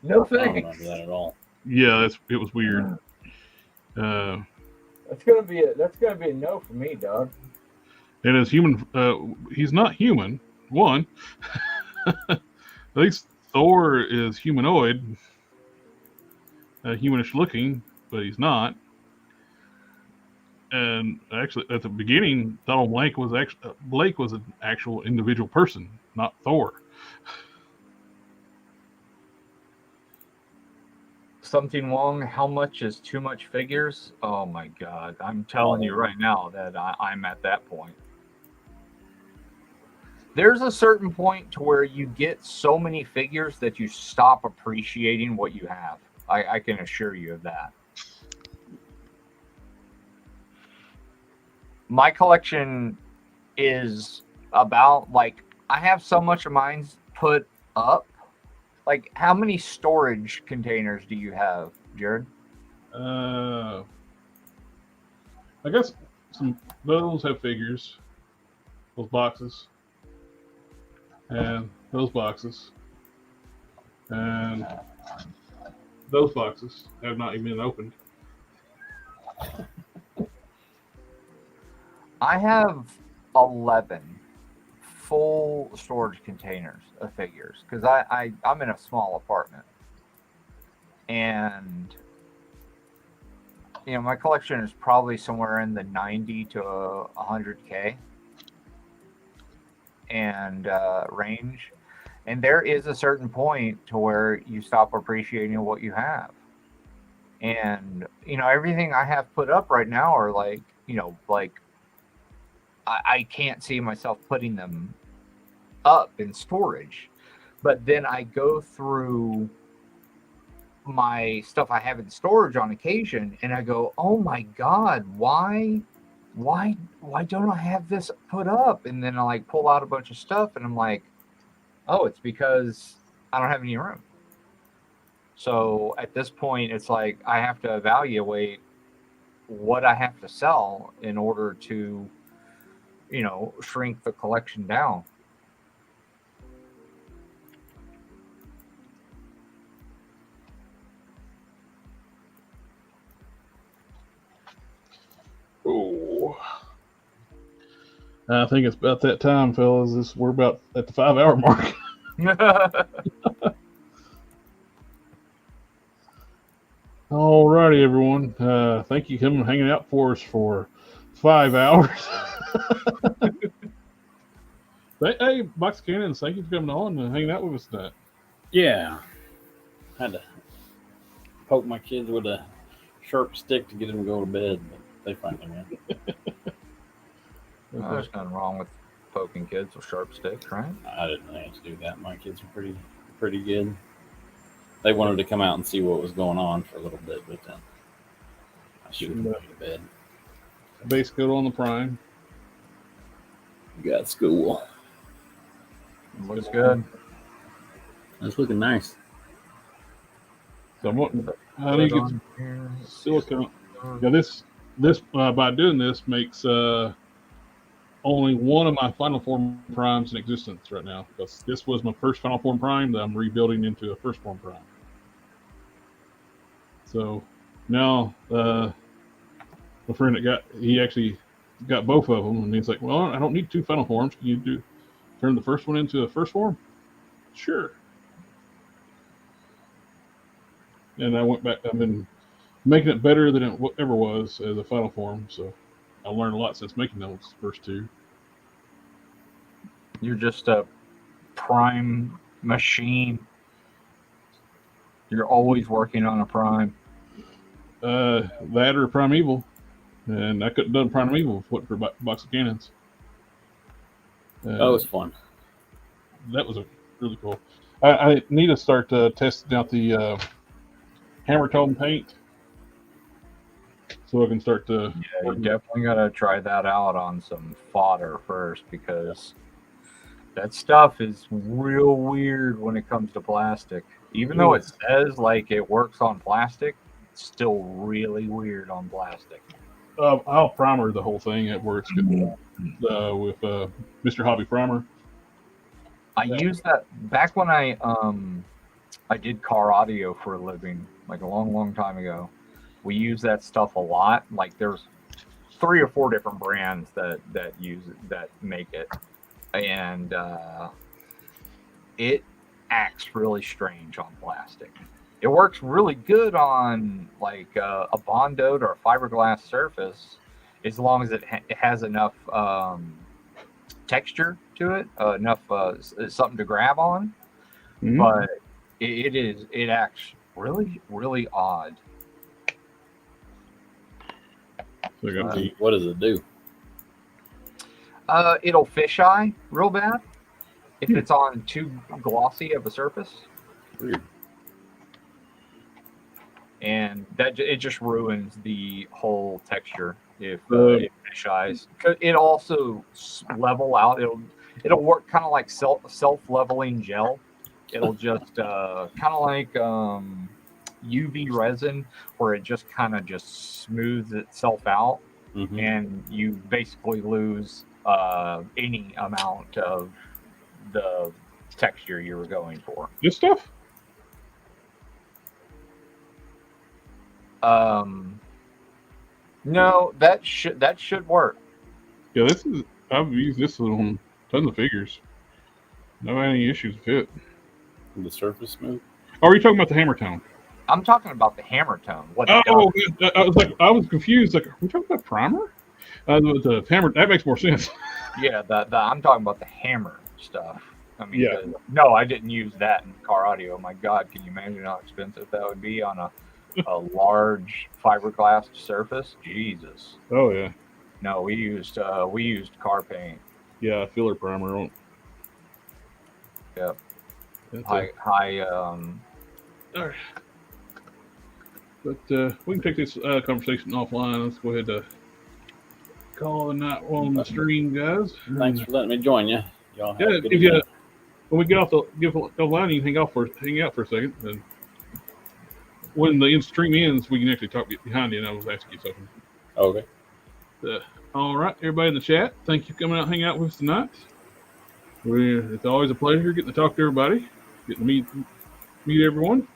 don't thanks. remember that at all. Yeah, it was weird. That's gonna be a no for me, dog. And as human, he's not human. One, at least Thor is humanoid, humanish looking, but he's not. And actually, at the beginning, Donald Blake was an actual individual person, not Thor. Something wrong? How much is too much figures? Oh my god! I'm telling you right now that I'm at that point. There's a certain point to where you get so many figures that you stop appreciating what you have. I can assure you of that. My collection is about, like, I have so much of mine put up. Like, how many storage containers do you have, Jared? I guess those have figures, those boxes, and those boxes, and those boxes have not even been opened. I have 11 full storage containers of figures because I'm in a small apartment, and my collection is probably somewhere in the 90 to 100K and range. And there is a certain point to where you stop appreciating what you have. And everything I have put up right now are like I can't see myself putting them up in storage. But then I go through my stuff I have in storage on occasion and I go, oh my god, why don't I have this put up? And then I like pull out a bunch of stuff and I'm like, oh, it's because I don't have any room. So at this point it's like I have to evaluate what I have to sell in order to shrink the collection down. Oh, I think it's about that time, fellas. We're about at the 5-hour mark. Alrighty, everyone. Thank you for coming and hanging out for us for 5 hours. Hey, Box Cannons, thank you for coming on and hanging out with us tonight. Yeah. Had to poke my kids with a sharp stick to get them to go to bed, but they finally went. There's nothing wrong with poking kids with sharp sticks, right? I didn't have to do that. My kids are pretty good. They wanted to come out and see what was going on for a little bit, but then I should have went to bed. Base coat on the prime. You got school. Looks good. It's looking nice. So I need to get silicone. Yeah, this by doing this makes only one of my final form primes in existence right now, because this was my first final form prime that I'm rebuilding into a first form prime. So now my friend he actually got both of them, and he's like, well, I don't need 2 final forms. Can you turn the first one into a first form? Sure. And I went back. I've been making it better than it ever was as a final form, so I learned a lot since making those first 2. You're just a prime machine. You're always working on a prime. That or Primeval, and I couldn't have done Primeval if it wasn't for a box of cannons. That was fun. That was really cool. I need to start testing out the hammer tone paint, so I can start to. Yeah, you definitely gotta try that out on some fodder first, because that stuff is real weird when it comes to plastic. Even though it says like it works on plastic, it's still really weird on plastic. I'll primer the whole thing. It works good with Mr. Hobby Primer. I used that back when I did car audio for a living, like a long time ago. We use that stuff a lot. Like there's 3 or 4 different brands that use it, that make it, and it acts really strange on plastic. It works really good on like a Bondoed or a fiberglass surface, as long as it has enough texture to it, enough something to grab on. Mm-hmm. But it acts really odd. What does it do? It'll fisheye real bad if it's on too glossy of a surface. Weird. And that it just ruins the whole texture if it fisheyes. It also level out. It'll work kind of like self-leveling gel. It'll just kind of like UV resin, where it just kind of just smooths itself out, mm-hmm. and you basically lose any amount of the texture you were going for. This stuff? No, that should work. Yeah, I've used this on tons of figures. Never had any issues with it. The surface smooth? Oh, are you talking about the hammer tone? I'm talking about the hammer tone. I was confused. Like, are we talking about primer? The hammer, that makes more sense. Yeah, I'm talking about the hammer stuff. I mean, yeah. No, I didn't use that in car audio. My God, can you imagine how expensive that would be on a large fiberglass surface? Jesus. Oh yeah. No, we used car paint. Yeah, filler primer on. Yep. High. All right. But we can take this conversation offline. Let's go ahead to call a night on the stream, guys. Thanks for letting me join you. Y'all have a good evening. When we get off the line, you can hang out for a second. And when the stream ends, we can actually talk behind you, and I was asking you something. Okay. All right, everybody in the chat, thank you for coming out and hanging out with us tonight. It's always a pleasure getting to talk to everybody, getting to meet everyone.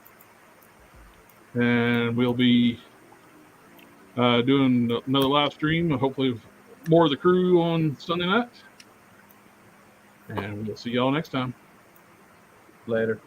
And we'll be doing another live stream, hopefully with more of the crew on Sunday night. And we'll see y'all next time. Later.